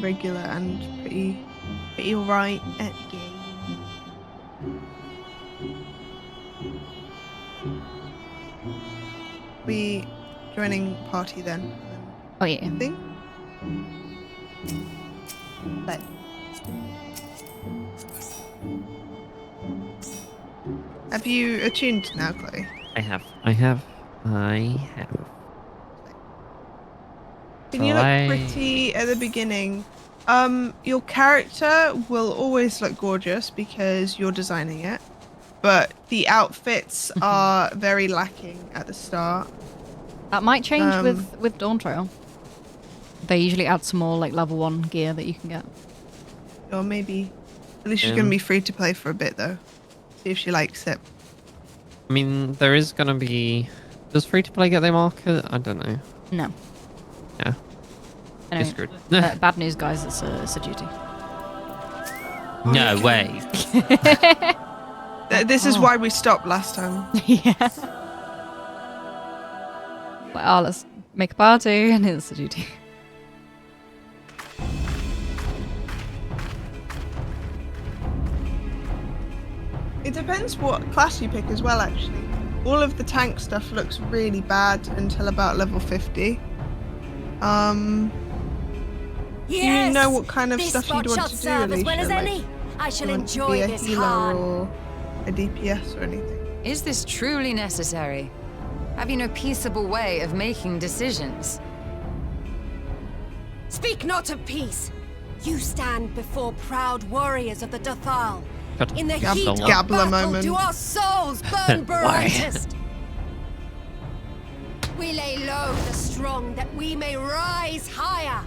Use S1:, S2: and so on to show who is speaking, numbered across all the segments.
S1: regular and pretty alright at the game. We joining party then?
S2: Oh yeah.
S1: Thing? But have you attuned now, Chloe?
S3: I have.
S1: Can you look pretty at the beginning? Your character will always look gorgeous because you're designing it, but the outfits are very lacking at the start.
S2: That might change with Dawn Trail. They usually add some more like level 1 gear that you can get.
S1: Or maybe at least she's gonna be free to play for a bit though. See if she likes it.
S3: I mean, there is gonna be. Does free to play get their market? I don't know.
S2: No.
S3: Yeah.
S2: I know.
S3: Screwed.
S2: Bad news, guys. It's a duty.
S3: No way.
S1: This is why we stopped last time.
S2: Yeah. Well, let's make a party, and it's a duty.
S1: It depends what class you pick as well, actually. All of the tank stuff looks really bad until about level 50.
S4: Yes,
S1: you know what kind of stuff you'd want to do,
S4: serve
S1: Alicia?
S4: As well as
S1: like,
S4: any. I shall
S1: you want
S4: enjoy
S1: to be
S4: this
S1: a healer
S4: hard.
S1: or a DPS or anything.
S5: Is this truly necessary? Have you no peaceable way of making decisions?
S4: Speak not of peace. You stand before proud warriors of the Dothal. In the heat of
S1: Gabler
S4: battle,
S1: moment.
S4: do our souls burn brightest. We lay low the strong that we may rise higher.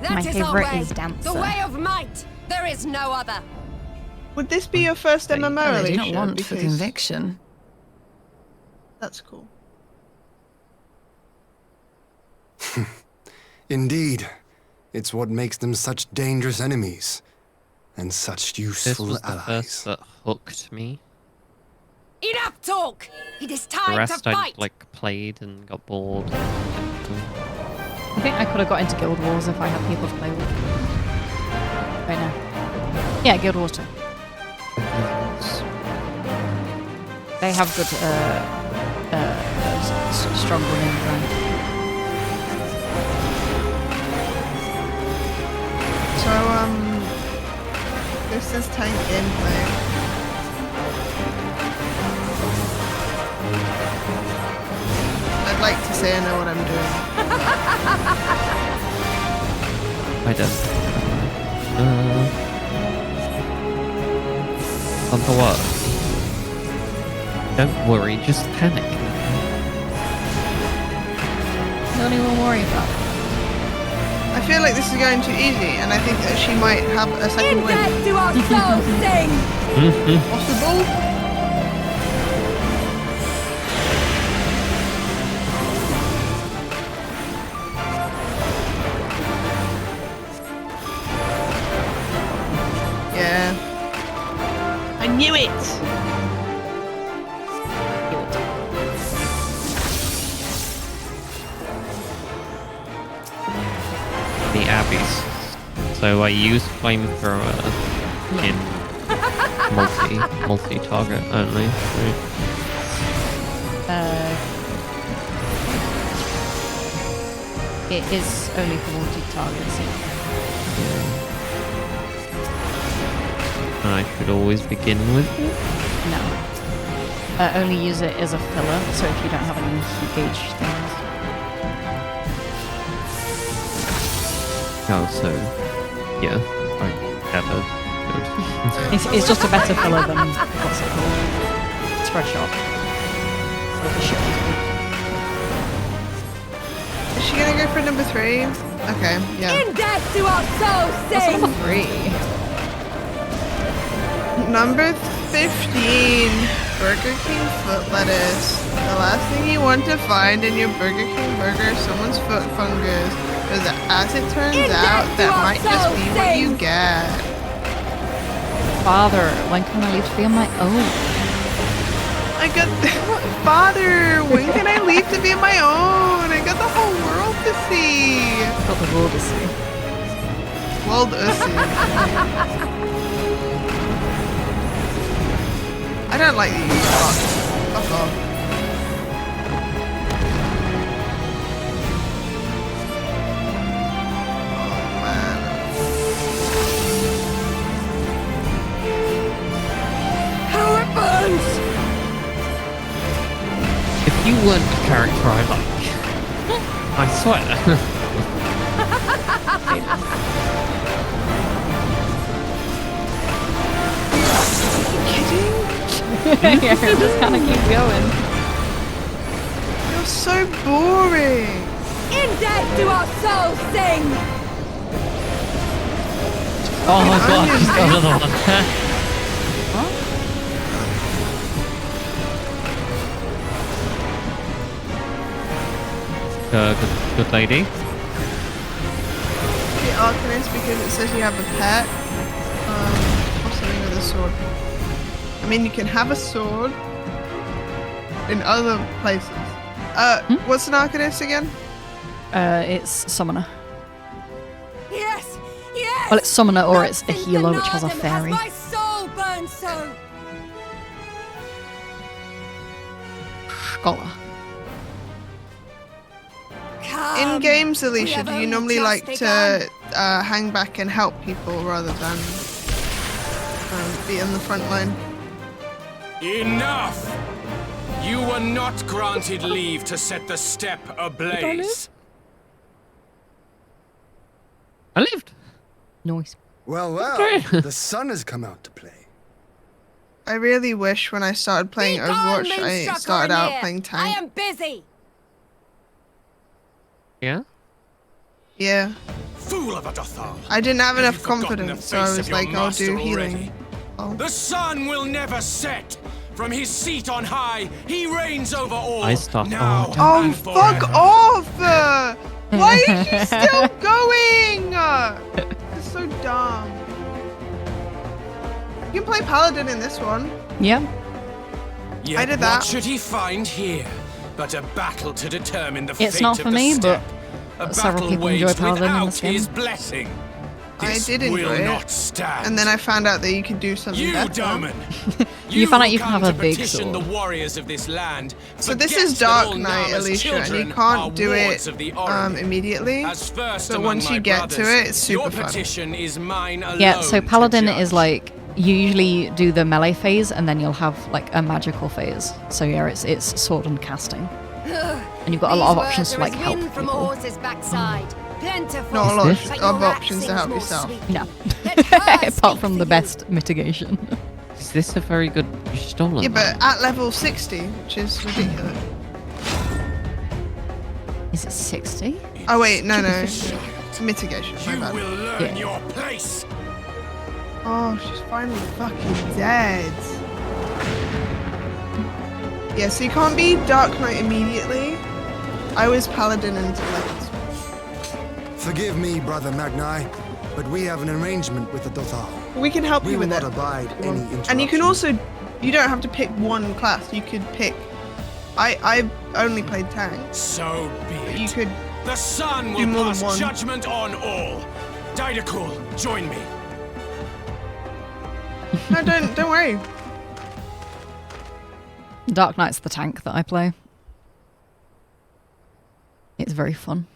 S4: That
S2: My
S4: is our
S2: favorite
S4: way.
S2: is Dancer.
S4: The way of might. There is no other.
S1: Would this be your first MMO,
S5: I do
S1: Alicia?
S5: not want for
S1: Because
S5: conviction.
S1: that's cool.
S6: Indeed. It's what makes them such dangerous enemies. And such
S3: This
S6: useful
S3: was the
S6: allies.
S3: first that hooked me.
S4: Enough talk. It is
S3: The
S4: time to
S3: rest I
S4: fight.
S3: like played and got bored.
S2: I think I could have got into Guild Wars if I had people to play with. Right now. Yeah, Guild Wars too. They have good, strong running design.
S1: So, this is tank gameplay. I'd like to say I know what I'm doing.
S3: I don't. On the what? Don't worry, just panic.
S2: Don't even worry about it.
S1: I feel like this is going too easy, and I think that she might have a second
S4: In
S1: win.
S4: death do our souls sing.
S1: Possible? Yeah. I knew it!
S3: The Abbeys. So I use flamethrower in multi-target only. Right?
S2: It is only for multi-targets.
S3: I should always begin with it.
S2: No. Only use it as a filler, so if you don't have any heat gauge things.
S3: Oh, so yeah, I never could.
S2: It's just a better filler than what's it called? Spread shot. Or the shot.
S1: Is she gonna go for number 3? Okay, yeah.
S4: In death do our souls
S2: That's
S4: sing.
S2: number 3.
S1: Number 15, Burger King foot lettuce. The last thing you want to find in your Burger King burger is someone's foot fungus. Because as it turns out, that might just be what you get.
S2: Father, when can I leave to be on my own?
S1: I got Father, when can I leave to be on my own? I got the whole world to Ussy.
S2: Got the World Ussy.
S1: World Ussy. I don't like you. Fuck off. Oh man.
S4: How it burns!
S3: If you weren't the character I like, I swear.
S2: Yeah, just kind of keep going.
S1: You're so boring.
S4: In death do our souls sing!
S3: Oh my god, she's got another one. Good lady.
S1: The Arcanist, because it says you have a pet. Or something with a sword. I mean, you can have a sword in other places. What's an Arcanist again?
S2: It's Summoner.
S4: Yes! Yes!
S2: Well, it's Summoner or it's a
S4: Nothing
S2: healer, which has a
S4: Bernardin
S2: fairy.
S4: Has my soul burned so!
S2: Scholar.
S1: In games, Alicia,
S4: have
S1: do you
S4: only
S1: normally
S4: just
S1: like
S4: begun.
S1: to hang back and help people rather than be in the front line?
S7: Enough! You were not granted leave to set the steppe ablaze.
S3: I lived.
S2: Noise.
S6: Well, the sun has come out to play.
S1: I really wish when I started playing
S4: Be gone,
S1: Overwatch, I
S4: Moonstruck
S1: started out
S4: Rainier.
S1: playing
S4: I
S1: tank.
S4: am busy!
S3: Yeah?
S1: Yeah.
S7: Fool of a Dothal!
S1: I didn't have enough
S7: you forgotten the
S1: confidence, so I
S7: face of
S1: was
S7: your
S1: like, I'll do
S7: master
S1: healing.
S7: already?
S1: Oh.
S7: The sun will never set! From his seat on high, he reigns over all.
S3: I start-
S7: now
S1: Oh,
S7: and
S1: fuck
S7: forever.
S1: off! Why is she still going? It's so dumb. You can play Paladin in this one.
S2: Yeah.
S7: Yet
S1: I did that.
S7: What should he find here but a battle to determine the
S2: It's
S7: fate
S2: not
S7: of
S2: for
S7: the
S2: me, but
S7: steppe? A
S2: several
S7: battle
S2: people enjoy
S7: waged
S2: Paladin in
S7: without
S2: this game.
S7: his blessing.
S1: I
S7: This
S1: did enjoy
S7: will
S1: it.
S7: not stand.
S1: And then I found out that you could do something
S7: You,
S1: better.
S7: Doman.
S2: You found out you
S7: come
S2: can have a
S7: to
S2: big
S7: petition
S2: sword.
S7: the warriors of this land.
S1: So this
S7: Forget
S1: is
S7: that
S1: Dark
S7: all
S1: Knight,
S7: Nama's
S1: Alicia, and
S7: children
S1: you
S7: are
S1: can't do
S7: wards
S1: it
S7: of the Orient.
S1: immediately.
S7: As first
S1: But
S7: among
S1: once
S7: my
S1: you get to
S7: brothers,
S1: it, it's super
S7: your
S1: fun.
S7: petition is mine alone
S2: Yeah, so
S7: to
S2: Paladin
S7: judge.
S2: is like, you usually do the melee phase and then you'll have like a magical phase. So yeah, it's sword and casting. And you've got a lot of options to like help
S4: Wind from a
S2: people.
S4: horse's backside. Plentiful.
S1: Not a lot
S3: this?
S4: but
S1: of
S4: your
S1: options to
S4: act
S1: help
S4: seems
S1: yourself.
S4: more sweet.
S2: No.
S4: Let her
S2: Apart
S4: speak
S2: from
S4: for
S2: the
S4: you.
S2: best mitigation.
S3: Is this a very good stolen?
S1: Yeah, but at level 60, which is ridiculous.
S2: Is it 60?
S1: Oh wait, no. It's mitigation, my
S7: You
S1: bad.
S7: will learn
S2: Yeah.
S7: your place.
S1: Oh, she's finally fucking dead. Yeah, so you can't be Dark Knight immediately. I was Paladin until level 2.
S6: Forgive me, brother Magni, but we have an arrangement with the Dothal.
S1: We can help
S6: We
S1: you
S6: will
S1: with
S6: not
S1: it.
S6: abide any interruption.
S1: And you can also, you don't have to pick one class. You could pick. I only played tank.
S7: So be
S1: But
S7: it.
S1: you could.
S7: The sun
S1: do
S7: will
S1: more than
S7: pass
S1: one.
S7: judgment on all. Didacul, join me.
S1: No, don't worry.
S2: Dark Knight's the tank that I play. It's very fun.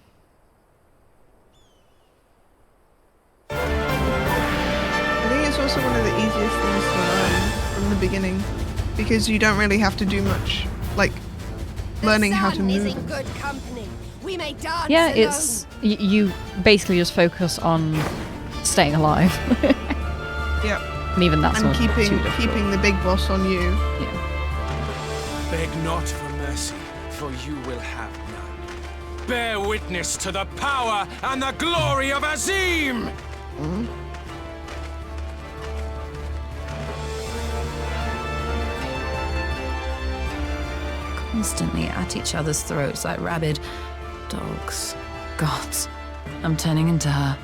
S1: I think it's also one of the easiest things to learn from the beginning, because you don't really have to do much, like learning how to
S4: The sun is
S1: move.
S4: in good company. We may dance
S2: Yeah,
S4: alone.
S2: it's you basically just focus on staying alive,
S1: Yep.
S2: and even that's
S1: And
S2: not too
S1: keeping
S2: difficult.
S1: the big boss on you.
S2: Yeah.
S7: Beg not for mercy, for you will have none. Bear witness to the power and the glory of Azem!
S5: Constantly at each other's throats like rabid dogs. Gods, I'm turning into her.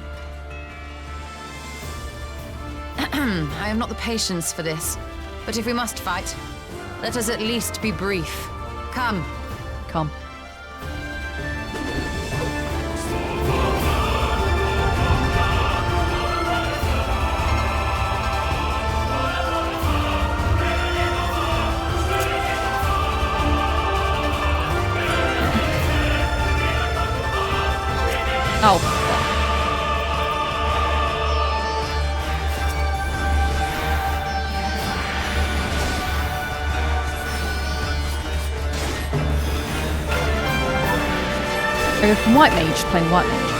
S5: I have not the patience for this. But if we must fight, let us at least be brief. Come.
S2: Come. Oh. I go from white mage playing white mage.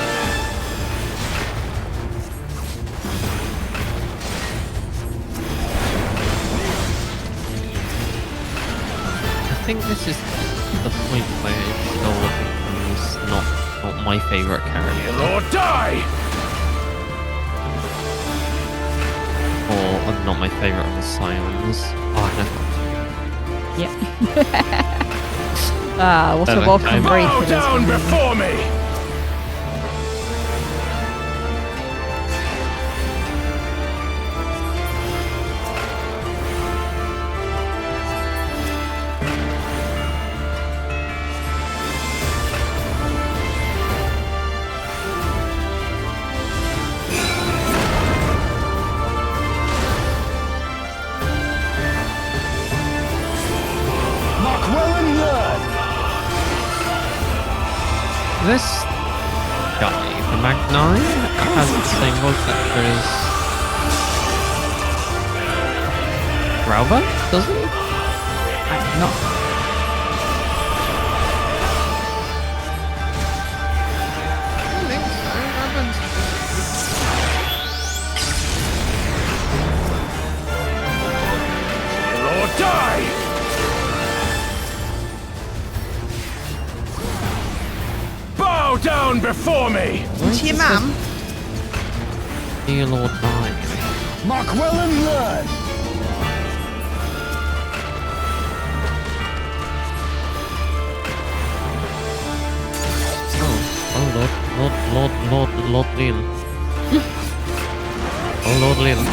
S3: I think this is the point where Stola becomes not my favourite character.
S7: Lord, die!
S3: Or not my favourite of the Scions. Oh, no.
S2: Yep. Ah, what a welcome break
S7: Bow
S2: it is.
S7: down before me!
S3: This guy, the Magni, has the same voice actor as Grauber, doesn't he?
S2: I do not.
S1: I don't think so.
S7: Lord, die! Bow down before me!
S1: It's your mum.
S3: Dear Lord Nine.
S7: Mark well and learn!
S3: Lord Lil. Oh, Lord Lil.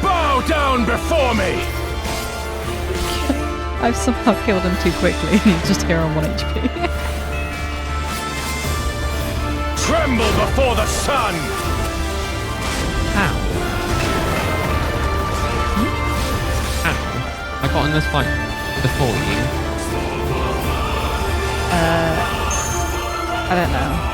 S7: Bow down before me!
S2: I've somehow killed him too quickly and he's just here on 1 HP.
S7: Tremble before the sun!
S3: How? How? I got in this fight before you.
S2: I don't know.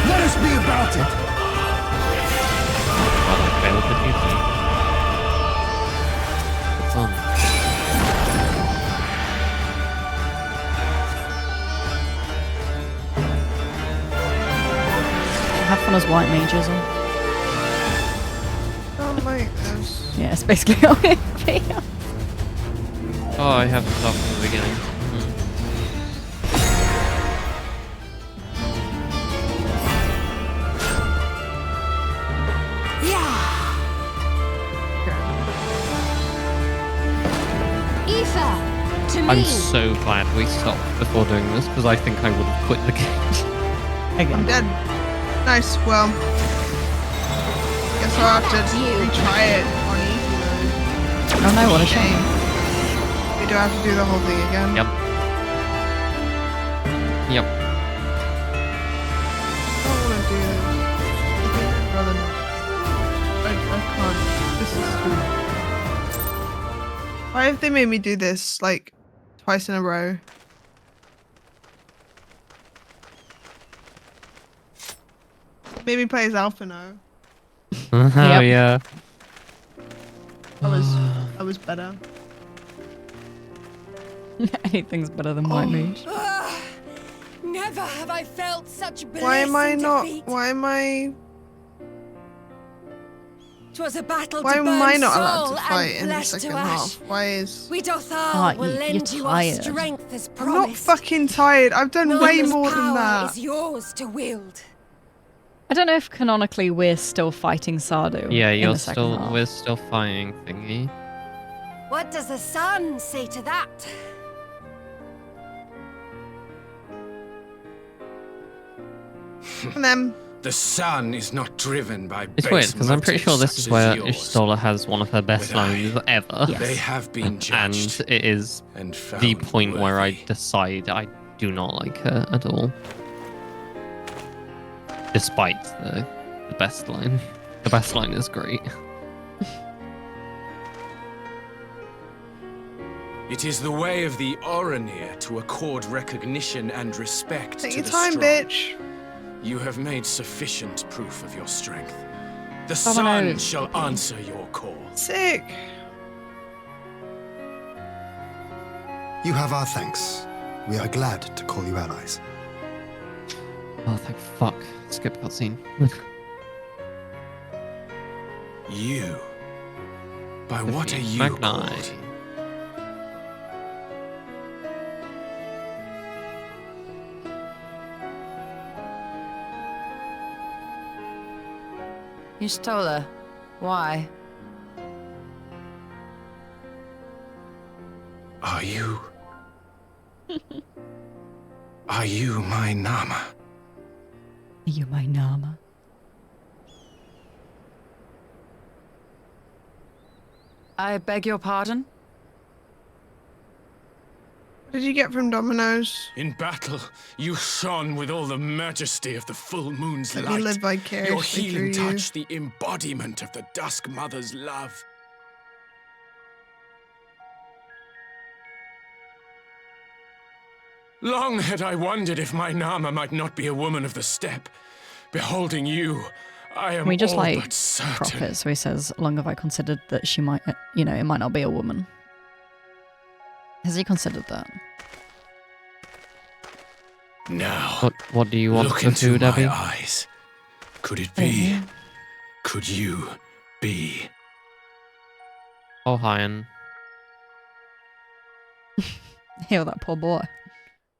S7: Let us be about it!
S3: Well, I failed the duty. It's on.
S2: Have fun as white mages.
S1: I don't like this.
S2: Yeah, it's basically how it feels.
S3: Oh, I have to start from the beginning.
S4: Aoife, to me.
S3: I'm so glad we stopped before doing this because I think I would have quit the game.
S1: I'm
S2: Again.
S1: dead. Nice. Well, guess I'll have to retry it on easy though.
S2: Oh no, what a shame.
S1: We do have to do the whole thing again.
S3: Yep. Yep.
S1: I don't want to do this. I think I'd rather not. I can't. This is too. Why have they made me do this like twice in a row? Made me play as Alpha now.
S3: Oh,
S2: Yep.
S3: yeah.
S1: I was better.
S2: Anything's better than white mage.
S4: Never have I felt such bliss
S1: Why am I
S4: in
S1: not?
S4: defeat.
S1: Why am I?
S4: 'Twas a battle
S1: Why
S4: to
S1: am
S4: burn
S1: I not allowed
S4: soul
S1: to
S4: and
S1: fight in the
S4: flesh
S1: second
S4: to
S1: half?
S4: ash.
S1: Why is?
S4: We Dothal
S2: Ah,
S4: will
S2: you're
S4: lend you our
S2: tired.
S4: strength as
S1: I'm not
S4: promised.
S1: fucking tired. I've done way
S4: Nana's
S1: more than
S4: power
S1: that.
S4: is yours to wield.
S2: I don't know if canonically we're still fighting Sardu.
S3: Yeah,
S2: in
S3: you're
S2: the second
S3: still.
S2: half.
S3: We're still fighting thingy.
S4: What does the sun say to that?
S1: And then
S7: The sun is not driven by
S3: It's
S7: base
S3: weird because I'm pretty sure this
S7: motives
S3: is
S7: such
S3: where
S7: as yours.
S3: Stola has one of her best
S7: But I-
S3: lines ever.
S2: Yes.
S7: They have been judged
S3: And it is
S7: and found
S3: the point where I
S7: worthy.
S3: decide I do not like her at all. Despite the best line. The best line is great.
S7: It is the way of the Oranir to accord recognition and respect
S1: Take
S7: to
S1: your
S7: the
S1: time,
S7: strong.
S1: bitch.
S7: You have made sufficient proof of your strength. The
S2: Oh,
S7: sun
S2: no.
S7: shall answer your call.
S1: Sick.
S6: You have our thanks. We are glad to call you allies.
S3: Oh, thank fuck. Skip cutscene.
S7: You? By what are you
S3: Magni.
S7: called?
S5: You stole her. Why?
S7: Are you? Are you my Nama?
S2: You my Nama.
S5: I beg your pardon?
S1: What did you get from Domino's?
S7: In battle, you shone with all the majesty of the full moon's
S1: Let me
S7: light.
S1: live
S7: Your
S1: vicariously through
S7: healing
S1: you.
S7: touch, the embodiment of the Dusk Mother's love. Long had I wondered if my Nama might not be a woman of the steppe. Beholding you, I am
S2: Can we just
S7: all
S2: like
S7: but certain.
S2: crop it so he says, long have I considered that she might, you know, it might not be a woman. Has he considered that?
S7: Now,
S3: What do you want
S7: look
S3: to
S7: into
S3: do, Debbie?
S7: my eyes. Could it be? Could you be?
S3: Oh, Hyan.
S2: Heal that poor boy.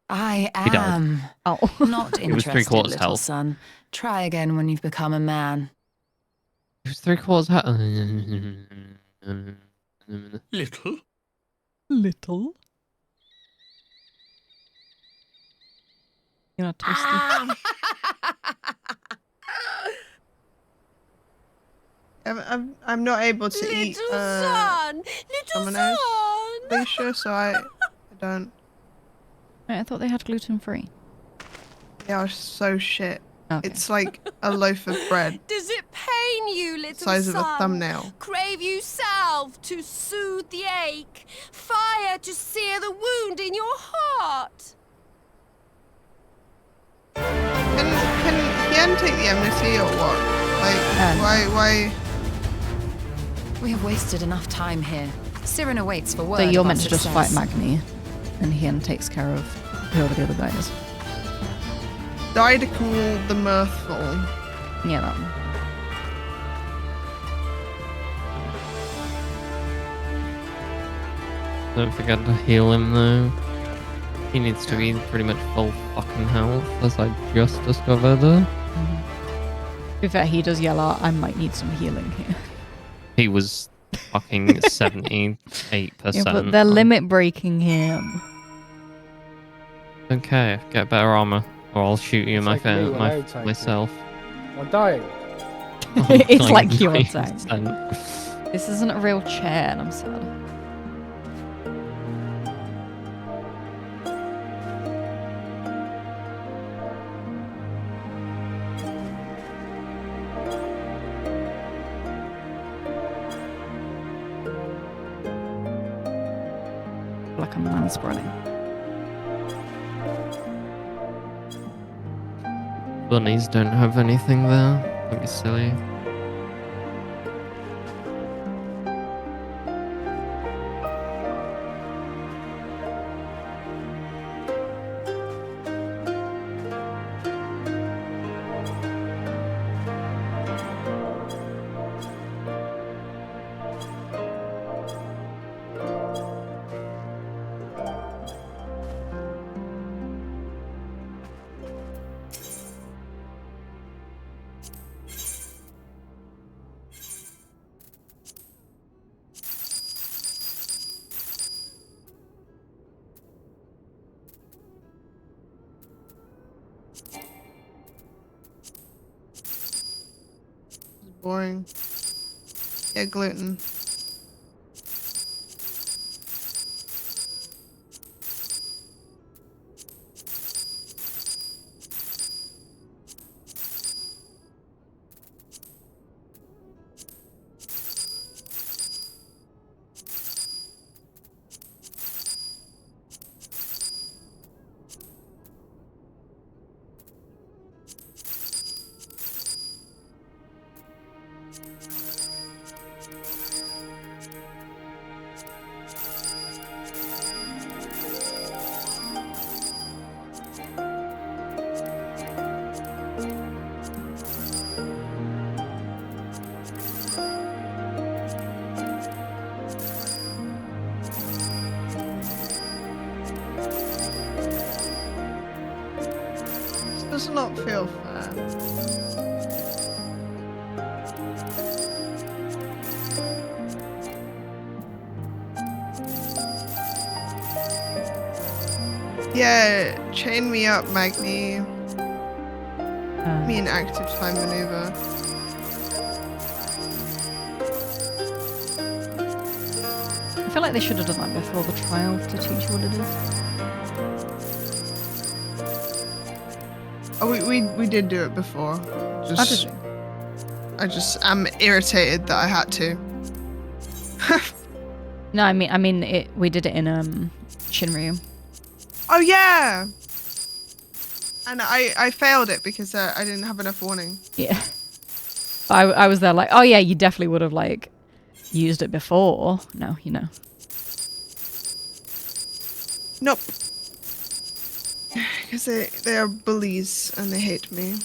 S5: I
S3: He died.
S5: am
S2: Oh.
S5: not
S3: He was
S5: interested,
S3: three-quarters
S5: little
S3: health.
S5: son. Try again when you've become a man.
S3: It was 3/4
S7: Little?
S2: Little. You're not toasty.
S1: I'm not able to eat
S4: little
S1: Domino's,
S4: son.
S1: Alicia, so I don't.
S2: Wait, I thought they had gluten free.
S1: They are so shit.
S2: Okay.
S1: It's like a loaf of bread,
S4: Does it pain you, little
S1: size of
S4: son?
S1: a thumbnail.
S4: Crave you salve to soothe the ache, fire to sear the wound in your heart.
S1: Can Hien take the amnesty or what? Like, why?
S5: We have wasted enough time here. Siren awaits for word.
S2: So you're
S5: of our
S2: meant to just fight
S5: success.
S2: Magni, and Hien takes care of whoever the other guy is.
S1: Didacal the Mirthful.
S2: Yeah, that one.
S3: Don't forget to heal him though. He needs to be pretty much full fucking health, as I just discovered.
S2: To be fair, he does yell out, I might need some healing here.
S3: He was fucking 78%.
S2: Yeah, but they're limit breaking him.
S3: Okay, get better armor, or I'll shoot you
S8: It's like me when I tank you.
S3: myself.
S8: I'm dying.
S2: It's like your
S3: 99%.
S2: tank. This isn't a real chair, and I'm sad. Like a manspreading.
S3: Bunnies don't have anything there. Don't be silly.
S1: Boring. Yeah, gluten. This does not feel fair. Yeah, chain me up, Magni. Me an active time maneuver.
S2: I feel like they should have done that before the trial to teach you what it is.
S1: Oh, we did do it before.
S2: How did you?
S1: I just am irritated that I had to.
S2: No, I mean we did it in Shinryu.
S1: Oh yeah. And I failed it because I didn't have enough warning.
S2: Yeah. I was there like, oh yeah, you definitely would have like used it before. No, you know.
S1: Nope. Because they are bullies and they hate me.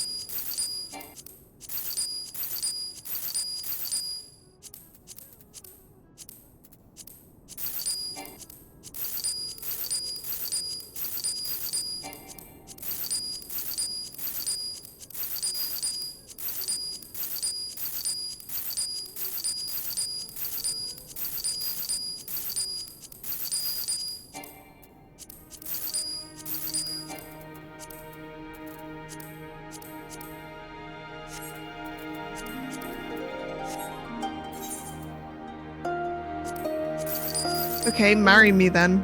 S1: Okay, marry me then.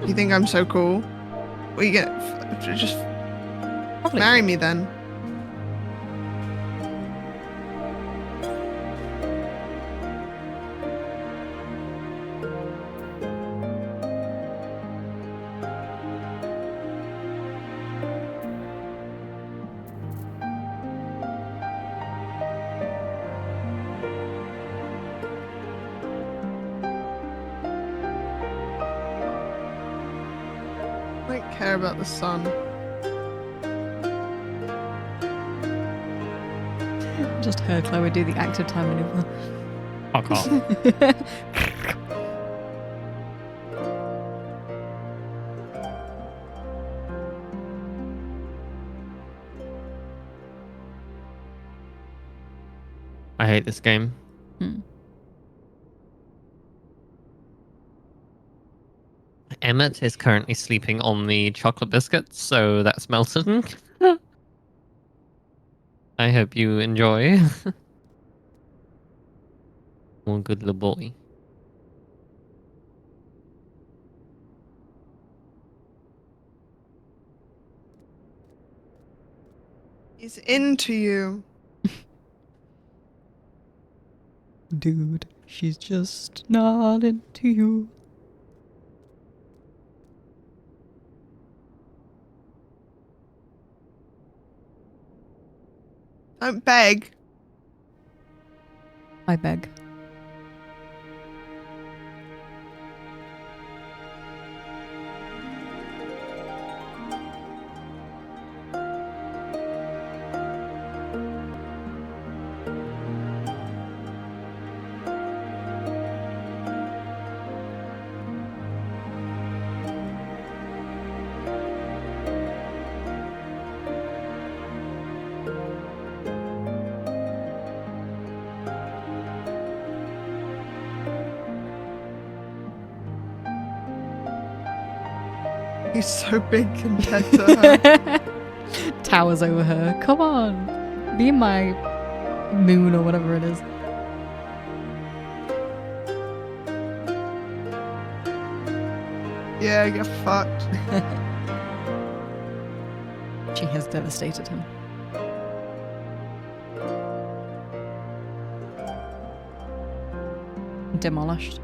S1: You think I'm so cool? Well, you get just
S2: Probably.
S1: marry me then. I don't care about the sun.
S2: Just heard Chloe do the active time maneuver.
S3: Fuck off. I hate this game. Emmett is currently sleeping on the chocolate biscuits, so that's melting. I hope you enjoy. Oh, good little boy.
S1: He's into you.
S2: Dude, she's just not into you.
S1: Don't beg.
S2: I beg.
S1: He's so big compared to her.
S2: Towers over her. Come on. Be my moon or whatever it is.
S1: Yeah, get fucked.
S2: She has devastated him. Demolished.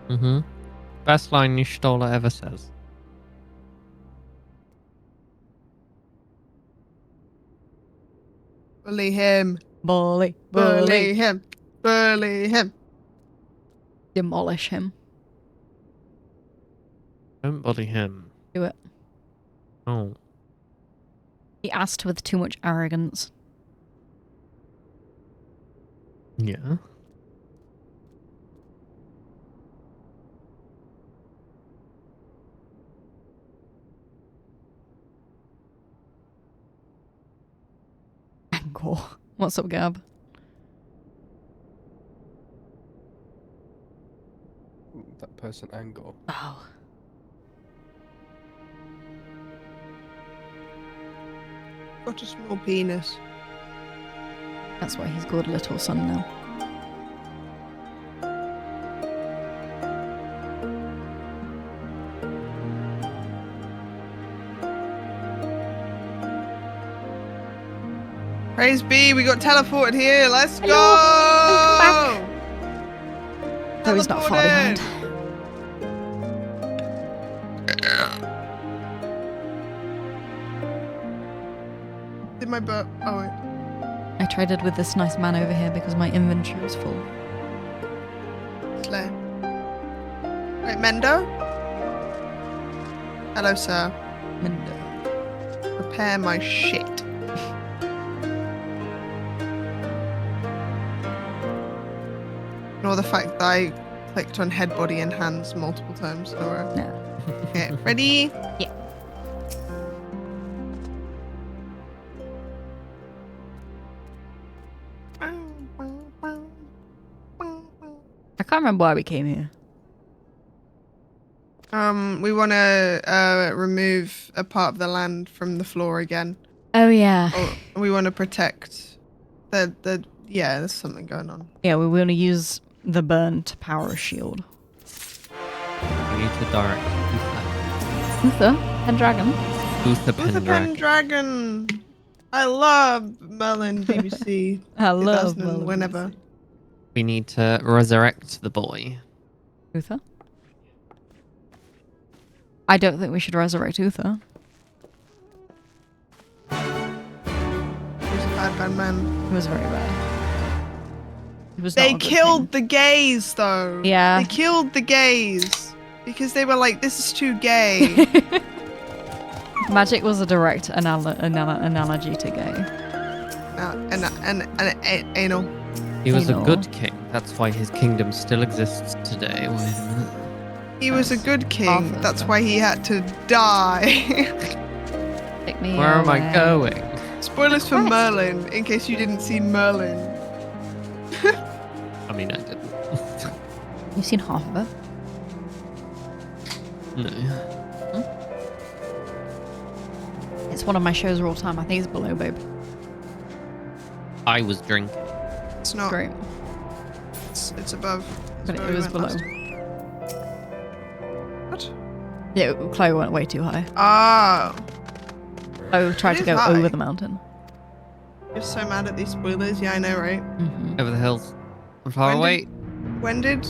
S3: Mm-hmm. Best line Stola ever says.
S1: Bully him.
S2: Bully.
S1: Bully him. Bully him.
S2: Demolish him.
S3: Don't bully him.
S2: Do it.
S3: Oh.
S2: He asked with too much arrogance.
S3: Yeah.
S2: Angor. What's up, Gab?
S8: That person Angor.
S2: Oh.
S1: Got a small penis.
S2: That's why he's called Little Son now.
S1: Praise be, we got teleported here. Let's go!
S2: Welcome Oh, he's not far
S1: Teleported.
S2: behind.
S1: Did my butt? Oh wait.
S2: I traded with this nice man over here because my inventory was full.
S1: Slay. Wait, Mendo? Hello, sir.
S2: Mindo.
S1: Repair my shit. Nor the fact that I clicked on head, body, and hands multiple times in a row.
S2: No.
S1: Okay, ready?
S2: Yeah. I can't remember why we came here.
S1: We want to remove a part of the land from the floor again.
S2: Oh yeah.
S1: Or we want to protect the yeah, there's something going on.
S2: Yeah, we want to use the burn to power a shield.
S3: We need to direct
S2: Uther, Pendragon.
S3: Uther
S1: Who's the
S3: Pendragon.
S1: Pendragon? I love Merlin BBC.
S2: I love
S1: 2000
S2: Merlin
S1: whenever.
S3: We need to resurrect the boy.
S2: Uther? I don't think we should resurrect Uther.
S1: He's a bad man.
S2: He was very bad. He was
S1: They
S2: not a good
S1: killed the gays though.
S2: Yeah.
S1: They killed the gays because they were like, this is too gay.
S2: king. Magic was a direct analogy to gay.
S1: and anal.
S3: He was a
S2: Anal.
S3: good king. That's why his kingdom still exists today. Wait a minute.
S1: He was a good king.
S2: Arthur.
S1: That's why he had to die.
S2: Take me
S3: Where am I
S2: away.
S3: going?
S1: Spoilers for Merlin, in case you didn't see Merlin.
S3: I mean, I didn't.
S2: You've seen half of it.
S3: No.
S2: It's one of my shows of all time. I think it's Below Babe.
S3: I was drinking.
S1: It's not.
S2: Great.
S1: It's above. It's
S2: But
S1: where
S2: it
S1: we
S2: was
S1: went
S2: below.
S1: last. What?
S2: Yeah, Chloe went way too high.
S1: Ah.
S2: Chloe tried
S1: It
S2: to
S1: is
S2: go
S1: high.
S2: over the mountain.
S1: You're so mad at these spoilers. Yeah, I know, right?
S2: Mm-hmm.
S3: Over the hills. Far away.
S1: When did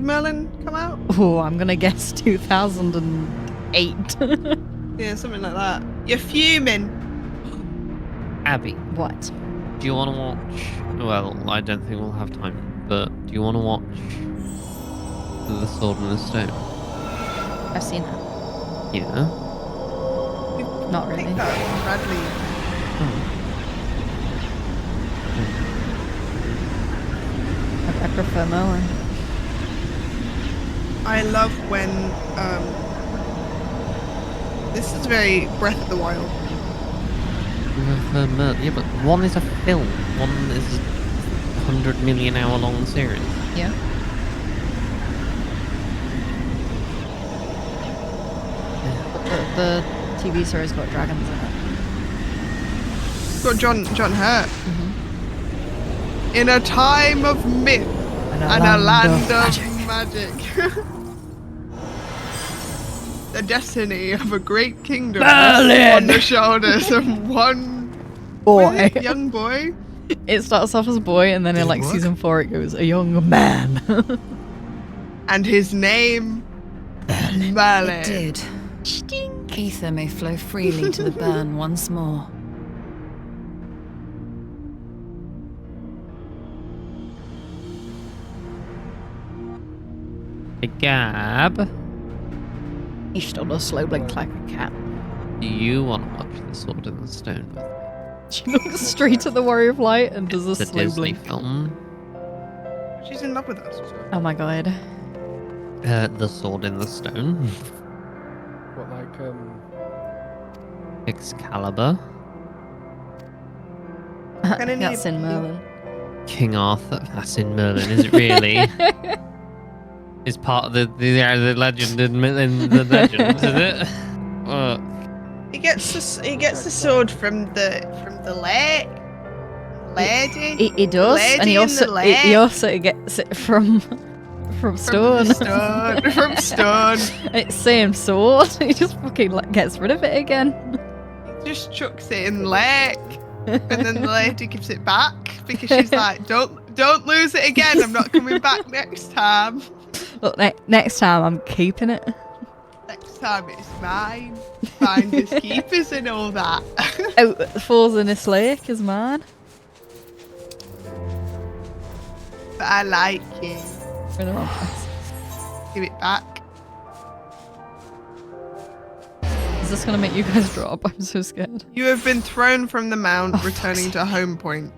S1: Merlin come out?
S2: Oh, I'm gonna guess 2008.
S1: Yeah, something like that. You're fuming.
S3: Abby,
S2: What?
S3: do you want to watch? Well, I don't think we'll have time. But do you want to watch The Sword and the Stone?
S2: I've seen it.
S3: Yeah.
S2: Not
S1: I
S2: really.
S1: think that was Bradley.
S2: I prefer Merlin.
S1: I love when this is very Breath of the Wild.
S3: Yeah, but one is a film. One is a 100 million hour long series.
S2: Yeah. But the TV series got dragons in it.
S1: Got John Hurt. In a time of myth and a land of magic. The destiny of a great kingdom rests on the shoulders of one
S2: Boy.
S1: young boy.
S2: It starts off as a boy, and then in
S6: Did it
S2: like
S6: work?
S2: season 4, it goes a young man.
S1: And his name
S5: It
S1: Merlin.
S5: did. Ether may flow freely to the burn once more.
S3: Hey, Gab,
S2: He still does slow blink like a cat.
S3: do you want to watch The Sword in the Stone with me?
S2: She looks straight at the Warrior of Light and does a
S3: The
S2: slow
S3: Disney
S2: blink.
S3: film.
S1: She's in love with us.
S2: Oh my god.
S3: The Sword in the Stone.
S8: What, like,
S3: Excalibur.
S1: Gonna need
S2: That's
S1: a-
S2: in Merlin.
S3: King Arthur. That's in Merlin, is it really? It's part of the legend in the legends, is it?
S1: He gets the sword from the lake. Lady.
S2: He does,
S1: Lady
S2: and he
S1: in
S2: also
S1: the lake.
S2: he also gets it from stone.
S1: From stone.
S2: It's same sword. He just fucking like gets rid of it again.
S1: He just chucks it in the lake, and then the lady gives it back because she's like, "Don't lose it again. I'm not coming back next time.
S2: Look, next time I'm keeping it.
S1: Next time it's mine. Finders keepers and all that."
S2: Oh, falls in this lake is mine.
S1: But I like it.
S2: We're in the wrong place.
S1: Give it back.
S2: Is this gonna make you guys drop? I'm so scared.
S1: You have been thrown from the mount, returning to home point.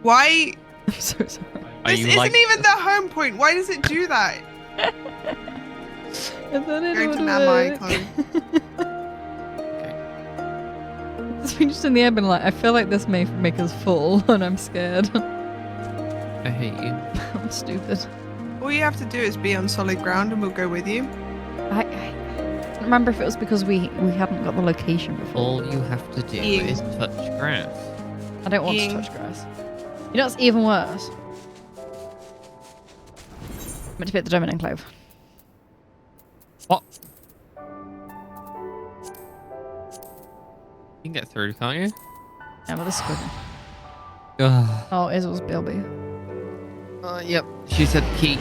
S1: Why?
S2: I'm so sorry.
S3: Are
S1: This
S3: you
S1: isn't
S3: like
S1: even the home point. Why does it do that?
S2: And then it
S1: Go
S2: would
S1: to Magni,
S2: work.
S1: Chloe.
S2: It's been just in the air, been like, I feel like this may make us fall, and I'm scared.
S3: I hate you.
S2: I'm stupid.
S1: All you have to do is be on solid ground, and we'll go with you.
S2: I don't remember if it was because we hadn't got the location before.
S3: All you have to do
S1: Ew.
S3: is touch grass.
S2: I don't want to
S1: Ew.
S2: touch grass. You know what's even worse? I'm meant to be at the German enclave.
S3: What? You can get through, can't you?
S2: Yeah, but this is good.
S3: Ugh.
S2: Oh, Isel's Bilby.
S3: Yep. She said key.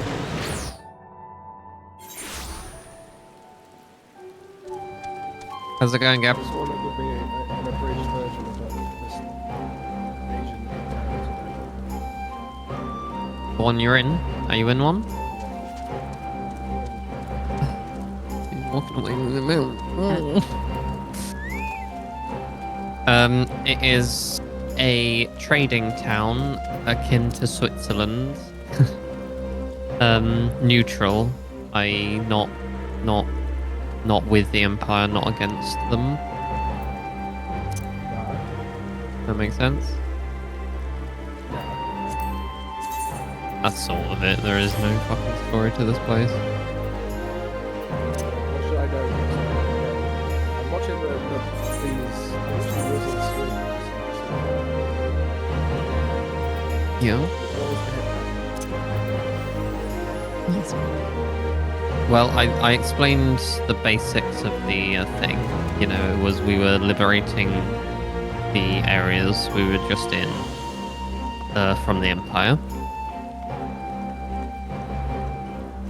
S3: How's it going, Gab?
S8: this one that would be an abridged version of this Asian
S3: The one you're in? Are you in one? He's walking away with the milk. It is a trading town akin to Switzerland. Neutral, i.e. not with the Empire, not against them. That makes sense? That's all of it. There is no fucking story to this place.
S8: What should I go with? I'm watching these wizard streams.
S3: Yeah.
S8: Always the hit
S2: Yes.
S3: Well, I explained the basics of the thing. You know, it was we were liberating the areas we were just in from the Empire.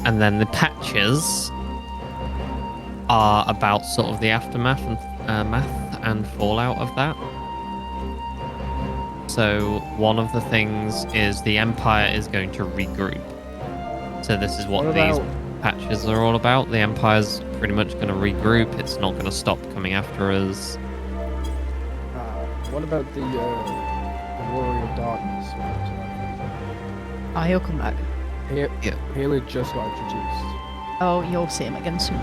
S3: And then the patches are about sort of the aftermath and math and fallout of that. So one of the things is the Empire is going to regroup. So this is what these patches are all about. The Empire's pretty much going to regroup. It's not going to stop coming after us.
S8: What about the Warrior of Darkness?
S2: Oh, he'll come back.
S8: He only just got introduced.
S2: Oh, you'll see him again soon.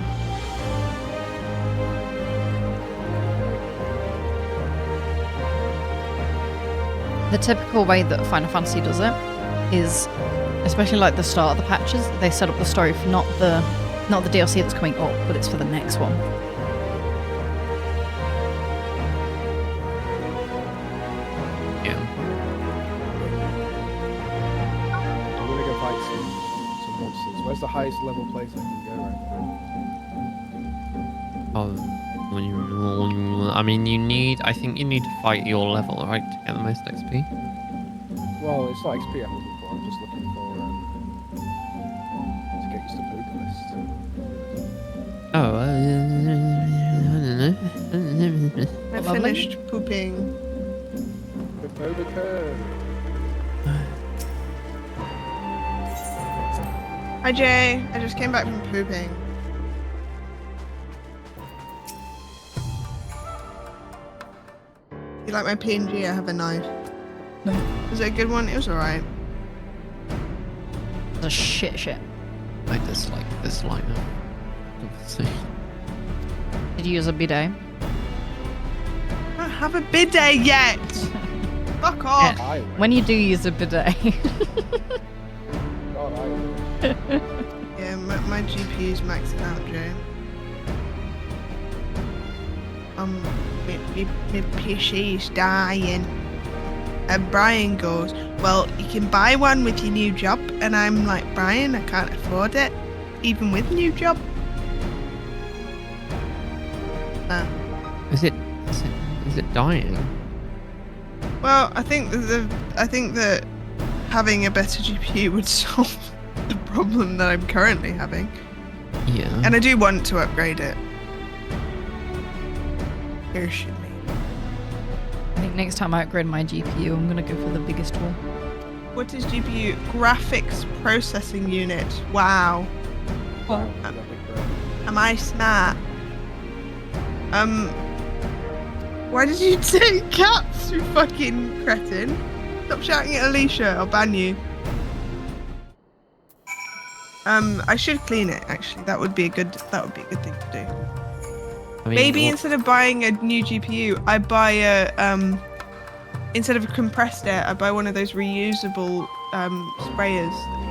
S2: The typical way that Final Fantasy does it is, especially like the start of the patches, they set up the story for not the DLC that's coming up, but it's for the next one.
S3: Yeah.
S8: I'm gonna go fight some monsters. Where's the highest level place I can go right now?
S3: I mean, I think you need to fight your level, right, to get the most XP.
S8: Well, it's not XP I'm looking for. I'm just looking for to get used to poop list.
S3: Oh,
S1: I
S2: Lovely.
S1: finished pooping. Hi Jay, I just came back from pooping. You like my PNG? I have a knife.
S2: No.
S1: Was it a good one? It was alright.
S2: It's a shit.
S3: I dislike this lineup. Obviously.
S2: Did you use a bidet?
S1: I don't have a bidet yet! Fuck off!
S2: Yeah. When you do use a bidet.
S1: Yeah, my GPU's maxing out, Jay. My PC's dying. And Brian goes, well, you can buy one with your new job. And I'm like, Brian, I can't afford it, even with new job.
S3: Is it dying?
S1: Well, I think that having a better GPU would solve the problem that I'm currently having.
S3: Yeah.
S1: And I do want to upgrade it. Irishly.
S2: I think next time I upgrade my GPU, I'm gonna go for the biggest one.
S1: What is GPU? Graphics processing unit. Wow.
S2: Well,
S1: Am I smart? Why did you take caps, you fucking cretin? Stop shouting at Alicia, I'll ban you. I should clean it actually. That would be a good thing to do.
S3: I mean,
S1: Maybe
S3: what-
S1: instead of buying a new GPU, I buy a instead of a compressed air, I buy one of those reusable sprayers that you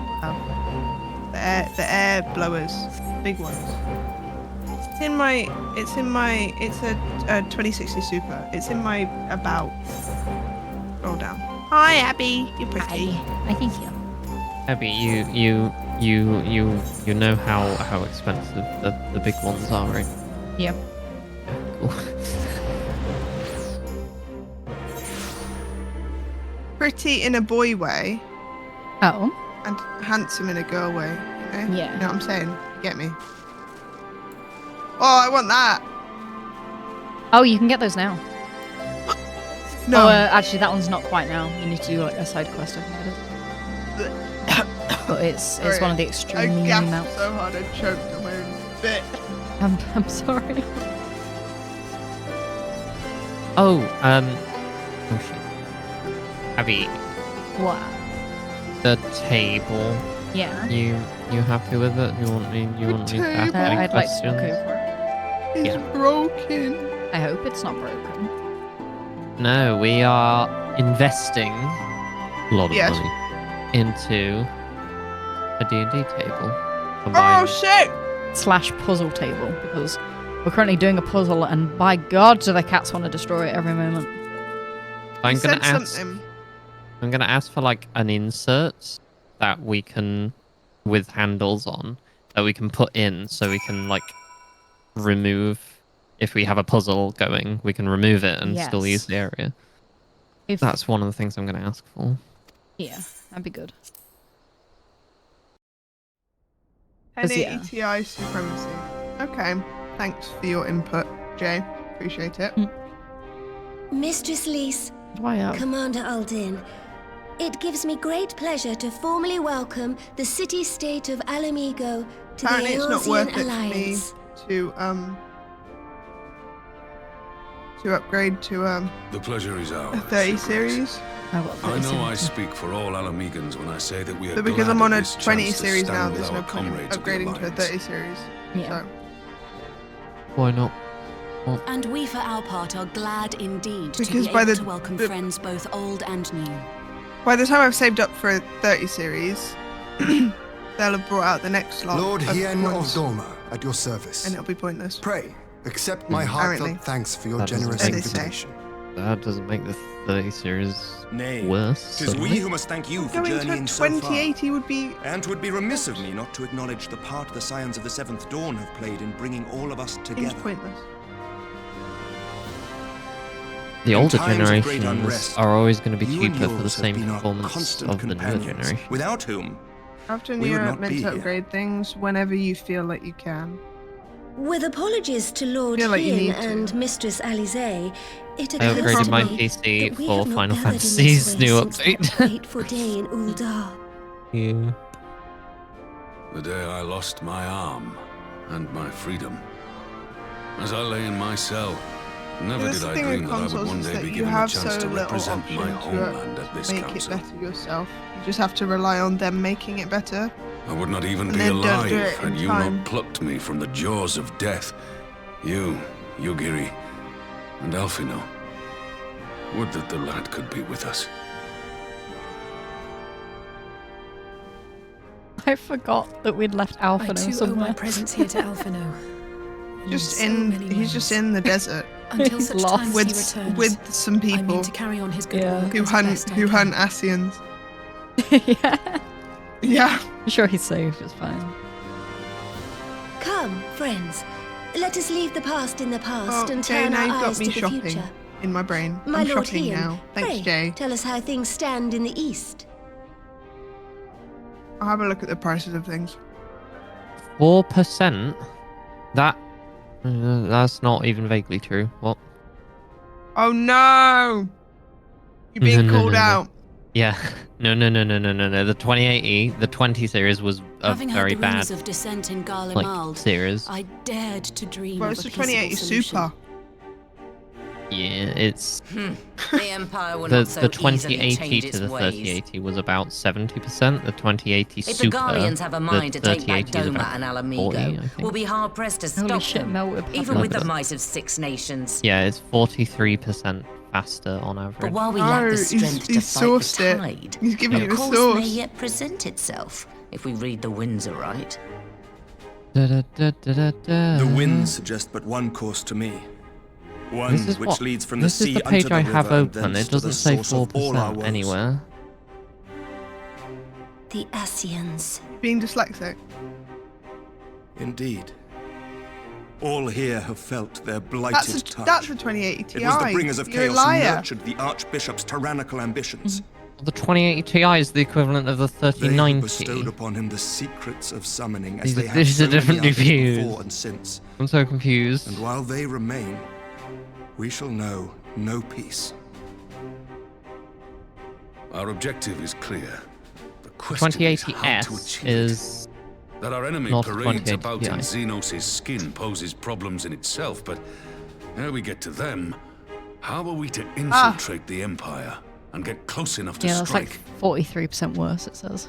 S1: have. The air blowers, big ones. It's a 2060 Super. It's in my about. Roll down. Hi Abby, you're pretty.
S2: I think you.
S3: Abby, you know how expensive the big ones are, right?
S2: Yeah.
S3: Cool.
S1: Pretty in a boy way
S2: Oh.
S1: and handsome in a girl way. You know?
S2: Yeah.
S1: You know what I'm saying? You get me? Oh, I want that.
S2: Oh, you can get those now.
S1: No.
S2: Oh, actually, that one's not quite now. You need to do like a side quest, I think it is. But it's
S1: Sorry,
S2: one of the
S1: I
S2: extremely new
S1: gasped
S2: mounts.
S1: so hard I choked on my own bit.
S2: I'm sorry.
S3: Oh shit. Abby,
S2: What?
S3: the table.
S2: Yeah.
S3: You happy with it? You want me to ask
S1: table.
S3: any
S2: I'd like to
S3: questions?
S2: go for it.
S1: It's
S3: Yeah.
S1: broken.
S2: I hope it's not broken.
S3: No, we are investing a lot of
S1: Yes.
S3: money into a D&D table.
S1: Oh
S3: Combined.
S1: shit!
S2: / puzzle table, because we're currently doing a puzzle, and by God, do the cats want to destroy it every moment.
S3: I'm
S1: You
S3: gonna
S1: said
S3: ask.
S1: something.
S3: I'm gonna ask for like an insert that we can, with handles on, that we can put in, so we can like remove. If we have a puzzle going, we can remove it and still use
S2: Yes.
S3: the area.
S2: If
S3: That's one of the things I'm gonna ask for.
S2: yeah, that'd be good.
S1: 1080 Ti supremacy. Okay. Thanks for your input, Jay. Appreciate it.
S4: Mistress Lys,
S2: Why up?
S4: Commander Aldin, it gives me great pleasure to formally welcome the city-state of Alamigo to
S1: Apparently
S4: the
S1: it's not
S4: Eosian
S1: worth it for me
S4: Alliance.
S1: to upgrade to
S9: The pleasure is ours.
S1: a 30
S9: Your
S1: series.
S2: I got
S9: I
S2: 30
S9: know I
S2: seconds.
S9: speak for all Alamegans when I say that we are
S1: But because
S9: glad
S1: I'm on
S9: of
S1: a
S9: this
S1: 20
S9: chance to
S1: series now,
S9: stand with
S1: there's no
S9: our
S1: point in
S9: comrades of the
S1: upgrading to a
S9: Alliance.
S1: 30 series.
S2: Yeah.
S1: So
S3: Why not?
S10: And we, for our part, are glad indeed to
S1: Because
S10: be
S1: by
S10: able
S1: the-
S10: to welcome
S1: the-
S10: friends both old and new.
S1: by the time I've saved up for a 30 series, they'll have brought out the next lot.
S6: Lord
S1: of
S6: Hien of
S1: ones,
S6: Doma, at your service.
S1: and it'll be pointless.
S6: Pray, accept my
S1: Apparently.
S6: heartfelt thanks for your
S3: That doesn't
S6: generous
S1: make sense.
S6: invitation.
S3: That doesn't make the 30 series
S11: Nay,
S3: worse.
S11: 'tis we
S3: suddenly.
S11: who must thank you for
S1: Going to a
S11: journeying so far.
S1: 2080 would be.
S11: And 'twould be remiss of me not to acknowledge the part the Scions of the Seventh Dawn have played in bringing all of us
S1: Seems
S11: together.
S1: pointless.
S3: The
S11: In
S3: older
S11: times of great
S3: generations
S11: unrest,
S3: are always going to be
S11: you and
S3: cheaper for the
S11: yours have
S3: same
S11: been our
S3: performance
S11: constant
S3: of the newer
S11: companions,
S3: generation.
S11: without whom
S1: Often
S11: we would
S1: you're
S11: not
S1: meant
S11: be
S1: to
S11: here.
S1: upgrade things whenever you feel like you can.
S4: With apologies to Lord
S1: Feel like you
S4: Hien
S1: need to.
S4: and Mistress Alize, it
S3: I
S4: occurs
S3: upgraded
S4: to
S3: my
S4: me
S3: PC
S4: that we
S3: for
S4: have not
S3: Final
S4: gathered in this
S3: Fantasy's
S4: way
S3: new
S4: since that
S3: update.
S4: fateful day in Uldar.
S3: Yeah.
S9: The day I lost my arm and my freedom. As I lay in my cell, never
S1: This
S9: did I
S1: thing
S9: dream
S1: with
S9: that I would
S1: consoles
S9: one
S1: is
S9: day
S1: that
S9: be
S1: you
S9: given the
S1: have
S9: chance
S1: so
S9: to
S1: little
S9: represent my
S1: option
S9: homeland at
S1: to
S9: this
S1: make
S9: council.
S1: it better yourself. You just have to rely on them making it better.
S9: I would not even
S1: And
S9: be
S1: then don't
S9: alive
S1: do it in
S9: had you
S1: time.
S9: not plucked me from the jaws of death. You, Yugiri, and Alphino. Would that the lad could be with us.
S2: I forgot that we'd left
S5: I
S2: Alphino
S5: too owe
S2: somewhere.
S5: my presence here to Alphino.
S1: Just
S5: So
S1: in,
S5: many
S1: he's just in the desert
S5: Until
S2: He's
S5: such
S2: lost.
S5: time as
S1: with
S5: he returns.
S1: with some
S5: I
S1: people
S5: mean to carry on his good
S2: Yeah.
S5: work
S1: who
S5: as
S1: hunt
S5: best I
S1: who
S5: can.
S1: hunt Asians.
S2: Yeah.
S1: Yeah.
S2: I'm sure he's safe, it's fine.
S12: Come, friends. Let us leave the past in the past
S1: Oh,
S12: and
S1: Jay,
S12: turn
S1: now
S12: our
S1: you've got
S12: eyes
S1: me
S12: to the
S1: shopping
S12: future.
S1: in my brain.
S12: My
S1: I'm
S12: Lord
S1: shopping
S12: Ian,
S1: now. Thanks,
S12: pray,
S1: Jay.
S12: tell us how things stand in the east.
S1: I'll have a look at the prices of things.
S3: 4%? That's not even vaguely true. What?
S1: Oh no! You're being called out.
S3: Yeah. No. The 2080, the 20 series was a
S10: Having heard
S3: very
S10: the
S3: bad
S10: rumors of dissent in
S3: like
S10: Garlemald,
S3: series.
S10: I dared to dream
S1: Well,
S10: of
S1: it's
S10: a
S1: the 2080
S10: peaceable solution.
S1: Super.
S3: Yeah, it's
S5: The Empire will
S3: the
S5: not so easily
S3: 2080
S5: change
S3: to
S5: its
S3: the
S5: ways.
S3: 3080 was about 70%. The 2080
S5: If the
S3: Super,
S5: Guardians have a mind
S3: the
S5: to take back
S3: 3080 is
S5: Doma
S3: about
S5: and
S3: 40, I
S5: Alamigo,
S3: think.
S5: we'll be hard-pressed to
S2: Holy
S5: stop
S2: shit,
S5: them,
S2: Mel, we're
S5: even with the
S3: Look.
S5: might of 6 nations.
S3: Yeah, it's 43% faster on average.
S5: But while we
S1: No,
S5: lack the
S1: he's-
S5: strength to
S1: he's
S5: fight the
S1: sourced it.
S5: tide,
S1: He's giving
S5: the
S1: you a
S5: course
S1: source.
S5: may yet present itself, if we read the winds aright.
S11: The winds suggest but one course to me. One
S3: This is
S11: which
S3: what-
S11: leads from the
S3: this
S11: sea
S3: is the
S11: unto
S3: page
S11: the
S3: I
S11: river
S3: have
S11: and
S3: open.
S11: thence
S3: It
S11: to
S3: doesn't
S11: the
S3: say
S11: source of all our
S3: 4%
S11: woes.
S3: anywhere.
S12: The Asians.
S1: Being dyslexic.
S11: Indeed. All here have felt their blighted touch.
S1: That's a 2080 Ti.
S11: It was the bringers of
S1: You're a
S11: chaos who
S1: liar.
S11: nurtured the Archbishop's tyrannical ambitions.
S3: The 2080 Ti is the equivalent of the
S11: They who
S3: 3090.
S11: bestowed upon him the secrets of summoning as
S3: These are-
S11: they have
S3: these are
S11: so many
S3: different
S11: others
S3: reviews.
S11: before and since.
S3: I'm so confused.
S11: And while they remain, we shall know no peace.
S9: Our objective is clear. The question is how to
S3: 2080S
S9: achieve it.
S3: is
S9: That our enemy
S3: not
S9: parades
S3: 2080
S9: about in
S3: Ti.
S9: Xenos' skin poses problems in itself, but ere we get to them, how are we to infiltrate the Empire and get close enough to
S2: Yeah, that's like
S9: strike?
S2: 43% worse, it says.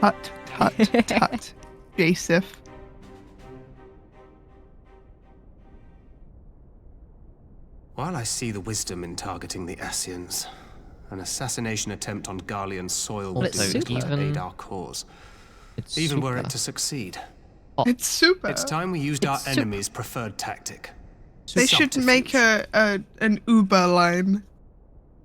S1: Tut, tut. Jacef.
S13: While I see the wisdom in targeting the Asians, an assassination attempt on Garlean soil would
S3: Also,
S13: do little to
S3: even-
S13: aid our cause.
S3: It's
S13: Even were
S3: super.
S13: it to succeed.
S1: It's super.
S13: It's time we used our
S2: It's super.
S13: enemy's preferred tactic.
S1: They should make an Uber line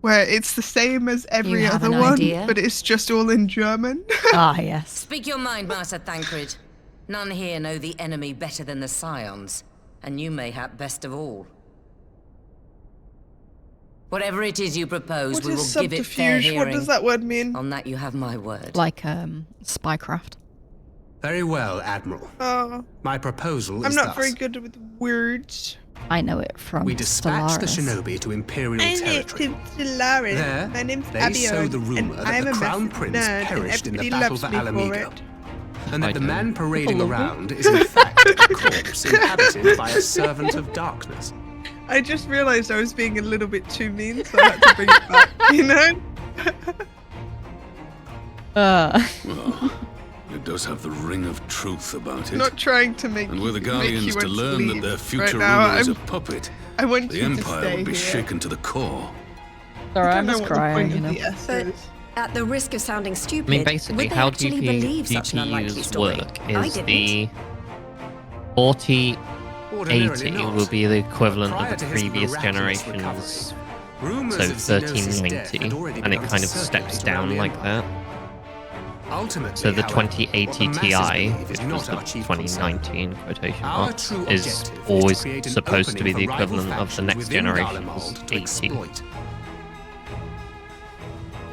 S1: where it's the same as every
S5: have
S1: other
S5: an
S1: one,
S5: idea?
S1: but it's just all in German.
S2: Ah, yes.
S5: Speak your mind, Master Thancred. None here know the enemy better than the Scions, and you mayhap best of all. Whatever it is you propose,
S1: What
S5: we will
S1: is
S5: give it fair
S1: subterfuge?
S5: hearing.
S1: What does that word mean?
S5: On that you have my word.
S2: Like spycraft.
S13: Very well, Admiral.
S1: Oh,
S13: My proposal
S1: I'm
S13: is
S1: not
S13: thus.
S1: very good with words.
S2: I know it from
S13: We dispatch the
S2: Stellaris.
S13: shinobi to Imperial
S1: I
S13: territory.
S1: need to Stellaris.
S13: There,
S1: My name's
S13: they sow
S1: Abion,
S13: the rumor
S1: and
S13: that
S1: I'm
S13: the
S1: a
S13: Crown
S1: massive
S13: Prince
S1: nerd,
S13: perished in
S1: and
S13: the
S1: everybody
S13: battle for
S1: loves me for
S13: Alamigo.
S1: it.
S13: And that
S3: I
S13: the
S3: do.
S13: man parading
S2: People love
S13: around is in fact a corpse inhabited by a servant of darkness.
S1: I just realised I was being a little bit too mean, so I had to bring it back. You know?
S9: Well, it does have the ring of truth about it.
S1: Not trying to make
S9: And were the
S1: make you
S9: Guardians
S1: want
S9: to learn that
S1: leave.
S9: their future
S1: right now,
S9: ruler is a
S1: I'm-
S9: puppet,
S1: I want
S9: the
S1: you to
S9: Empire
S1: stay
S9: would be
S1: here.
S9: shaken to the core.
S2: Sorry,
S1: I
S2: I'm
S1: don't
S2: just
S1: know what the
S2: crying,
S1: point
S2: you
S1: of
S2: know.
S1: the S
S4: But
S1: is.
S4: at the risk of sounding stupid,
S3: I mean, basically,
S4: would they
S3: how
S4: actually believe such an unlikely
S3: GPUs
S4: story?
S3: work
S4: I
S3: is
S4: didn't.
S3: the 4080
S13: Ordinarily not.
S3: will be the equivalent
S13: Prior
S3: of
S13: to
S3: the
S13: his
S3: previous
S13: miraculous
S3: generations.
S13: Rumors
S3: So
S13: of Xenos' death
S3: 1390,
S13: had already
S3: and it
S13: begun
S3: kind
S13: to
S3: of steps
S13: circulate
S3: down
S13: around the
S3: like
S13: Empire.
S3: that.
S13: Ultimately,
S3: So the
S13: however,
S3: 2080
S13: what the masses
S3: Ti,
S13: believe
S3: which
S13: is
S3: was
S13: not
S3: the
S13: our chief concern.
S3: 2090 in quotation
S13: Our
S3: marks,
S13: true
S3: is
S13: objective is
S3: always
S13: to create an
S3: supposed to be the
S13: opening for rival
S3: equivalent of the
S13: factions
S3: next
S13: within
S3: generation's
S13: Garlemald to
S3: 80.
S13: exploit.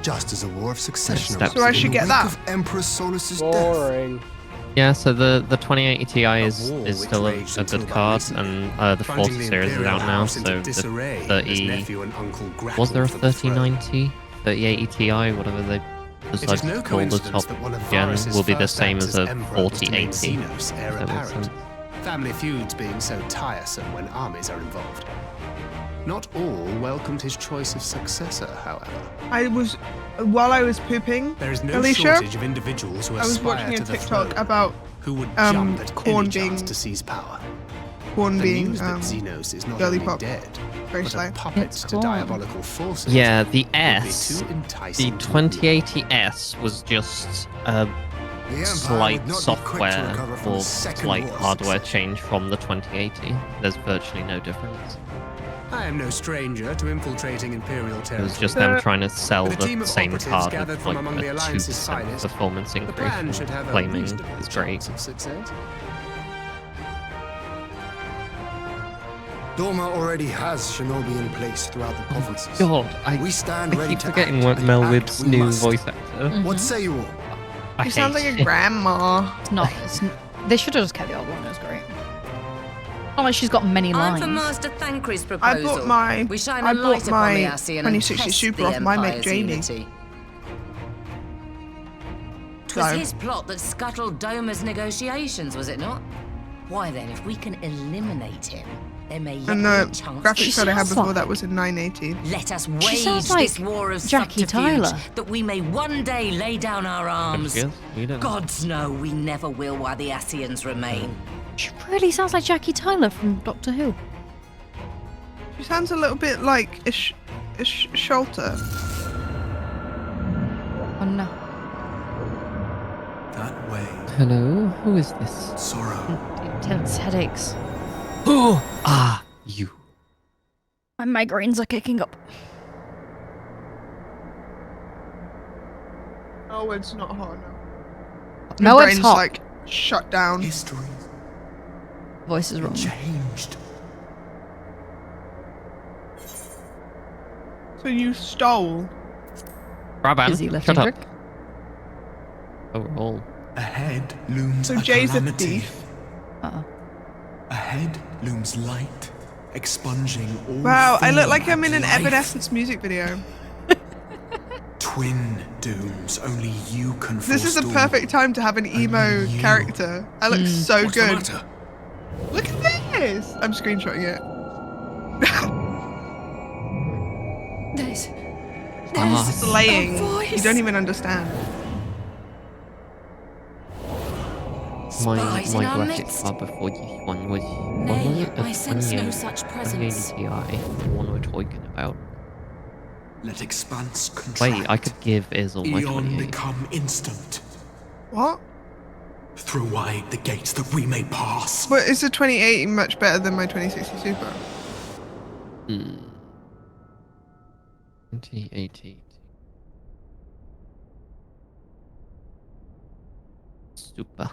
S6: Just as a war of succession
S3: Steps
S6: erupted
S1: So I
S6: in
S1: should
S6: the
S1: get
S6: wake
S1: that.
S6: of Emperor Solus's death.
S8: Boring.
S3: Yeah, so the 2080 Ti is
S13: war
S3: is
S13: which
S3: still a
S13: raged until
S3: good
S13: about
S3: card,
S13: recently,
S3: and the
S13: plunging
S3: 40
S13: the
S3: series is
S13: Imperial
S3: out now,
S13: house into
S3: so the
S13: disarray as
S3: 30...
S13: nephew and uncle
S3: Was there a
S13: grappled for the throne.
S3: 3090? 3080 Ti, whatever they Because I just call the top gen will be the same as a 4080. That makes sense.
S13: Family feuds being so tiresome when armies are involved. Not all welcomed his choice of successor, however.
S1: While I was pooping,
S13: there is no
S1: Alicia,
S13: shortage of individuals who
S1: I was watching a TikTok about
S13: who would jump at
S1: Corn
S13: any
S1: being
S13: chance to seize power.
S1: Corn
S13: the
S1: being
S13: news that Xenos is not
S1: girly
S13: only
S1: pop.
S13: dead,
S1: Very
S13: but
S1: slow.
S13: a puppet to diabolical forces.
S3: Yeah, the S,
S13: would be too enticing
S3: the
S13: to
S3: 2080S was just a slight software or slight hardware change from the 2080. There's virtually no difference.
S13: I am no stranger to infiltrating Imperial territory.
S3: It was just them trying to sell
S13: With a team
S3: the
S13: of
S3: same
S13: operatives
S3: card
S13: gathered
S3: with
S13: from
S3: like
S13: among the
S3: a
S13: Alliance's
S3: 2%
S13: finest,
S3: performance
S13: the plan
S3: increase,
S13: should have a
S3: claiming
S13: reasonable
S3: it's great.
S13: chance of success.
S6: Doma already has shinobi in place throughout the provinces.
S3: God,
S6: we stand
S3: I
S6: ready
S3: keep
S6: to
S3: forgetting
S6: act,
S3: what
S6: and
S3: Melwood's
S6: act we
S3: new
S6: must.
S3: voice actor.
S6: What say you all?
S1: He sounds like a grandma.
S2: It's not. They should have just kept the old one. It was great. Not like she's got many lines.
S5: I'm for Master Thancred's
S1: I
S5: proposal.
S1: bought my
S5: we shine
S1: I
S5: a light
S1: bought
S5: upon
S1: my
S5: the Ascian and
S1: 2060
S5: test
S1: Super
S5: the
S1: off my mate
S5: Empire's
S1: Jamie.
S5: unity. 'Twas
S1: So-
S5: his plot that scuttled Doma's negotiations, was it not? Why then, if we can eliminate him, there may yet
S1: And
S5: be
S1: the
S5: a chance.
S1: graphics card I had before that was in 980.
S5: Let us
S2: She
S5: wage
S2: sounds like
S5: this war of
S2: Jackie
S5: subterfuge,
S2: Tyler.
S5: that we may one day lay down our arms.
S3: Yes, you don't know.
S5: Gods know we never will while the Ascians remain.
S2: She really sounds like Jackie Tyler from Doctor Who.
S1: She sounds a little bit like Sholter.
S2: Oh no.
S11: That way.
S3: Hello, who is this?
S11: Sorrow.
S2: Intense headaches.
S3: Who are you?
S2: My migraines are kicking up.
S1: Oh, it's not hot now.
S2: No,
S1: My
S2: it's
S1: brain's
S2: hot.
S1: like shut down.
S11: History
S2: Voice is wrong.
S11: changed.
S1: So you stole.
S3: Raban,
S2: Is he left
S3: shut up.
S2: Hendrik?
S3: Overall.
S11: Ahead looms
S1: So
S11: a
S1: Jay's a
S11: calamity.
S1: thief.
S11: Ahead looms light, expunging all
S1: Wow, I look
S11: form
S1: like I'm in
S11: and
S1: an
S11: life.
S1: Evanescence music video.
S11: Twin dooms only you can
S1: This is the
S11: forestall.
S1: perfect time to have an emo character. I look so
S9: What's the
S1: good.
S9: matter?
S1: Look at this! I'm screenshotting it.
S5: There's
S1: Slaying.
S5: a voice.
S1: You don't even understand.
S3: My
S5: Spies in our
S3: graphics
S5: midst.
S3: card before you one was
S5: Nay,
S3: a
S5: I sense no
S3: 2080
S5: such presence.
S3: 2080 Ti, the one we're talking about.
S11: Let expanse contract.
S3: Wait, I could give Izzle my
S11: Eon
S3: 2080.
S11: become instant.
S1: What?
S11: Throw wide the gates that we may pass.
S1: But is the 2080 much better than my 2060 Super?
S3: 2080. Super.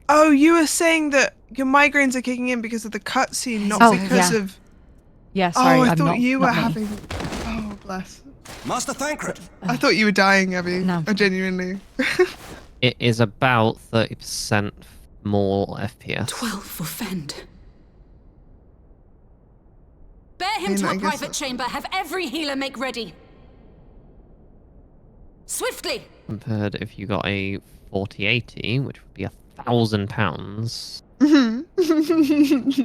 S1: Oh, you were saying that your migraines are kicking in because of the cutscene, not
S2: Oh,
S1: because
S2: yeah.
S1: of.
S2: Yeah, sorry.
S1: Oh, I
S2: I'm
S1: thought
S2: not,
S1: you were
S2: not me.
S1: having. Oh, bless.
S11: Master Thancred.
S1: I thought you were dying, Abby.
S2: No.
S1: Genuinely.
S3: It is about 30% more FPS.
S10: 12 for Fend. Bear him
S1: I
S10: to
S1: mean, I
S10: a
S1: guess
S10: private
S1: that's-
S10: chamber. Have every healer make ready. Swiftly!
S3: Compared if you got a 4080, which would be £1,000,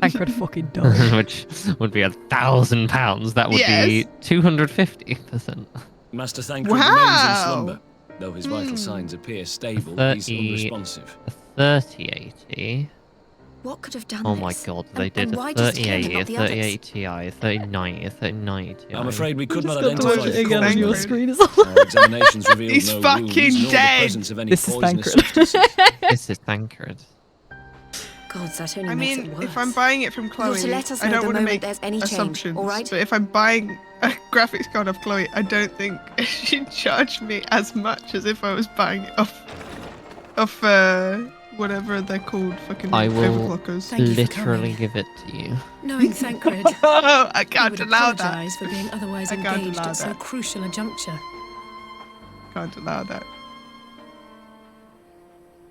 S2: Tancred fucking does.
S3: which would be £1,000, that would
S1: Yes.
S3: be 250%.
S14: Master Thancred remains in slumber. Though his vital signs appear stable, he's
S3: 30
S14: unresponsive.
S3: A 3080.
S12: What could have done
S3: Oh
S12: this?
S3: my god, they
S12: And
S3: did a
S12: why just him and
S3: 3080, a
S12: not the others?
S3: 3080 Ti, a 3090, a 3090 Ti.
S14: I'm afraid we could
S1: just
S14: not
S1: got to watch
S14: identify
S1: it
S14: the
S1: again
S14: cause
S1: on your
S14: of it.
S2: screen as
S14: Our examinations revealed
S1: He's
S14: no
S1: fucking
S14: wounds, nor
S1: dead.
S14: the presence of any
S2: This is
S14: poisonous
S2: Thancred.
S14: substances.
S3: This is Thancred.
S12: God, that only
S1: I
S12: makes
S1: mean,
S12: it worse.
S1: if I'm buying it from Chloe,
S12: to let us
S1: I
S12: know
S1: don't
S12: the
S1: want to
S12: moment
S1: make
S12: there's any change,
S1: assumptions.
S12: all right?
S1: But if I'm buying a graphics card of Chloe, I don't think she'd charge me as much as if I was buying it off whatever they're called, fucking
S3: I will
S1: overclockers.
S10: Thank you for
S3: literally
S10: coming.
S3: give it to you.
S10: Knowing Thancred,
S1: Oh, I
S10: I
S1: can't
S10: would
S1: allow that.
S10: apologise for being otherwise
S1: I can't
S10: engaged
S1: allow
S10: at so
S1: that.
S10: crucial a juncture.
S1: Can't allow that.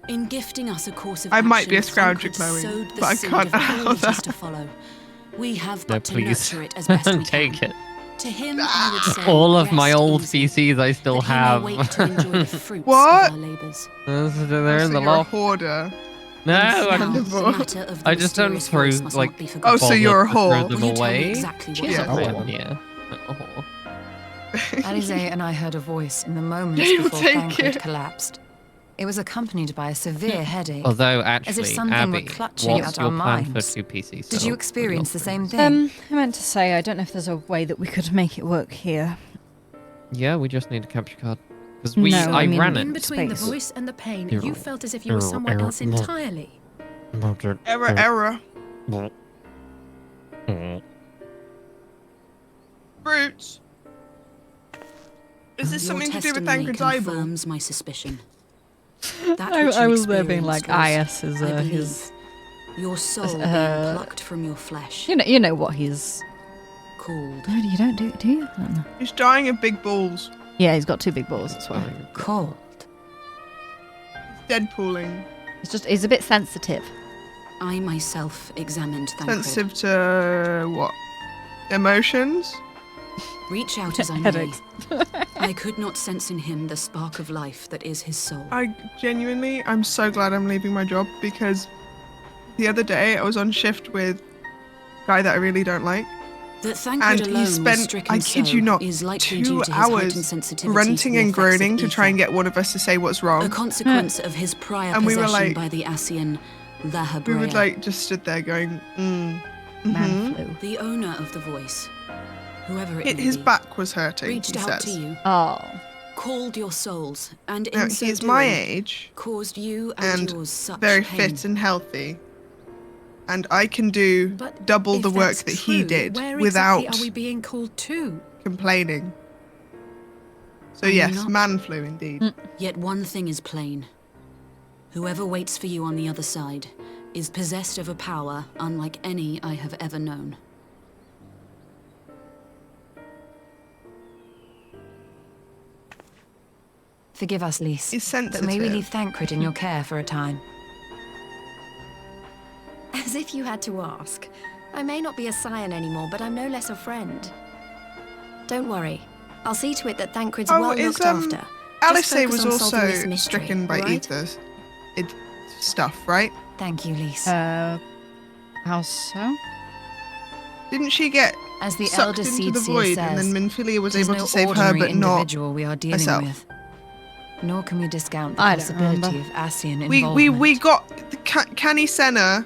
S10: In gifting us a course of
S1: I might be a
S10: action,
S1: scrounger,
S10: Thancred
S1: Chloe,
S10: sowed the
S1: but I
S10: seed
S1: can't
S10: of all
S1: allow
S10: that is
S1: that.
S10: to follow. We have
S3: No,
S10: but to
S3: please.
S10: nurture it as best we
S3: Take
S10: can.
S3: it.
S10: To him, I would say,
S3: All of my
S10: rest
S3: old
S10: easy,
S3: PCs I still
S10: that he may
S3: have.
S10: wake to enjoy the fruits
S1: What?
S10: of our labours.
S3: They're
S1: Oh,
S3: in
S1: so
S3: the
S1: you're a
S3: loft.
S1: hoarder.
S3: No,
S10: Now,
S3: I
S10: the
S3: just,
S10: matter of the
S3: I just don't
S10: mysterious
S3: throw
S10: voice must
S3: like.
S10: not be forgotten.
S1: Oh, so you're a
S3: bother
S1: whore.
S3: to throw them
S10: Will you tell me
S3: away.
S10: exactly what
S2: She's a
S10: happened?
S2: whore.
S3: Yeah. A whore.
S5: Alize and I heard a voice in the moments
S1: You
S5: before
S1: take
S5: Thancred
S1: it.
S5: collapsed. It was accompanied by a severe headache.
S3: Although
S5: as if
S3: actually,
S5: something
S3: Abby,
S5: were clutching
S3: what's
S5: at
S3: your
S5: our
S3: plan for
S5: minds.
S3: 2 PCs?
S5: Did you experience the same thing?
S2: I meant to say, I don't know if there's a way that we could make it work here.
S3: Yeah, we just need a capture card. Because
S2: No,
S3: I
S2: mean,
S3: ran
S15: In
S3: it.
S15: between the
S2: Space.
S15: voice and the pain,
S3: Error.
S15: you felt as if you were somewhere
S3: Error.
S15: else entirely.
S1: Error. Fruits. Is this
S10: Your
S1: something to do with
S10: testimony
S1: Thancred's eyeball?
S10: confirms my suspicion. That
S2: I
S10: which you
S2: was there being like,
S10: experienced
S2: yes, is
S10: I believe,
S2: his.
S10: your soul being plucked from your flesh.
S2: You know what he's
S10: Called.
S2: No, you don't do you? I don't know.
S1: He's dying of big balls.
S2: Yeah, he's got 2 big balls. That's why.
S5: Cold.
S1: Deadpooling.
S2: He's a bit sensitive.
S10: I myself examined Thancred.
S1: Sensitive to what? Emotions?
S10: Reach out as I may.
S2: Headaches.
S10: I could not sense in him the spark of life that is his soul.
S1: I'm so glad I'm leaving my job because the other day I was on shift with a guy that I really don't like.
S10: That Thancred
S1: And
S10: alone
S1: he
S10: was
S1: spent,
S10: stricken
S1: I kid you not,
S10: is likely
S1: 2
S10: due to his heightened
S1: hours
S10: sensitivity to
S1: grunting
S10: the
S1: and
S10: effects of
S1: groaning to try and
S10: ether.
S1: get one of us to say what's wrong.
S10: A consequence of his prior
S1: And we were
S10: possession
S1: like-
S10: by the Ascian, Lahabrea.
S1: We would like just stood there going,
S2: Man flu.
S10: The owner of the voice, whoever it may
S1: His
S10: be,
S1: back was hurting,
S10: reached
S1: he
S10: out
S1: says.
S10: to you,
S2: Oh.
S10: called your souls, and
S1: Now,
S10: in so
S1: he's my
S10: doing,
S1: age
S10: caused you and,
S1: and
S10: yours such
S1: very
S10: pain.
S1: fit and healthy. And I can do
S15: But
S1: double
S15: if
S1: the work
S15: that's
S1: that he
S15: true,
S1: did
S15: where
S1: without
S15: exactly are we being called to?
S1: complaining. So
S10: Are you
S1: yes,
S10: not?
S1: man flu indeed.
S10: Yet one thing is plain. Whoever waits for you on the other side is possessed of a power unlike any I have ever known.
S5: Forgive us, Lys.
S1: He's
S5: But may we
S1: sensitive.
S5: leave Thancred in your care for a time?
S12: As if you had to ask. I may not be a scion anymore, but I'm no less a friend. Don't worry. I'll see to it that Thancred's
S1: Oh,
S12: well
S1: is,
S12: looked after.
S1: Alice
S12: Just focus
S1: was
S12: on
S1: also
S12: solving this mystery,
S1: stricken by
S12: all right?
S1: ethers. Stuff, right?
S5: Thank you, Lys.
S2: How so?
S1: Didn't she get
S5: As the
S1: sucked
S5: elder
S1: into the
S5: seed
S1: void,
S5: says,
S1: and then Minfilia was
S5: "'Tis
S1: able
S5: no
S1: to save her,
S5: ordinary
S1: but not
S5: individual we are dealing
S1: herself?
S5: with. Nor can we discount the
S2: I don't
S5: possibility
S2: remember.
S5: of Ascian
S1: We
S5: involvement.
S1: got the Canny Senna.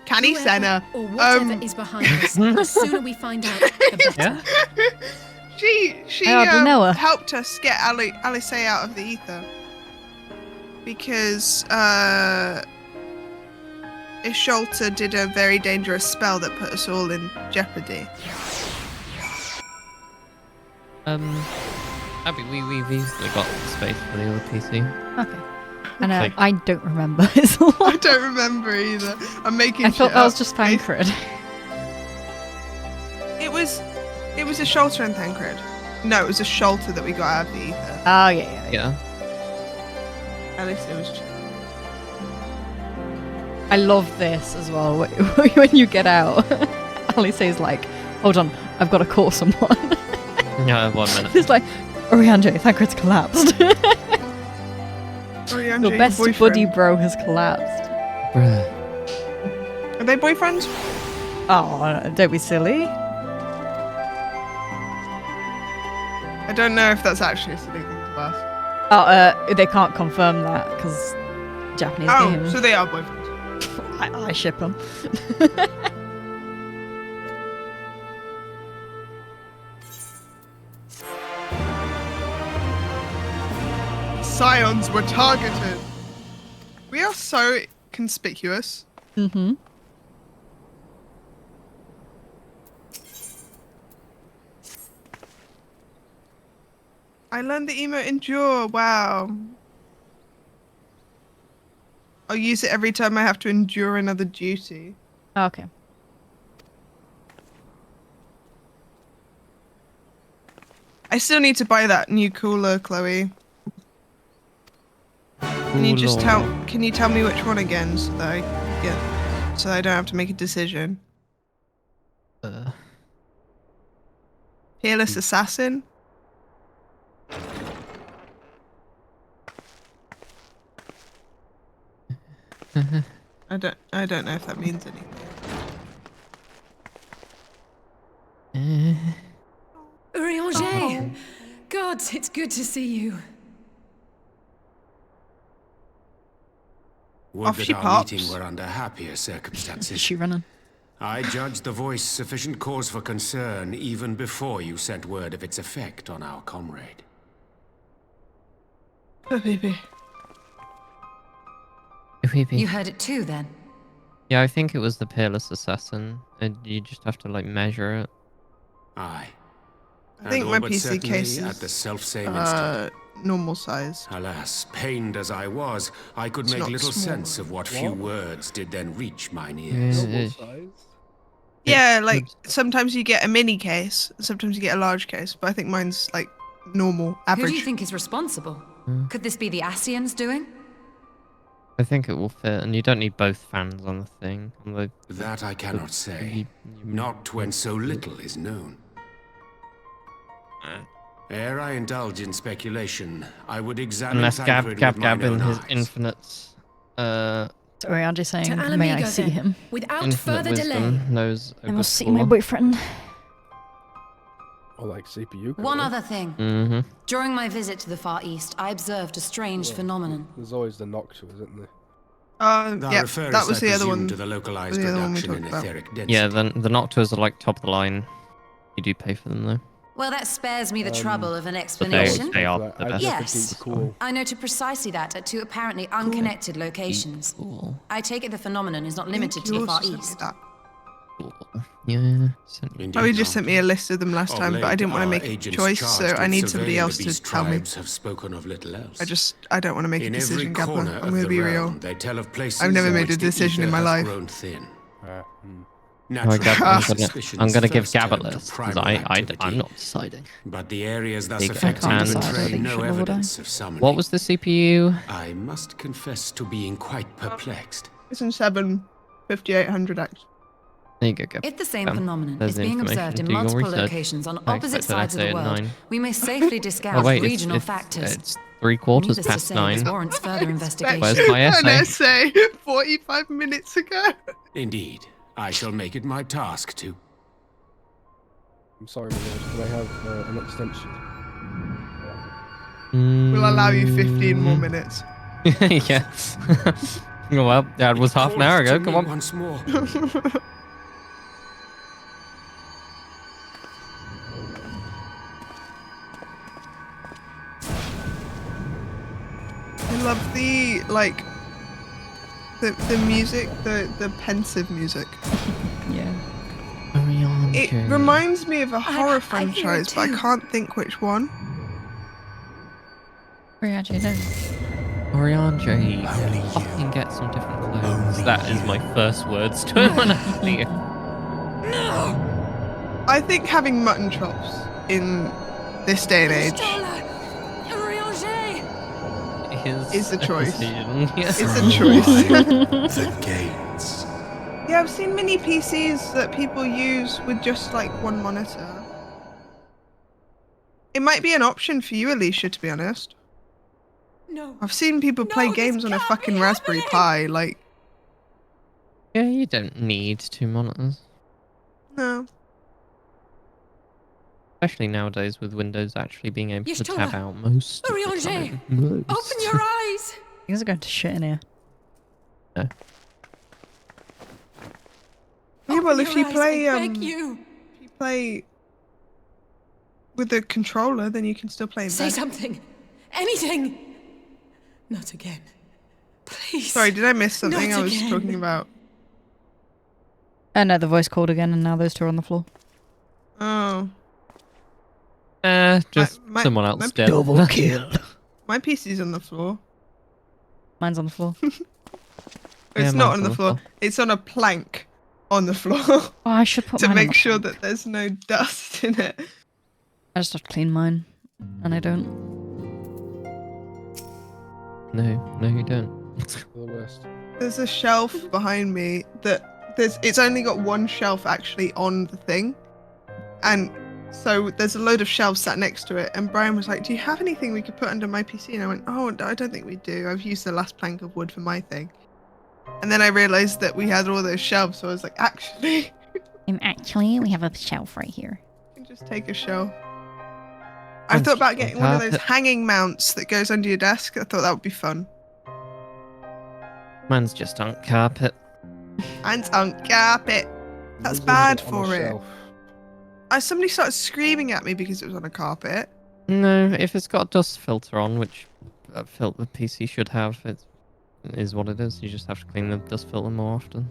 S1: Canny
S15: Whoever
S1: Senna.
S15: or whatever is behind this, the sooner we find out, the better.
S1: She
S2: I hardly know her.
S1: helped us get Alice out of the ether because Isholta did a very dangerous spell that put us all in jeopardy.
S3: Abby, we've easily got space for the other PC.
S2: Okay. And
S3: Like-
S2: I don't remember. It's all.
S1: I don't remember either. I'm making.
S2: I thought
S1: shit
S2: that was
S1: up.
S2: just Thancred.
S1: It was Isholta and Thancred. No, it was Isholta that we got out of the ether.
S2: Oh yeah.
S3: Yeah.
S1: At least it was.
S2: I love this as well. When you get out, Alice says like, "Hold on, I've got to call someone."
S3: Yeah, 1 minute.
S2: It's like, Oriange, Thancred's collapsed.
S1: Oriange,
S2: Your best
S1: boyfriend.
S2: buddy bro has collapsed.
S1: Are they boyfriends?
S2: Oh, don't be silly.
S1: I don't know if that's actually a silly thing to ask.
S2: Oh, they can't confirm that because Japanese
S1: Oh,
S2: game.
S1: so they are boyfriends.
S2: I ship them.
S1: Scions were targeted. We are so conspicuous.
S2: Mm-hmm.
S1: I learned the emote endure. Wow. I'll use it every time I have to endure another duty.
S2: Okay.
S1: I still need to buy that new cooler, Chloe. Can you just Can you tell me which one again, so that I don't have to make a decision? Peerless assassin. I don't know if that means anything.
S15: Urianger! Gods, it's good to see you.
S9: Would
S1: Off
S9: that
S1: she
S9: our
S1: pops.
S9: meeting were under happier circumstances.
S2: Is she running?
S9: I judged the voice sufficient cause for concern even before you sent word of its effect on our comrade.
S1: Oh, baby.
S5: You heard it too, then?
S3: Yeah, I think it was the Peerless Assassin, and you just have to like measure it.
S9: Aye.
S1: I think
S9: And
S1: my
S9: all but
S1: PC
S9: certainly
S1: case
S9: at the
S1: is
S9: self-same instant.
S1: normal size.
S9: Alas, pained as I was, I could
S1: It's
S9: make
S1: not
S9: little
S1: small.
S9: sense of what few
S8: What?
S9: words did then reach mine ears.
S8: Normal size?
S1: Yeah, like sometimes you get a mini case, sometimes you get a large case, but I think mine's like normal, average.
S5: Who do you think is responsible? Could this be the Ascians doing?
S3: I think it will fit, and you don't need both fans on the thing. On the,
S9: That I cannot say. Not when so little is known. Ere I indulge in speculation, I would examine
S3: unless Gab
S9: Thancred with mine
S3: in
S9: own
S3: his
S9: eyes.
S3: infinite
S2: Sorry, I'm just saying,
S15: To
S2: may I
S15: Alamigo,
S2: see
S15: then.
S2: him?
S15: Without
S3: infinite
S15: further
S3: wisdom
S15: delay.
S3: knows
S2: I must see my
S3: Oberthor.
S2: boyfriend.
S8: Or like CPU.
S5: One other thing.
S3: Mm-hmm.
S5: During my visit to the Far East, I observed a strange phenomenon.
S8: There's always the Noctua, isn't there?
S9: Thou
S1: Yeah,
S9: referrest,
S1: that was
S9: I
S1: the other
S9: presume,
S1: one.
S9: to the localized
S1: the other one we
S9: reduction in
S1: talked about.
S9: etheric density.
S3: Yeah, the Noctuas are like top of the line. You do pay for them though.
S5: Well, that spares me the trouble of an
S3: But
S5: explanation.
S3: they are the
S8: I'd
S3: best.
S8: like to
S5: Yes.
S8: keep cool.
S5: I noted precisely that at two apparently unconnected locations.
S3: Cool.
S5: I take it the phenomenon is not limited to the Far East.
S3: Cool. Yeah.
S9: Indeed,
S1: Oh, he just
S9: Count.
S1: sent me a list of them last
S9: Of
S1: time, but I
S9: late,
S1: didn't want to
S9: our
S1: make a
S9: agents
S1: choice,
S9: charged
S1: so I
S9: with
S1: need somebody
S9: surveilling
S1: else
S9: the
S1: to
S9: beast
S1: tell me.
S9: tribes have spoken of little else.
S1: I don't want to make a
S9: In every
S1: decision,
S9: corner
S1: Gabba. I'm
S9: of
S1: going to
S9: the
S1: be real.
S9: realm, they tell of places
S1: I've never
S9: in
S1: made
S9: which
S1: a
S9: the
S1: decision in
S9: ether
S1: my
S9: has
S1: life.
S9: grown thin.
S3: I'm
S9: Naturally,
S3: gonna give
S9: suspicions
S3: Gab a
S9: first turned to
S3: list because
S9: primal activity,
S3: I'm not deciding.
S9: But the areas thus
S3: Big
S9: affected
S3: fan.
S9: betray no
S2: Should I?
S9: evidence of summoning.
S3: What was the CPU?
S9: I must confess to being quite perplexed.
S1: It's in 5800X.
S3: There you go, Gab.
S5: If the same
S3: Bam.
S5: phenomenon
S3: There's
S5: is
S3: the
S5: being
S3: information.
S5: observed in
S3: Do your
S5: multiple
S3: research.
S5: locations on
S3: I
S5: opposite
S3: expected
S5: sides of the
S3: I'd say at
S5: world,
S3: 9.
S5: we may safely discount
S3: Oh wait,
S5: regional
S3: it's
S5: factors.
S3: it's 3/4
S5: Needless to
S3: past
S5: say,
S3: 9.
S5: this warrants further investigation.
S3: Where's my
S1: An
S3: essay?
S1: essay 45 minutes ago.
S9: Indeed, I shall make it my task to.
S8: I'm sorry, my lord. Can I have an extension?
S1: We'll allow you 15 more minutes.
S3: Yeah. Well, that was half an hour ago. Come on.
S9: Once more.
S1: I love the the music, the pensive music.
S2: Yeah.
S1: It reminds me of a horror
S12: I hear it
S1: franchise, but I
S12: too.
S1: can't think which one.
S2: Oriange, no.
S3: Oriange, fucking get some different clothes. That is my first words to him when I see it.
S1: I think having mutton chops in this day and age is a choice.
S3: Yes.
S1: It's a choice.
S9: The gates.
S1: Yeah, I've seen mini PCs that people use with just like one monitor. It might be an option for you, Alicia, to be honest.
S15: No.
S1: I've seen people play games on a fucking Raspberry Pi, like,
S3: Yeah, you don't need 2 monitors.
S1: no.
S3: Especially nowadays with Windows actually being able to
S15: Yashtola,
S3: tab out most of the
S15: Oriange,
S3: time. Most.
S15: open your eyes.
S2: You guys are going to shit in here.
S3: No.
S1: Yeah, well, if
S15: Open
S1: you
S15: your eyes,
S1: play,
S15: I beg you.
S1: if you play with the controller, then you can still play in
S15: Say
S1: bed.
S15: something. Anything. Not again. Please.
S1: Sorry, did I miss something
S15: Not
S1: I was
S15: again.
S1: talking about?
S2: No, the voice called again, and now those two are on the floor.
S1: Oh.
S3: Just
S1: My-
S3: someone else
S1: my-
S3: dead.
S2: Double kill.
S1: My PC's on the floor.
S2: Mine's on the floor.
S1: It's
S3: Yeah,
S1: not
S3: mine's
S1: on the floor. It's on a plank on the floor
S2: Oh, I should put
S1: to
S2: mine on
S1: make
S2: the
S1: sure
S2: plank.
S1: that there's no dust in it.
S2: I just have to clean mine, and I don't.
S3: No, you don't.
S8: For the worst.
S1: There's a shelf behind me that it's only got one shelf actually on the thing, and So there's a load of shelves sat next to it, and Brian was like, "Do you have anything we could put under my PC?" And I went, "Oh, I don't think we do. I've used the last plank of wood for my thing." And then I realized that we had all those shelves, so I was like, "Actually,
S2: we have a shelf right here.
S1: you can just take a shelf." I thought about getting one of those hanging mounts that goes under your desk. I thought that would be fun.
S3: Mine's just on carpet.
S1: Mine's on carpet. That's bad for it. Somebody started screaming at me because it was on a carpet.
S3: No, if it's got a dust filter on, which the PC should have, it is what it is. You just have to clean the dust filter more often.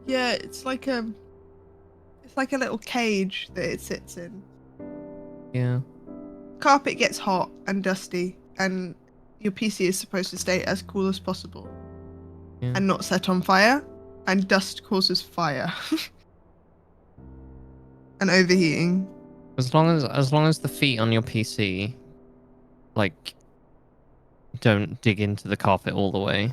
S1: Yeah, it's like a little cage that it sits in.
S3: Yeah.
S1: Carpet gets hot and dusty, and your PC is supposed to stay as cool as possible and not set on fire, and dust causes fire and overheating.
S3: As long as the feet on your PC like don't dig into the carpet all the way,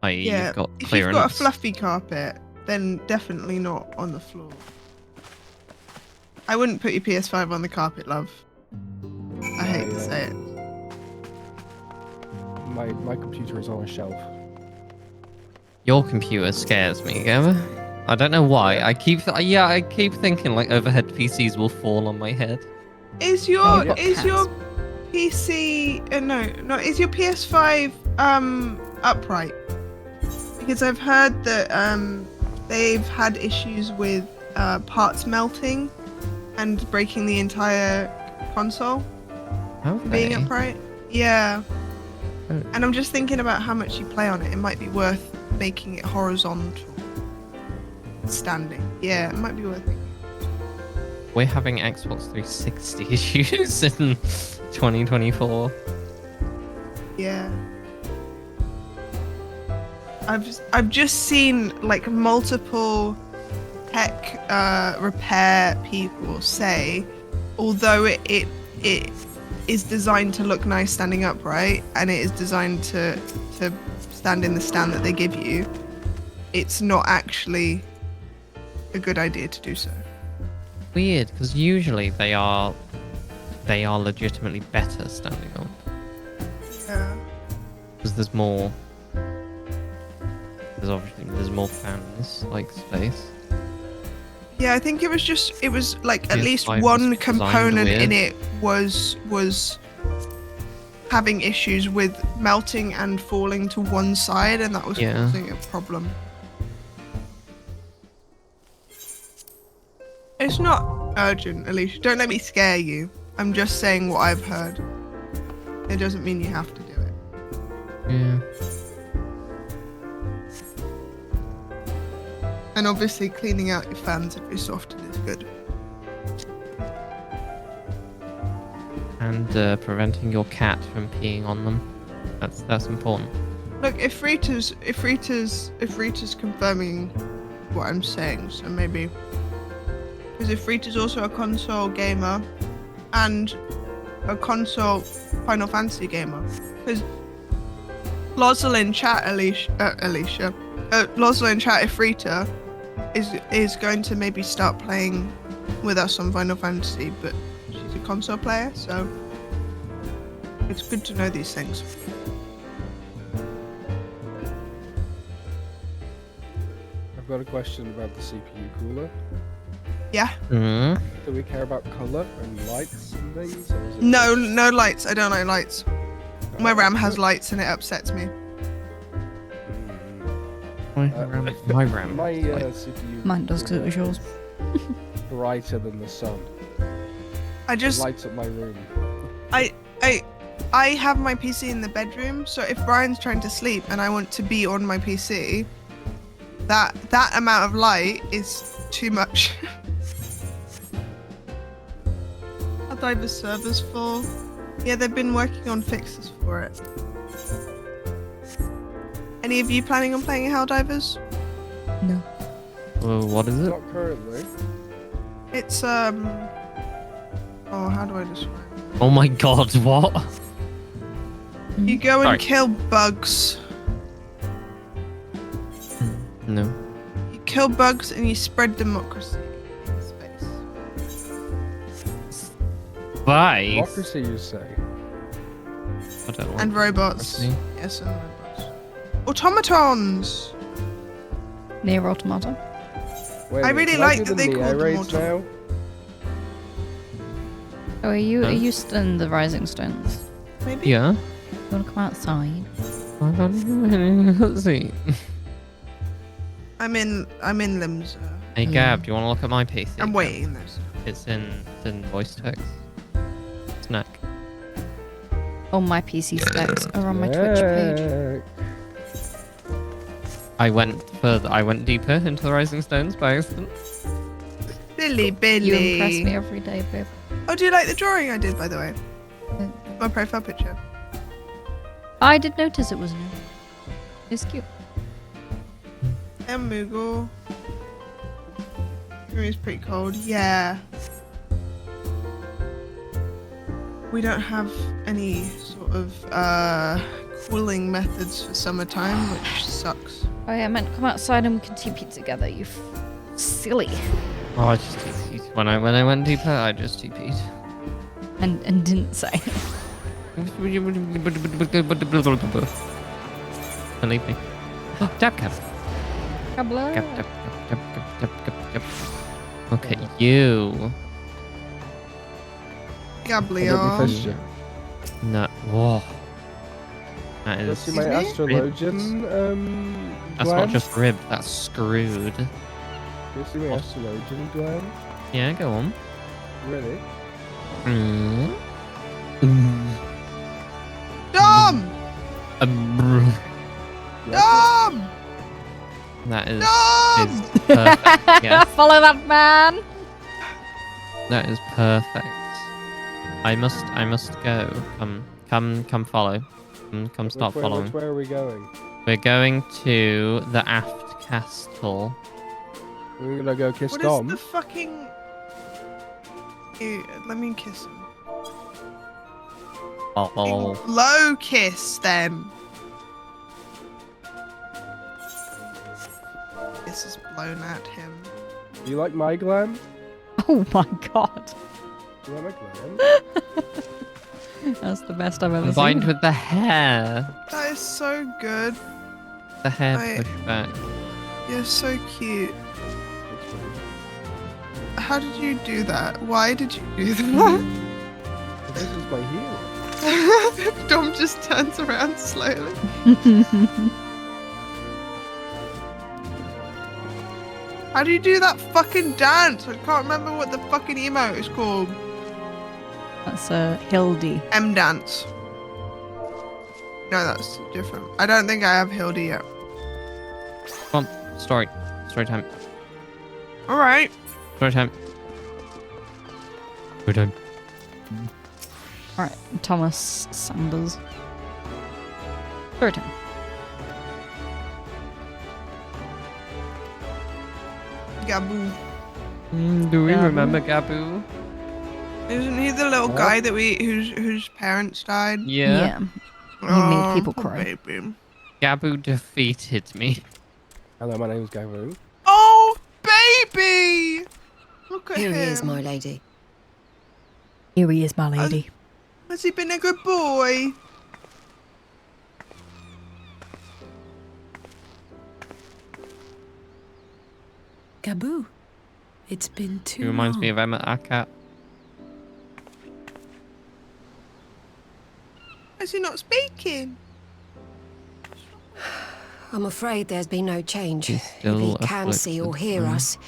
S3: i.e. you've got clearance. If you've got a
S1: fluffy carpet, then definitely not on the floor. I wouldn't put your PS5 on the carpet, love. I hate to say it.
S8: My computer is on a shelf.
S3: Your computer scares me, Gavin. I don't know why. I keep thinking like overhead PCs will fall on my head.
S1: Is your PC is your PS5 upright? Because I've heard that they've had issues with parts melting and breaking the entire console. Being upright. Yeah.
S3: Oh.
S1: And I'm just thinking about how much you play on it. It might be worth making it horizontal. Standing. Yeah, it might be worth it.
S3: We're having Xbox 360 issues in 2024.
S1: Yeah. I've just seen like multiple tech repair people say, although it is designed to look nice standing upright, and it is designed to stand in the stand that they give you, it's not actually a good idea to do so.
S3: Weird, because usually they are legitimately better standing up.
S1: Yeah.
S3: Because there's more fans, like space.
S1: Yeah, I think it was like at least one component in it was having issues with melting and falling to one side, and that was causing a problem. It's not urgent, Alicia. Don't let me scare you. I'm just saying what I've heard. It doesn't mean you have to do it.
S3: Yeah.
S1: And obviously cleaning out your fans every so often is good.
S3: And preventing your cat from peeing on them. That's important.
S1: Look, if Rita's confirming what I'm saying, so maybe, because if Rita's also a console gamer and a console Final Fantasy gamer, because Lozel in chat, Alicia, Lozel in chat, if Rita is going to maybe start playing with us on Final Fantasy, but she's a console player, so it's good to know these things.
S8: I've got a question about the CPU cooler.
S1: Yeah.
S3: Mm-hmm.
S8: Do we care about color and lights in these? Or is it
S1: No lights. I don't like lights. My RAM has lights and it upsets me.
S3: My RAM.
S8: My CPU.
S2: Mine does because it was yours.
S8: Brighter than the sun.
S1: It
S8: lights up my room.
S1: I have my PC in the bedroom, so if Brian's trying to sleep and I want to be on my PC, that amount of light is too much. Helldivers servers full. Yeah, they've been working on fixes for it. Any of you planning on playing Helldivers?
S2: No.
S3: Well, what is it?
S8: Not currently.
S1: It's how do I describe it?
S3: Oh my god, what?
S1: You go and kill bugs.
S3: No.
S1: You kill bugs and you spread democracy in space.
S3: Vice.
S8: Democracy, you say?
S3: I don't know.
S1: And robots.
S3: Democracy.
S1: Yes, and robots. Automatons.
S2: Near automata.
S8: Wait a
S1: I
S8: minute,
S1: really
S8: can
S1: like
S8: do
S1: that
S8: the
S1: they called them
S8: raids now.
S2: Oh, are you still in the Rising Stones?
S1: Maybe.
S3: Yeah.
S2: You want to come outside?
S3: Let's see.
S1: I'm in Limbs.
S3: Hey Gab, do you want to look at my PC?
S1: I'm waiting this.
S3: It's in voice text. Snack.
S2: All my PC specs are on my Twitch page.
S3: I went further. I went deeper into the Rising Stones by accident.
S1: Billy.
S2: You impress me every day, babe.
S1: Oh, do you like the drawing I did, by the way? My profile picture.
S2: I did notice it was new. It's cute.
S1: And Moogle. It's pretty cold. Yeah. We don't have any sort of cooling methods for summertime, which sucks.
S2: Oh yeah, I meant come outside and we can TP together, you silly.
S3: Oh, I just TP'd. When I went deeper, I just TP'd.
S2: And didn't say.
S3: Believe me. Oh, dab cap.
S2: Kabla.
S3: Cap. Okay, you.
S1: Gablion.
S3: No. Whoa. That
S8: Let's
S3: is.
S8: see my astrologian.
S3: That's not just rib. That's screwed.
S8: You see my astrologian gland?
S3: Yeah, go on.
S8: Really?
S1: Dom! Dom!
S3: That is
S1: Dom!
S3: perfect. Yes,
S2: Follow that man.
S3: that is perfect. I must go. Come follow. Come start following.
S8: Which way are we going?
S3: We're going to the aft castle.
S8: We're gonna go kiss
S1: What
S8: Dom.
S1: is the fucking... Ew, let me kiss him.
S3: Oh.
S1: Low kiss, then. This is blown at him.
S8: Do you like my gland?
S2: Oh my god.
S8: Do you like my gland?
S2: That's the best I've ever
S3: Combined
S2: seen.
S3: with the hair.
S1: That is so good.
S3: The hair pushback.
S1: You're so cute. How did you do that? Why did you do that?
S8: This is my heel.
S1: Dom just turns around slowly. How do you do that fucking dance? I can't remember what the fucking emote is called.
S2: That's Hildy.
S1: M dance. No, that's different. I don't think I have Hildy yet.
S3: Come on, story time.
S1: Alright.
S3: Story time. Story time.
S2: Alright, Thomas Sanders. Story time.
S1: Gaboo.
S3: Do we
S2: Gaboo?
S3: remember Gaboo?
S1: Isn't he the little guy that whose parents died?
S3: Yeah.
S2: He made people
S1: poor
S2: cry.
S1: Baby.
S3: Gaboo defeated me.
S8: Hello, my name is Gavoo.
S1: Oh, baby! Look at
S12: Here
S1: him.
S12: he is, my lady.
S2: Here he is, my lady.
S1: Has he been a good boy?
S15: Gaboo, it's been too
S3: He reminds me
S15: long.
S3: of Emma Akat.
S1: Is he not speaking?
S12: I'm afraid there's been no change.
S3: He's
S12: If
S3: still
S12: he can see or
S3: afflicted,
S12: hear
S3: huh?
S12: us,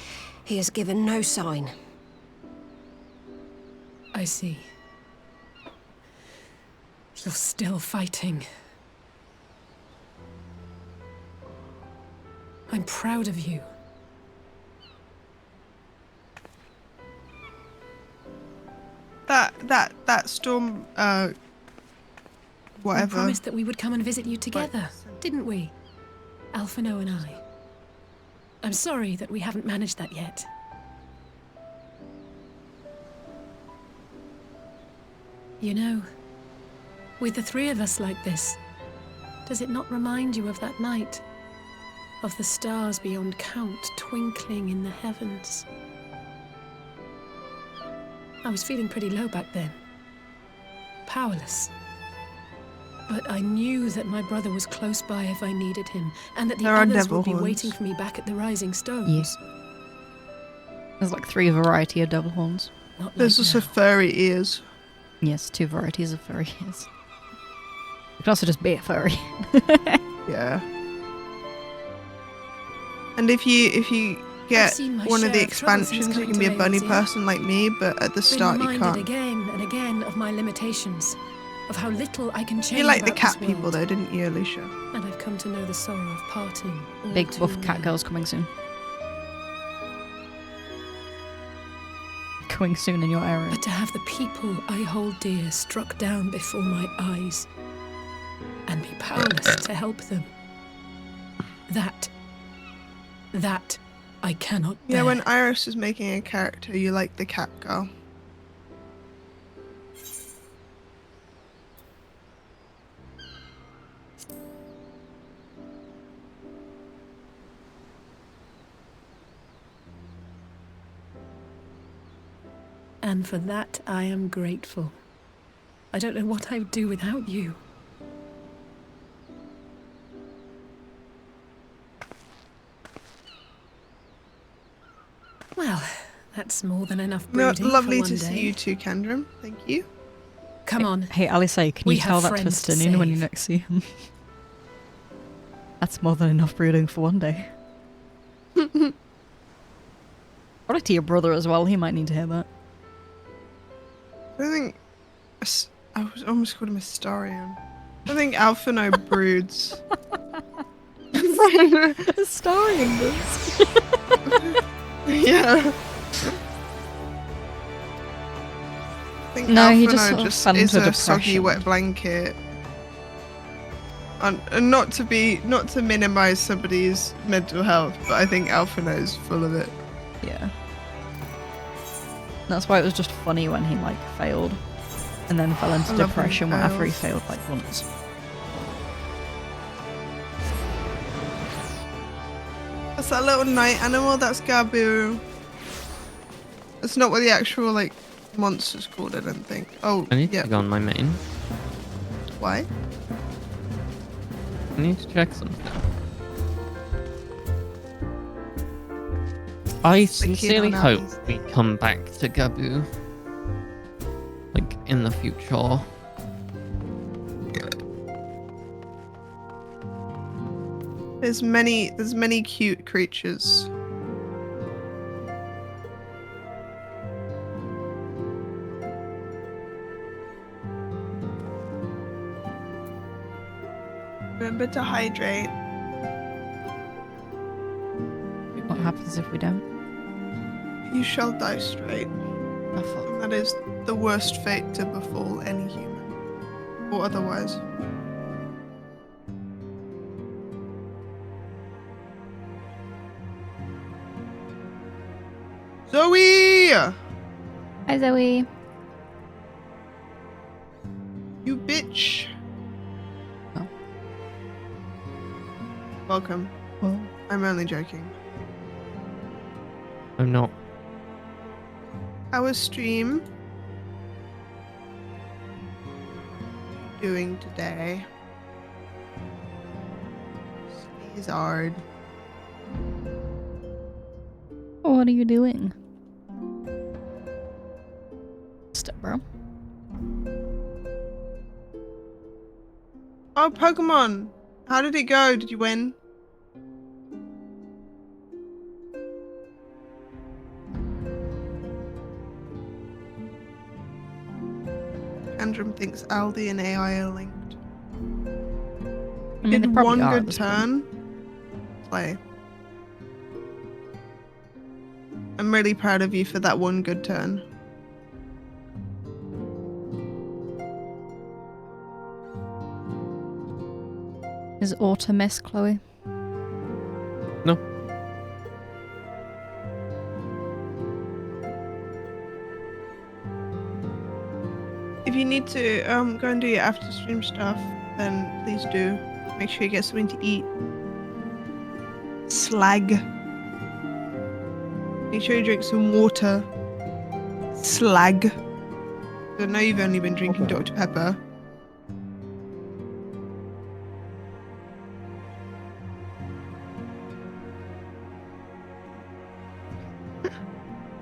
S12: he has given no sign.
S15: I see. You're still fighting. I'm proud of you.
S1: That storm, whatever.
S15: We promised that we would come and visit you together, didn't we? Alphino and I. I'm sorry that we haven't managed that yet. You know, with the three of us like this, does it not remind you of that night? Of the stars beyond count twinkling in the heavens? I was feeling pretty low back then. powerless. But I knew that my brother was close by if I needed him, and that the
S1: There are
S15: others
S1: devil
S15: would be
S1: horns.
S15: waiting for me back at the Rising Stones.
S2: Yes. There's like 3 variety of devil horns.
S15: Not
S1: There's
S15: like
S1: also
S15: now.
S1: furry ears.
S2: Yes, 2 varieties of furry ears. You can also just be a furry.
S1: Yeah. And if you get
S15: seen my
S1: one of the
S15: share of trouble since
S1: expansions, you
S15: coming
S1: can be
S15: to
S1: a bunny
S15: Lavensia.
S1: person like me, but at the start
S15: Been
S1: you
S15: reminded
S1: can't.
S15: again and again of my limitations, of how little I can change.
S1: You like the
S15: about
S1: cat
S15: this
S1: people
S15: world.
S1: though, didn't you, Alicia?
S15: And I've come to know the sorrow of parting. all
S2: Big
S15: too
S2: buff cat
S15: well.
S2: girls coming soon. Coming soon in your area.
S15: But to have the people I hold dear struck down before my eyes, and be powerless to help them, that I cannot bear.
S1: Yeah, when Iris is making a character, you like the cat girl.
S15: And for that I am grateful. I don't know what I would do without you. Well, that's more than enough
S1: No,
S15: brooding
S1: lovely
S15: for one
S1: to
S15: day.
S1: see you too, Kendram. Thank you.
S15: Come on.
S2: Hey, Alice, can
S15: We
S2: you tell
S15: have
S2: that to
S15: friends to
S2: Stinin when you
S15: save.
S2: next see him? That's more than enough brooding for one day. Probably to your brother as well, he might need to hear that.
S1: I think I was almost called him a Starion. I think Alphino broods.
S2: Starion does.
S1: Yeah. I think
S2: No, he
S1: Alphino
S2: just sort of
S1: just
S2: fell
S1: is
S2: into
S1: a soggy
S2: depression.
S1: wet blanket. And not to minimize somebody's mental health, but I think Alphino is full of it.
S2: Yeah. That's why it was just funny when he like failed. And then fell into
S1: I love when
S2: depression
S1: he
S2: after he
S1: fails.
S2: failed like once.
S1: That's that little night animal, that's Gabu. That's not what the actual like monster's called, I don't think. Oh,
S3: I need
S1: yeah.
S3: to go on my main.
S1: Why?
S3: I need to check something. I sincerely
S1: on
S3: hope
S1: Abby's.
S3: we come back to Gabu. Like, in the future.
S1: There's many cute creatures. Remember to hydrate.
S2: What happens if we don't?
S1: You shall die straight.
S2: Oh, fuck.
S1: And that is the worst fate to befall any human. Or otherwise. Zoe!
S2: Hi, Zoe.
S1: You bitch.
S2: Oh.
S1: Welcome.
S2: Well,
S1: I'm only joking.
S3: I'm not.
S1: How was stream? Doing today? Sneezard.
S2: what are you doing? Step, bro.
S1: Oh, Pokemon! How did it go? Did you win? Andrew thinks Aldi and AI are linked.
S2: I mean, they
S1: Did
S2: probably
S1: one
S2: are at
S1: good
S2: this point.
S1: turn play. I'm really proud of you for that one good turn.
S2: Is Autumn a miss, Chloe?
S3: No.
S1: If you need to go and do your after stream stuff, then please do. Make sure you get something to eat. Slag. Make sure you drink some water. Slag. I know you've only been drinking Dr. Pepper.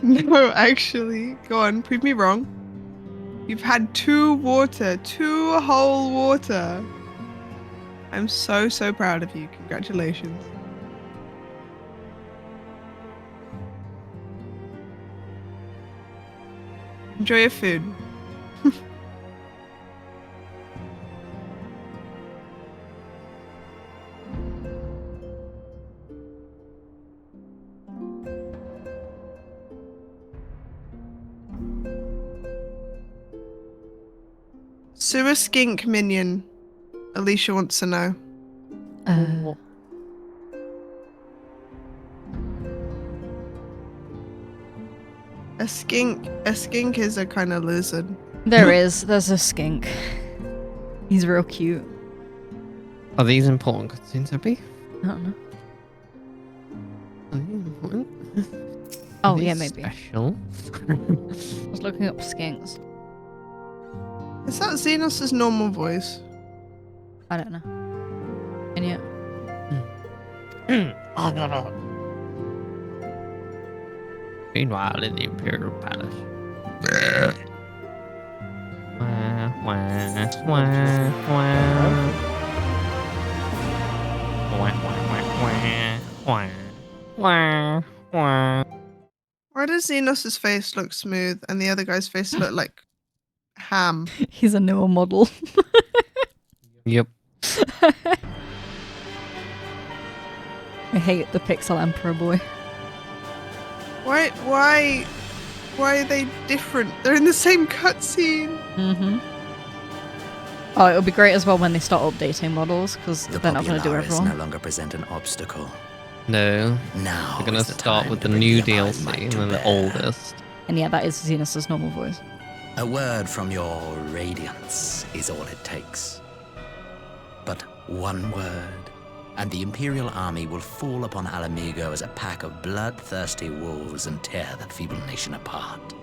S1: No, actually. Go on, prove me wrong. You've had 2 whole water. I'm so proud of you. Congratulations. Enjoy your food. Sewer skink minion. Alicia wants to know. A skink is a kind of lizard.
S2: There's a skink. He's real cute.
S3: Are these important cutscenes, Abby?
S2: I don't know.
S3: Are these important?
S2: Oh yeah, maybe.
S3: Special.
S2: I was looking up skinks.
S1: Is that Xenos' normal voice?
S2: I don't know. And yet.
S3: Meanwhile, in the Imperial Palace.
S1: Why does Xenos' face look smooth and the other guy's face look like ham?
S2: He's a newer model.
S3: Yep.
S2: I hate the Pixel Emperor boy.
S1: Why are they different? They're in the same cutscene.
S2: Mm-hmm. Oh, it'll be great as well when they start updating models, because they're not going to do everyone.
S16: no longer present an obstacle.
S3: No.
S16: Now
S3: they're going to start with the new DLC and then the oldest.
S2: And yeah, that is Xenos' normal voice.
S16: A word from your radiance is all it takes. But one word, and the Imperial army will fall upon Alamigo as a pack of bloodthirsty wolves and tear that feeble nation apart.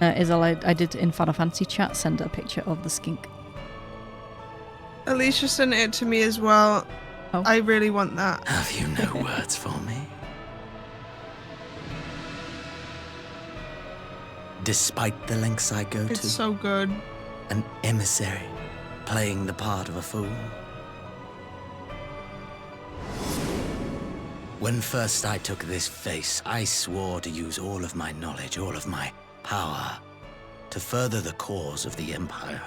S2: Isel, I did in Final Fantasy chat send a picture of the skink.
S1: Alicia sent it to me as well.
S2: Oh.
S1: I really want that.
S16: Have you no words for me? Despite the lengths I go to.
S1: It's so good.
S16: An emissary, playing the part of a fool. When first I took this face, I swore to use all of my knowledge, all of my power, to further the cause of the Empire.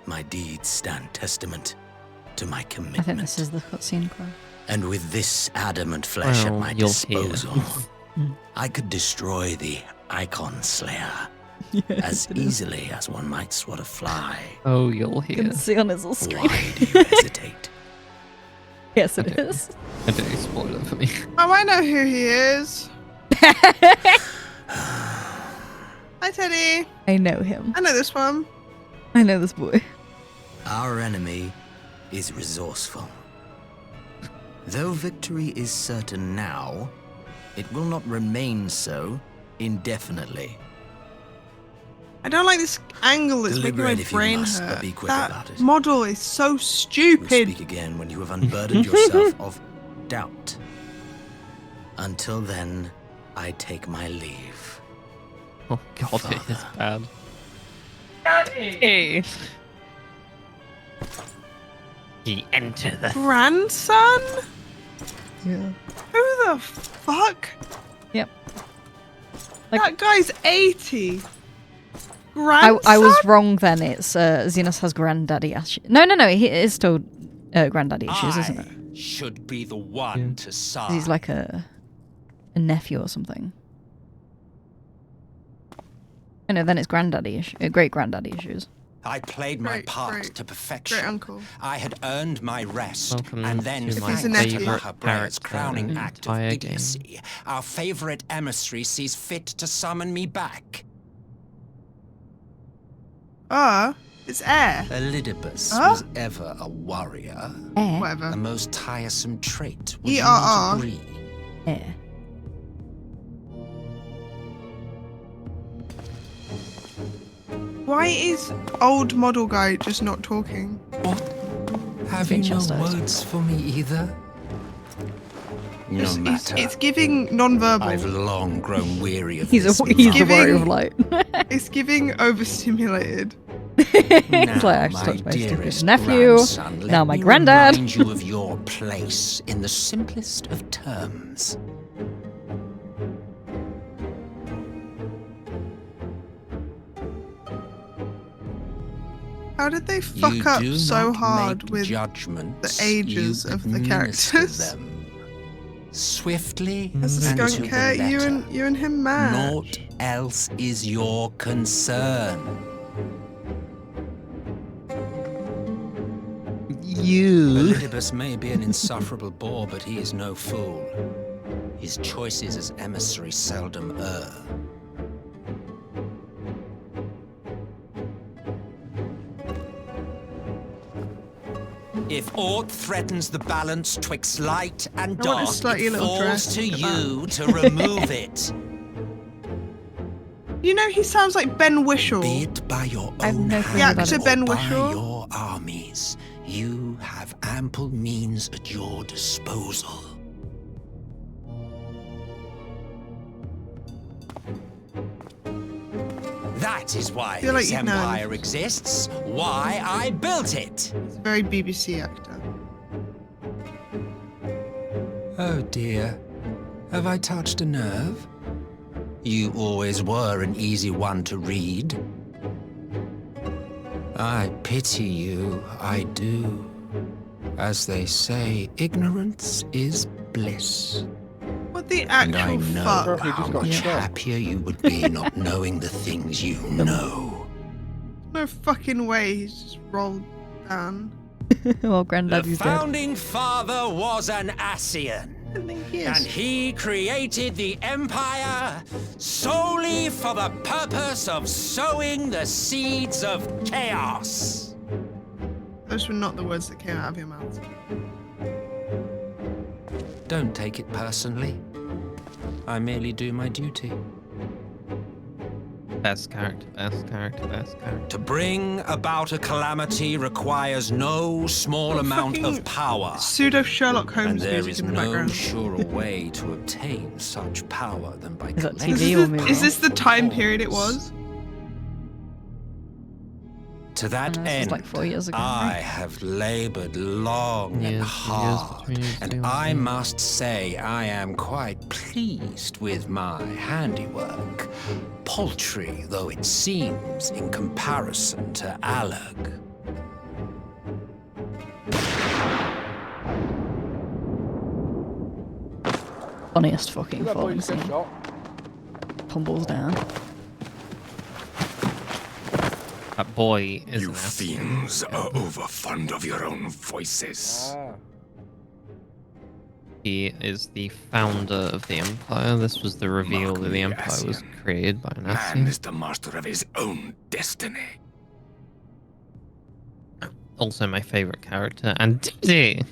S16: My deeds stand testament to my commitment.
S2: I think this is the cutscene cry.
S16: And with this adamant flesh at my disposal,
S2: hear.
S16: I could destroy the Icon Slayer as easily as one might swat a fly.
S3: Oh, you'll hear.
S2: You can see on his little screen.
S16: Why do you hesitate?
S2: Yes, it is.
S3: I don't spoil it for me.
S1: Oh, I know who he is. Hi, Teddy.
S2: I know him.
S1: I know this one.
S2: I know this boy.
S16: Our enemy is resourceful. Though victory is certain now, it will not remain so indefinitely.
S1: I don't like this angle. It's making my
S16: Deliberate if you
S1: brain
S16: must,
S1: hurt.
S16: but be quick
S1: That
S16: about it.
S1: model is so
S16: We'll
S1: stupid.
S16: speak again when you have unburdened yourself of doubt. Until then, I take my leave.
S3: Oh god,
S16: Father.
S3: it is bad. Daddy! He entered the...
S1: Grandson?
S2: Yeah.
S1: Who the fuck?
S2: Yep.
S1: That guy's 80. Grandson?
S2: I was wrong then. It's Xenos has granddaddy issues. No, he is still granddaddy issues, isn't it?
S17: Should be the one to serve.
S2: He's like a nephew or something. I know, then it's granddaddy great granddaddy issues.
S17: I played my part to perfection.
S1: Great uncle.
S17: I had earned my rest,
S3: Welcome
S17: and then
S3: to my
S17: thanks to
S3: favourite
S17: Mahabraya's crowning
S3: character in
S17: act
S3: the
S17: of
S3: entire
S17: idiocy, our favourite emissary sees fit to summon me back.
S1: It's air.
S17: Elidibus was ever a warrior.
S2: Air?
S1: Whatever.
S17: A most tiresome trait. Would you
S1: ERR.
S17: not agree?
S2: Air.
S1: Why is old model guy just not talking?
S17: Have you no words for me either? No matter.
S1: It's giving non-verbal.
S17: I've long grown weary of
S2: He's
S17: this
S2: a warrior of light.
S1: It's giving overstimulated.
S2: It's like, I just talked to my stupid nephew, now my granddad.
S17: Remind you of your place in the simplest of terms.
S1: How did they fuck up so hard with the ages of the characters?
S17: Swiftly
S1: As a
S17: and to
S1: skunk
S17: the
S1: cat, you
S17: letter.
S1: and him match.
S17: Naught else is your concern. Elidibus may be an insufferable bore, but he is no fool. His choices as emissary seldom err. If aught threatens the balance twixt light and dark, it falls to you to remove it.
S1: You know, he sounds like Ben Whishaw.
S17: Be it by your
S1: own
S17: hand
S1: the actor Ben
S17: or by
S1: Whishaw.
S17: your armies, you have ample means at your disposal. That is why
S1: feel like
S17: this
S1: you'd know.
S17: empire exists, why I built it.
S1: He's a very BBC actor.
S17: Oh dear, have I touched a nerve? You always were an easy one to read. I pity you, I do. As they say, ignorance is bliss.
S1: What the
S17: And I
S1: actual
S17: know
S1: fuck?
S17: how much happier you would be not knowing the things you know.
S1: No fucking way he's just rolled down.
S2: Well, granddad,
S17: The
S2: he's dead.
S17: founding father was an Ascian. And he created the Empire solely for the purpose of sowing the seeds of chaos.
S1: Those were not the words that came out of your mouth.
S17: Don't take it personally. I merely do my duty.
S3: Best character, best character, best character.
S17: To bring about a calamity requires no small amount of power.
S1: Pseudo Sherlock Holmes
S17: And there
S1: music
S17: is
S1: in the
S17: no
S1: background.
S17: surer way to obtain such power than by
S2: Is that
S17: collecting
S2: TV or movie?
S1: Is this the time period it was?
S17: To that
S2: This was
S17: end,
S2: like 4 years ago,
S17: I
S2: right?
S17: have labored long and hard, and I must say I am quite pleased with my handiwork, paltry though it seems in comparison to Alag.
S2: Funniest fucking
S8: That boy
S2: falling
S8: just got
S2: scene.
S8: shot.
S2: Tumbles down.
S3: That boy is
S9: You
S3: an ass.
S9: fiends are overfond of your own voices.
S3: He is the founder of the Empire. This was the reveal that the Empire was created by an
S9: Man
S3: Ascian.
S9: is the master of his own destiny.
S3: Also my favorite character. And Diddy!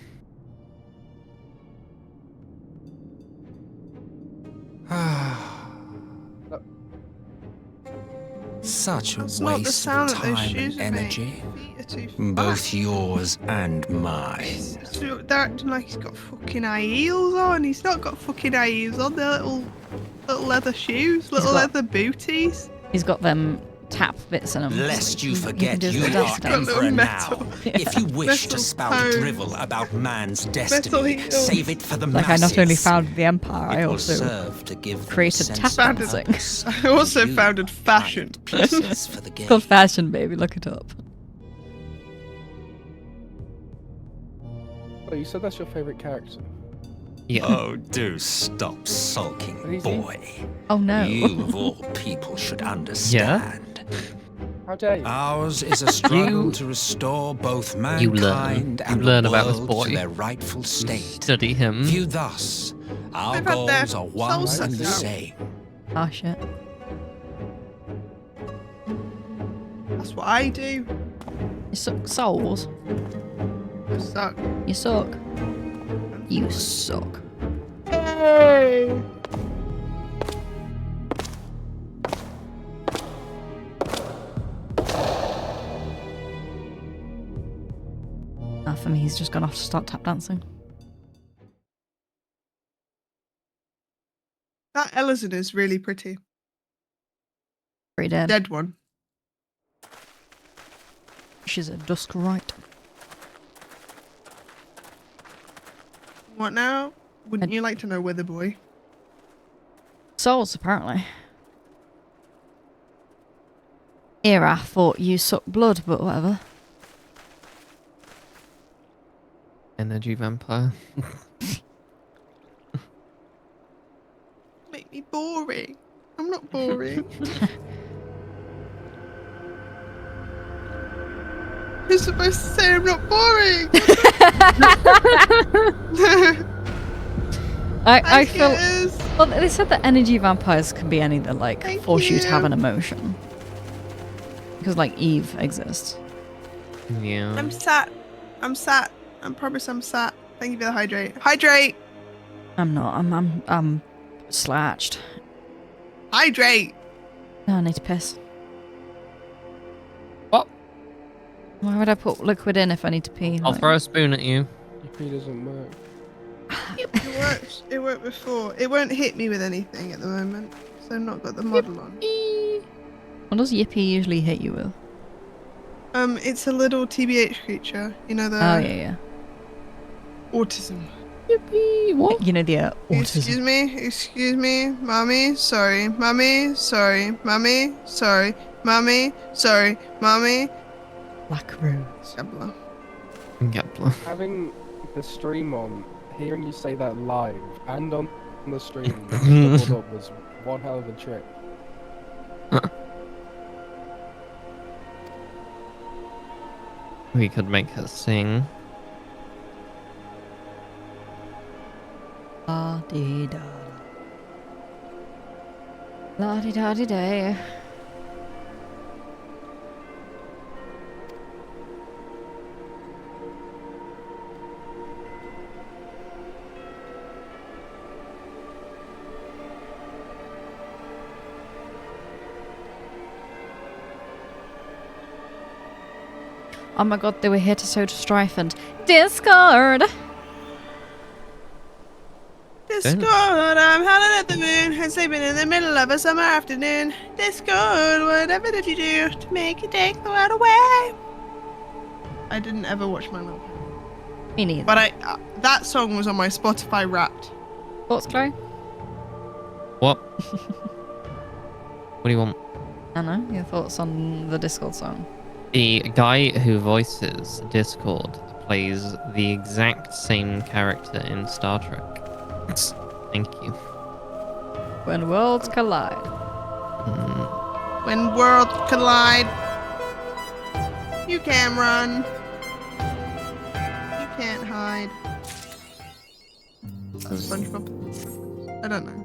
S17: Such a
S1: That's not the
S17: waste of
S1: sound that those
S17: time
S1: shoes
S17: and
S1: would make.
S17: energy.
S1: Feet are too
S17: Both yours and mine.
S1: So they're acting like he's got fucking high heels on. He's not got fucking high heels on. They're little leather shoes, little
S2: got-
S1: leather booties.
S2: He's got them tap bits in them.
S17: Lest you
S2: can
S17: forget
S2: do
S17: you
S2: the
S17: are
S2: dance dance.
S17: Emperor
S1: metal.
S17: now. If you wish to
S1: Metal
S17: spout
S1: toes.
S17: drivel about man's
S1: Metal
S17: destiny,
S1: heels.
S17: save it for the
S2: Like, I
S17: masses.
S2: not only founded the Empire, I
S17: It will
S2: also
S17: serve to give them a
S2: created
S17: sense
S2: tap
S17: of
S2: dancing.
S17: purpose.
S1: I also founded fashion.
S17: Pieces for the
S2: It's
S17: game.
S2: called fashion, baby. Look it up.
S8: Oh, you said that's your favourite character.
S3: Yeah.
S17: Oh, do stop sulking, boy.
S2: Oh no.
S17: You of all people should understand.
S8: How dare you?
S17: Ours is a struggle to restore both
S3: You learn.
S17: mankind
S3: You
S17: and
S3: learn
S17: the
S3: about this
S17: world
S3: boy.
S17: to their rightful state.
S3: Study him.
S17: Viewed thus, our
S1: They've had their
S17: goals are one
S1: souls
S17: and the
S1: sucked out.
S17: same.
S2: Oh shit.
S1: That's what I do.
S2: You suck souls.
S1: I suck.
S2: You suck. You suck.
S1: Hey!
S2: and he's just gone off to start tap dancing.
S1: That Ellison is really pretty.
S2: Pretty dead.
S1: Dead one.
S2: She's a dusk right.
S1: What now? Wouldn't you like to know, Wither Boy?
S2: Souls, apparently. Here, I thought you sucked blood, but whatever.
S3: Energy vampire.
S1: Make me boring. I'm not boring. You're supposed to say I'm not boring.
S2: I feel. Well, they said that energy vampires can be anything, like force you to have an emotion. Because, like, Eve exists.
S3: Yeah.
S1: I'm sat. I promise I'm sat. Thank you for the hydrate. Hydrate!
S2: I'm not. I'm slouched.
S1: Hydrate!
S2: No, I need to piss.
S3: What?
S2: Why would I put liquid in if I need to pee?
S3: I'll throw a spoon at you.
S8: Your pee doesn't work.
S1: It works. It worked before. It won't hit me with anything at the moment. So I've not got the model on.
S2: What does Yippee usually hit you with?
S1: It's a little TBH creature. You know the...
S2: Oh, yeah.
S1: Autism.
S2: Yippee! What? You know the autism.
S1: Excuse me, Mommy, sorry, Mommy, sorry, Mommy, sorry, Mommy, sorry, Mommy.
S2: Black Rose.
S3: Gabla.
S8: Having the stream on, hearing you say that live and on the stream doubled up was one hell of a trip.
S3: We could make her sing.
S2: La-dee-da. La-dee-da-dee-day. Oh my god, they were here to sow strife and Discord!
S1: Discord, I'm howling at the moon and sleeping in the middle of a summer afternoon. Discord, whatever did you do to make you take the world away? I didn't ever watch My Little Pony.
S2: Me neither.
S1: But that song was on my Spotify Wrapped.
S2: Thoughts, Chloe?
S3: What? What do you want?
S2: I don't know, your thoughts on the Discord song?
S3: The guy who voices Discord plays the exact same character in Star Trek. Thank you.
S2: When worlds collide.
S1: When worlds collide, you can't run. You can't hide. SpongeBob. I don't know.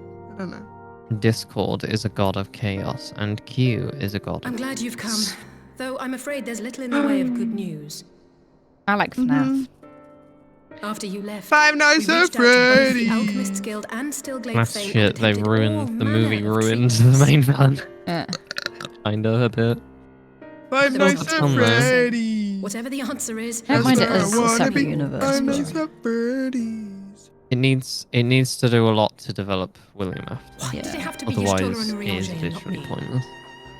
S3: Discord is a god of chaos, and Q is a god of...
S15: I'm glad you've come, though I'm afraid there's little in the way of good news.
S2: I like FNAF.
S15: After you left,
S1: Five Nights at Freddy's.
S15: The Alchemist's Guild and Stillglade
S3: That's
S15: Fame
S3: shit, they
S15: undertaken
S3: ruined
S15: all
S3: the movie,
S15: manner of
S3: ruined
S15: treatments.
S3: the main villain.
S2: Yeah.
S3: Kinda a bit.
S1: Five Nights at Freddy's.
S15: Whatever the answer is,
S2: I don't mind it as a
S1: wanna
S2: separate
S1: be
S2: universe.
S1: Five
S2: but-
S1: Nights at Freddy's.
S3: It needs to do a lot to develop William Afton.
S15: Why did it have to be Y'shtola
S3: Otherwise,
S15: and
S3: it is
S15: Ryojin and not
S3: literally
S15: me?
S3: pointless.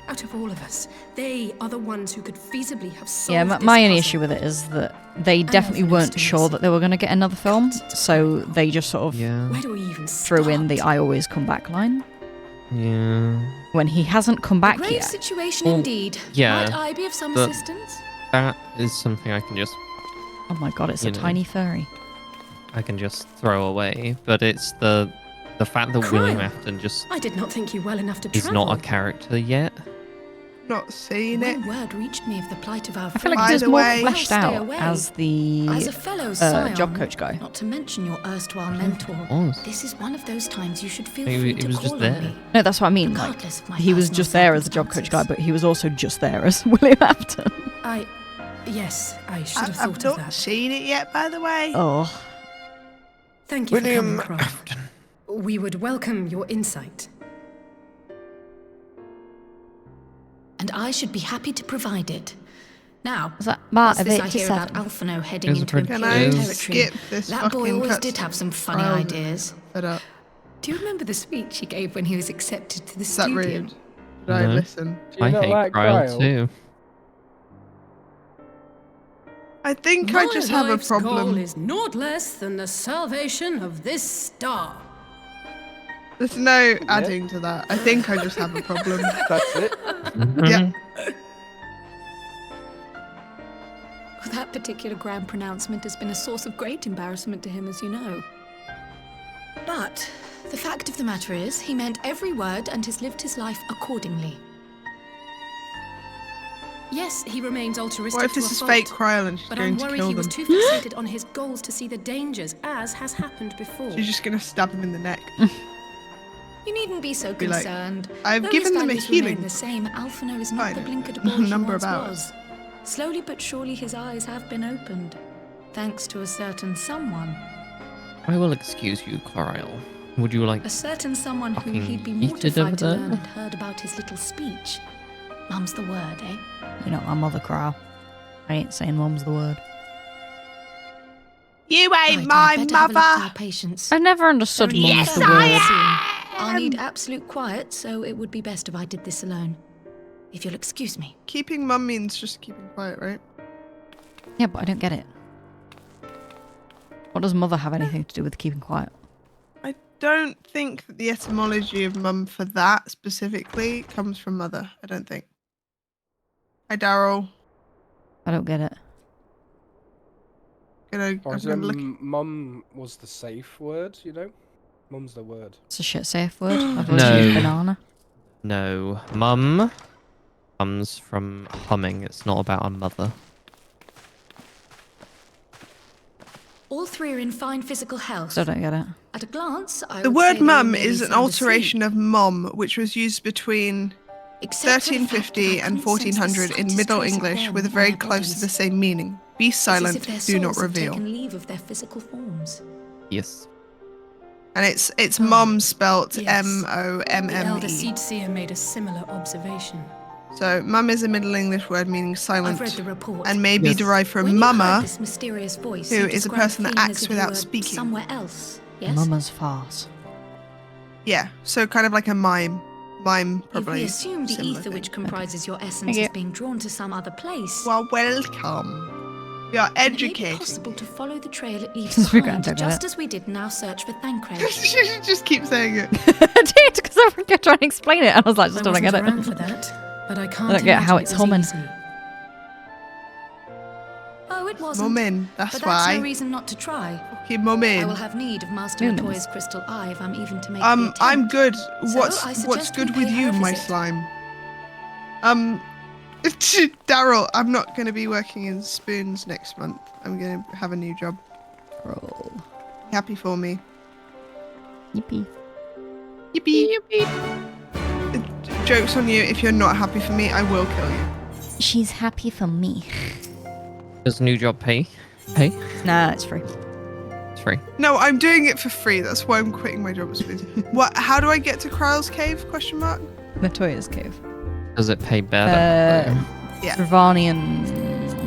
S15: Out of all of us, they are the ones who could feasibly have solved
S2: Yeah,
S15: this
S2: my only
S15: puzzle.
S2: issue with it is that they definitely weren't sure that they were going to get another film, so they just sort of
S15: Where do we even
S2: threw in the "I always come back" line
S3: Yeah.
S2: when he hasn't come back
S15: Grave
S2: yet.
S15: situation
S3: Well,
S15: indeed.
S3: yeah,
S15: Might I be of some
S3: but-
S15: assistance?
S3: That is something I can just
S2: Oh my god, it's a
S3: you know.
S2: tiny furry.
S3: throw away. But it's the fact that William
S15: Crime.
S3: Afton just
S15: I did not think you well enough to
S3: is
S15: travel.
S3: not a character yet.
S1: Not seen it.
S15: When word reached me of the plight of our
S2: I feel like
S1: By
S2: he's
S1: the
S2: more
S1: way-
S2: fleshed
S15: I'll stay
S2: out
S15: away.
S2: as the
S15: As a fellow scion,
S2: job coach guy.
S15: not to mention your erstwhile mentor,
S3: was.
S15: this is one of those times you should feel
S3: Maybe
S15: free
S3: it
S15: to
S3: was
S15: call
S3: just
S15: on
S3: there.
S15: me.
S2: No, that's what I mean. Like,
S15: Regardless of my
S2: he was
S15: personal
S2: just there as a job coach guy,
S15: circumstances.
S2: but he was also just there as William Afton.
S15: Yes, I should have
S1: I've
S15: thought
S1: not
S15: of that.
S1: seen it yet, by the way.
S2: Oh.
S15: Thank you
S3: William
S15: for coming, Croft. We would welcome your insight.
S10: And I should be happy to provide it.
S12: Now,
S2: Was that Mark
S12: what's
S2: of
S12: this
S2: 8
S12: I
S2: to
S12: hear about
S2: 7?
S12: Alphino heading
S3: Is
S12: into
S3: it
S1: Can
S12: Imperial
S1: I
S3: Yes.
S12: territory?
S1: skip this
S12: That boy
S1: fucking
S12: always did
S1: cutscene?
S12: have some funny
S1: Trials
S12: ideas.
S1: Fed up.
S12: Do you remember the speech he gave when he was accepted to the
S1: Is that
S12: studio?
S1: rude? Did I
S3: No.
S1: listen?
S8: Do you
S3: I
S8: not
S3: hate
S8: like
S3: Cryle
S8: Cryle?
S3: too.
S1: I think I just have a
S15: life's goal
S1: problem.
S15: is naught less than the salvation of this star.
S1: There's no adding to that. I think I just have a problem.
S8: That's it.
S1: Yeah.
S10: That particular grand pronouncement has been a source of great embarrassment to him, as you know.
S12: But the fact of the matter is, he meant every word and has lived his life accordingly.
S15: Yes, he remains altruistic
S1: What if
S15: to
S1: this
S15: a
S1: is
S15: fault,
S1: fake Cryle and she's
S15: but
S1: going
S15: I'm
S1: to
S15: worried
S1: kill
S15: he was
S1: them?
S15: too fixated on his goals to see the dangers, as has happened before.
S1: She's just going to stab him in the neck.
S12: You needn't be so
S1: Be like,
S12: concerned.
S1: I've
S12: Though
S1: given
S12: his
S1: them a
S12: values remain
S1: healing.
S12: the same, Alphino is not the
S1: Fine.
S12: blinkered ball he
S1: Number
S12: once
S1: of hours.
S12: was. Slowly but surely his eyes have been opened, thanks to a certain someone.
S3: I will excuse you, Cryle. Would you like
S12: A certain someone whom
S3: fucking
S12: he'd be
S3: heated over
S12: mortified to
S3: there?
S12: learn had heard about his little speech. Mum's the word, eh?
S2: You're not my mother, Cryle. I ain't saying mum's the word.
S1: You ain't
S12: Right,
S1: my
S12: I'd better have a look at our
S1: mother.
S12: patients.
S2: I never understood
S12: There are
S2: mum's the
S12: only
S2: word.
S12: soon. I'll need absolute quiet, so it would be best if I did this alone. If you'll excuse me.
S1: Keeping mum means just keeping quiet, right?
S2: Yeah, but I don't get it. What does mother have anything to do with keeping quiet?
S1: I don't think that the etymology of mum for that specifically comes from mother. I don't think. Hi, Daryl.
S2: I don't get it.
S1: I'm gonna look.
S8: Mum was the safe word, you know? Mum's the word.
S2: It's a shit safe word. I've always
S3: No.
S2: used banana.
S3: No. Mum comes from humming. It's not about a mother.
S12: All three are in fine physical health.
S2: So I don't get it.
S12: At a glance, I
S1: The
S12: would
S1: word
S12: say they were
S1: mum
S12: merely
S1: is an
S12: sound
S1: alteration of mom, which was used between
S12: Except for the fact that
S1: 1350
S12: I
S1: and
S12: couldn't sense the
S1: 1400 in
S12: slightest
S1: Middle
S12: trace of
S1: English
S12: them
S1: with
S12: in
S1: very
S12: their
S1: close to
S12: bodies.
S1: the same meaning. Be
S12: It's as
S1: silent,
S12: if their
S1: do not
S12: souls have
S1: reveal.
S12: taken leave of their physical forms.
S3: Yes.
S1: And it's mom spelt
S15: Yes.
S12: The
S15: The elder
S1: M-O-M-M-E.
S15: seed seer made a similar observation.
S1: So mum is a Middle English word meaning
S12: I've
S1: silent
S12: read the report.
S1: and may be
S3: Yes.
S1: derived from
S12: When you heard
S1: mama,
S12: this mysterious voice,
S1: who
S12: you
S1: is a
S12: described
S1: person that
S12: feeling
S1: acts
S12: as if you
S1: without
S12: were
S1: speaking.
S12: somewhere else. Yes.
S2: Mama's farce.
S1: Yeah, so kind of like a mime. Mime,
S12: If
S1: probably.
S12: we assume the
S1: similar
S12: ether
S1: thing.
S12: which comprises your essence
S2: Thank
S12: is
S2: you.
S12: being drawn to some other place,
S1: Well, welcome. We are
S12: then it may be
S1: educated.
S12: possible to follow the trail it leaves
S2: We're
S12: behind,
S2: gonna do
S12: just
S2: it.
S12: as we did in our search for Thancred.
S1: She just keep saying it.
S2: I did, because I kept trying to explain it. I was like, just don't
S15: wasn't
S2: get
S15: around
S2: it.
S15: for that, but I can't
S2: I don't get how
S15: imagine
S2: it's
S15: it was
S2: humming.
S15: easy.
S12: Oh, it wasn't.
S1: Mum in, that's
S12: but that's
S1: why.
S12: no reason not to try.
S1: Keep mum
S12: I will
S1: in.
S12: have need of Master
S2: Humans.
S12: Latoya's crystal eye if I'm even to make the
S1: I'm
S12: attempt.
S1: good.
S12: So,
S1: What's
S12: I
S1: what's
S12: suggest
S1: good
S12: we
S1: with
S12: pay her
S1: you,
S12: a
S1: my
S12: visit.
S1: slime? Daryl, I'm not gonna be working in spoons next month. I'm gonna have a new job.
S2: Roll.
S1: Happy for me.
S2: Yippee.
S1: Yippee. Joke's on you. If you're not happy for me, I will kill you.
S2: She's happy for me.
S3: Does new job pay? Hey,
S2: Nah, it's free.
S3: it's free.
S1: No, I'm doing it for free. That's why I'm quitting my job at spoons. What? How do I get to Kryle's cave? Question mark.
S2: Latoya's cave.
S3: Does it pay better?
S1: Yeah.
S2: Ravanian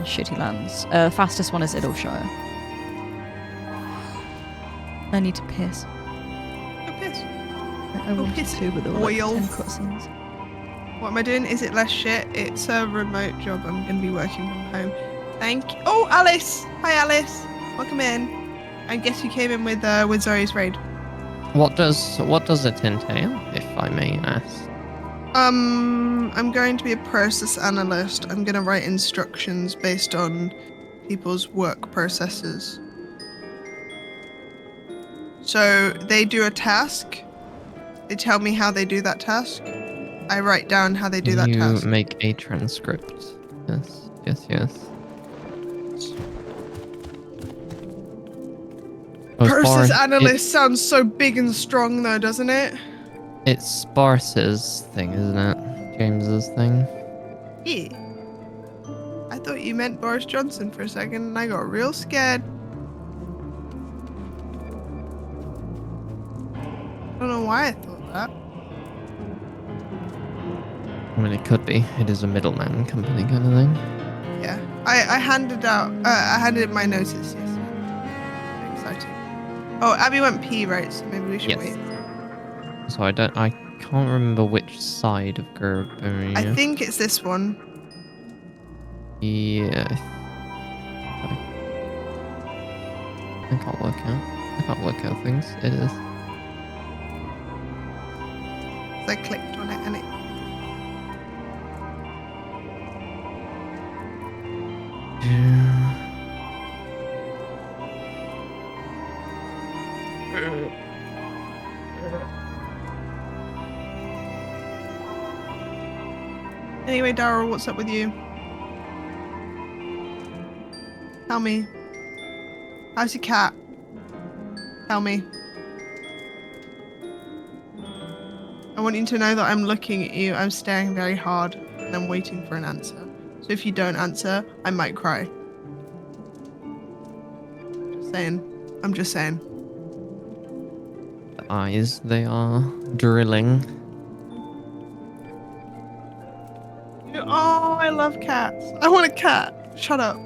S2: shitty lands. Fastest one is Idleshire. I need to piss.
S1: Go piss.
S2: I wanted
S1: piss
S2: to, but there were like
S1: oil.
S2: 10 cutscenes.
S1: What am I doing? Is it less shit? It's a remote job. I'm going to be working from home. Thank you. Oh, Alice. Hi, Alice. Welcome in. I guess you came in with Zoe's raid.
S3: What does it entail, if I may ask?
S1: I'm going to be a process analyst. I'm going to write instructions based on people's work processes. So they do a task. They tell me how they do that task. I write down how they do that task.
S3: You make a transcript. Yes, yes, yes.
S1: Process analyst sounds so big and strong though, doesn't it?
S3: It's Sparse's thing, isn't it? James's thing.
S1: Yeah. I thought you meant Boris Johnson for a second and I got real scared. I don't know why I thought that.
S3: I mean, it could be. It is a middleman company kind of thing.
S1: Yeah. I handed in my notice yesterday. Exciting. Oh, Abby went pee, right? So maybe we should wait.
S3: So I can't remember which side of Gerberia.
S1: I think it's this one.
S3: Yeah. I can't work out. I can't work out things. It is.
S1: I clicked on it and it. Anyway, Daryl, what's up with you? Tell me. How's your cat? Tell me. I want you to know that I'm looking at you, I'm staring very hard, and I'm waiting for an answer. So if you don't answer, I might cry. Just saying. I'm just saying.
S3: The eyes, they are drilling.
S1: Oh, I love cats. I want a cat. Shut up.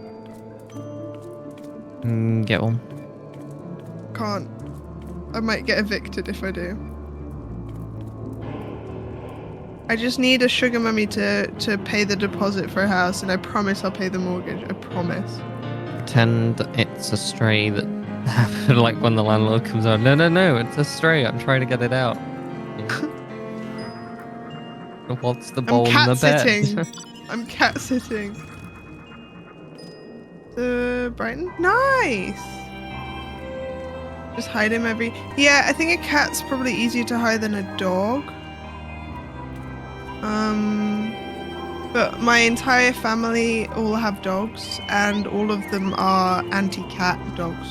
S3: Get one.
S1: Can't. I might get evicted if I do. I just need a sugar mummy to pay the deposit for a house, and I promise I'll pay the mortgage. I promise.
S3: Pretend it's a stray that happened, like when the landlord comes out. No, it's a stray. I'm trying to get it out. What's the bowl in the bed?
S1: I'm cat sitting. Brighton? Nice! Just hide him every... Yeah, I think a cat's probably easier to hide than a dog. But my entire family all have dogs, and all of them are anti-cat dogs.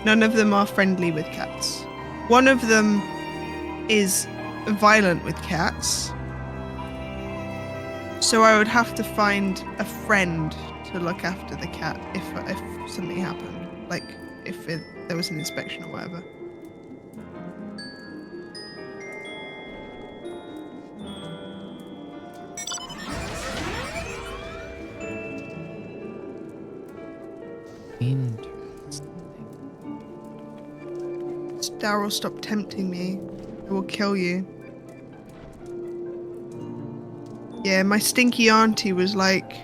S1: None of them are friendly with cats. One of them is violent with cats. So I would have to find a friend to look after the cat if something happened. Like, if there was an inspection or whatever. Daryl, stop tempting me. I will kill you. Yeah, my stinky auntie was like,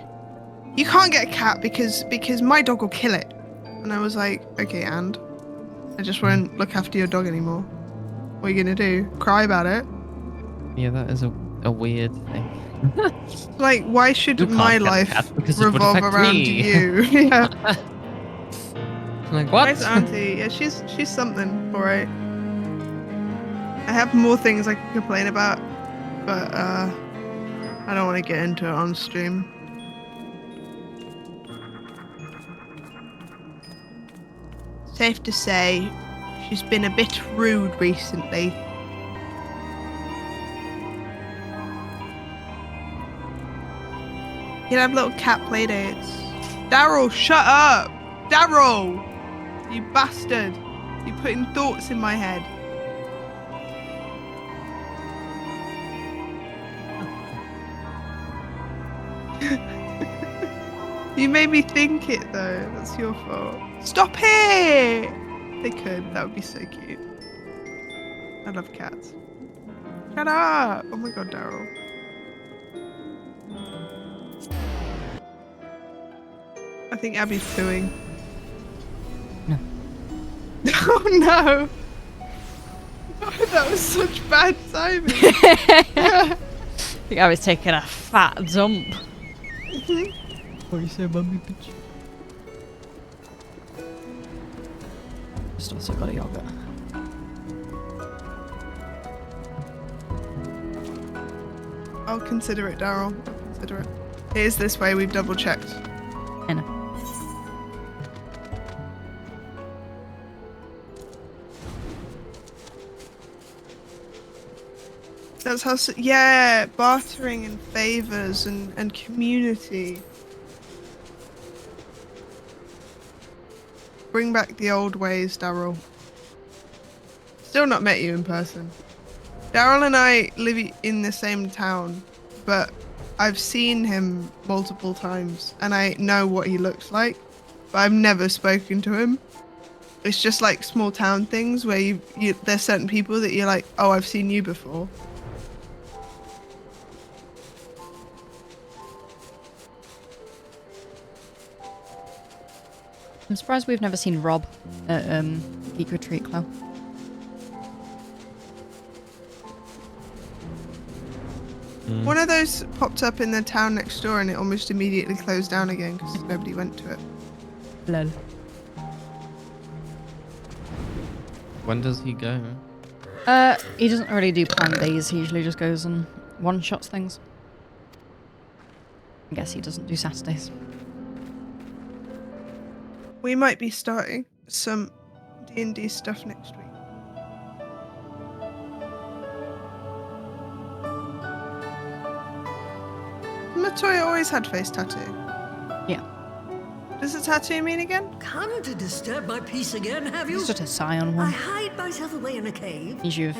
S1: you can't get a cat because my dog will kill it. And I was like, okay, and? I just won't look after your dog anymore. What are you gonna do? Cry about it?
S3: Yeah, that is a weird thing.
S1: Like, why should my life revolve around you? Yeah.
S3: Like, what?
S1: Nice auntie. Yeah, she's something, alright. I have more things I can complain about, but I don't want to get into it on stream. Safe to say, she's been a bit rude recently. You can have little cat play dates. Daryl, shut up! Daryl! You bastard! You're putting thoughts in my head. You made me think it though. That's your fault. Stop it! They could. That would be so cute. I love cats. Shut up! Oh my god, Daryl. I think Abby's pooing.
S2: No.
S1: Oh no! Oh, that was such bad timing.
S2: I think I was taking a fat dump. What you say about me, bitch? Just also got a yogurt.
S1: I'll consider it, Daryl. I'll consider it. It is this way. We've double checked.
S2: I know.
S1: That's how, yeah, bartering and favors and community. Bring back the old ways, Daryl. Still not met you in person. Daryl and I live in the same town, but I've seen him multiple times, and I know what he looks like, but I've never spoken to him. It's just like small town things where you there's certain people that you're like, oh, I've seen you before.
S2: I'm surprised we've never seen Rob at Geek Retreat Club.
S1: One of those popped up in the town next door, and it almost immediately closed down again because nobody went to it.
S2: Lol.
S3: When does he go?
S2: He doesn't really do planned days. He usually just goes and one-shots things. I guess he doesn't do Saturdays.
S1: We might be starting some D&D stuff next week. Matoya always had face tattoo.
S2: Yeah.
S1: Does the tattoo mean again?
S18: Come to disturb my peace again, have you?
S2: It's just a scion one.
S18: I hide myself away in a cave.
S2: Means you've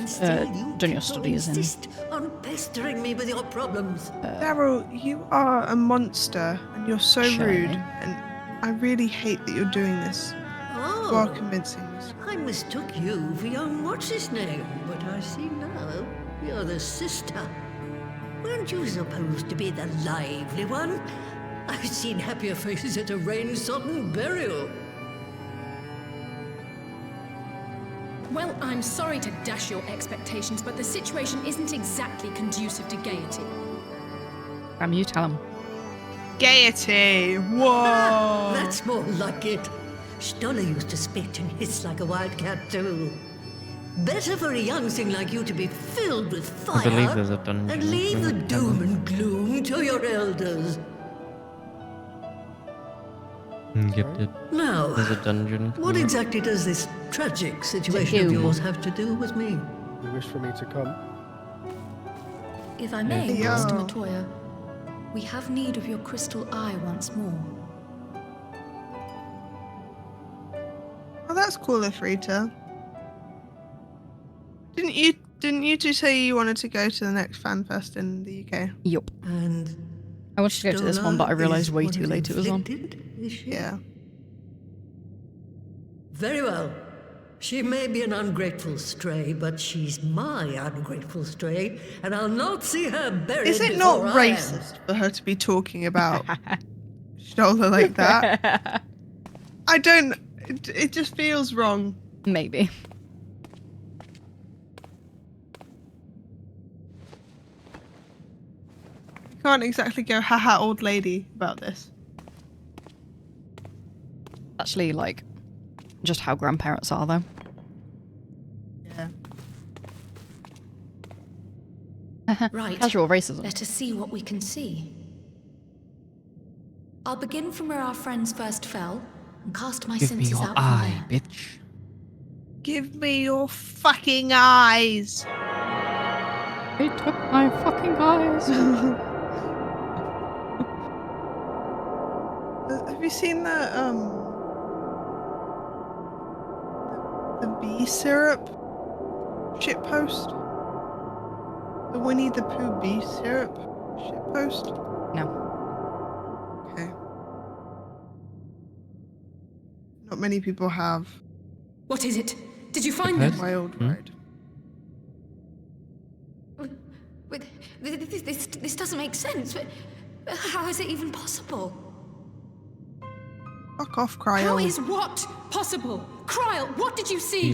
S2: done your studies in.
S18: Insist on pestering me with your problems.
S1: Daryl, you are a monster, and you're so rude, and I really hate that you're doing this.
S18: Oh.
S1: You are convincing me.
S18: I mistook you for young what's-his-name, but I see now you're the sister. Weren't you supposed to be the lively one? I've seen happier faces at a rain-sodden burial.
S19: Well, I'm sorry to dash your expectations, but the situation isn't exactly conducive to gaiety.
S2: You tell him.
S1: Gaiety! Whoa!
S18: That's more like it. Stoller used to spit and hiss like a wildcat too. Better for a young thing like you to be filled with fire
S3: I believe there's a dungeon.
S18: and leave the doom and gloom to your elders.
S3: Yep.
S18: Now,
S3: There's a dungeon.
S18: what exactly does this tragic situation of yours have to do with me?
S8: You wish for me to come?
S20: If I may,
S1: Yeah.
S20: Master Matoya, we have need of your crystal eye once more.
S1: Oh, that's cool, Ifrita. Didn't you two say you wanted to go to the next fan fest in the UK?
S2: Yup.
S18: And
S2: I wanted to go to this one, but I realised way too late it was on.
S1: Yeah.
S18: Very well. She may be an ungrateful stray, but she's my ungrateful stray, and I'll not see her buried.
S1: Is it not
S18: before I am.
S1: racist for her to be talking about Stoller like that? I don't. It just feels wrong.
S2: Maybe.
S1: You can't exactly go, haha, old lady, about this.
S2: Actually, like, just how grandparents are, though.
S1: Yeah.
S20: Right.
S2: Casual racism.
S20: Let us see what we can see. I'll begin from where our friends first fell and cast my
S3: Give me
S20: senses
S3: your
S20: out
S3: eye,
S20: from there.
S3: bitch.
S1: Give me your fucking eyes.
S2: They took my fucking eyes.
S1: Have you seen the bee syrup shitpost? The Winnie the Pooh bee syrup shitpost?
S2: No.
S1: Okay. Not many people have.
S19: What is it? Did you find them?
S1: My old ride.
S20: This doesn't make sense. But how is it even possible?
S1: Fuck off, Cryo.
S19: How is what possible? Kryl, what did you see?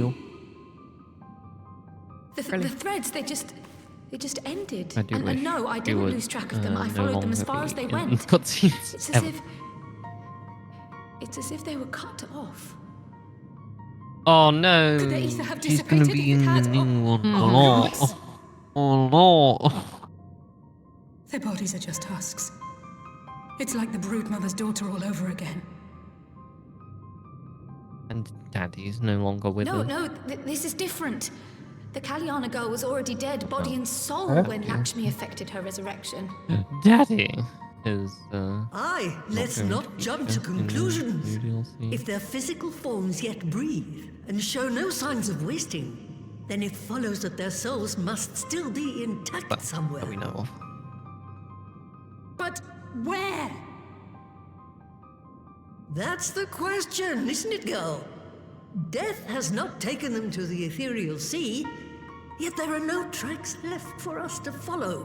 S20: The threads, they just ended.
S3: I do wish
S20: and no, I
S3: you
S20: didn't
S3: would,
S20: lose track of them. I
S3: no
S20: followed them as
S3: longer
S20: far as
S3: be
S20: they
S3: in
S20: went.
S3: cutscenes
S20: It's
S3: ever.
S20: It's as if they were cut off.
S3: Oh no!
S20: Could they either have
S3: She's gonna
S20: dissipated
S3: be
S20: if
S3: in
S20: it
S3: the
S20: had,
S3: new one.
S19: Oh,
S3: Oh no!
S19: Their bodies are just husks. It's like the brood mother's daughter all over again.
S3: And Daddy's no longer with
S20: No,
S3: us.
S20: no, this is different. The Kalyana girl was already dead, body and soul,
S3: Huh?
S20: when Lakshmi effected her resurrection.
S3: Daddy is.
S18: Aye, let's
S3: going
S18: not
S3: to be
S18: jump to
S3: kept in the
S18: conclusions.
S3: new DLC.
S18: If their physical forms yet breathe and show no signs of wasting, then it follows that their souls must still be intact somewhere.
S3: That we know of.
S18: What exactly does this tragic situation of yours have to do with me?
S3: Well, that we know of.
S18: We wish for me to come? If I may, Master Matoya, we have need of your crystal eye once more.
S19: But where?
S18: That's the question, isn't it, girl? Death has not taken them to the ethereal sea, yet there are no tracks left for us to follow.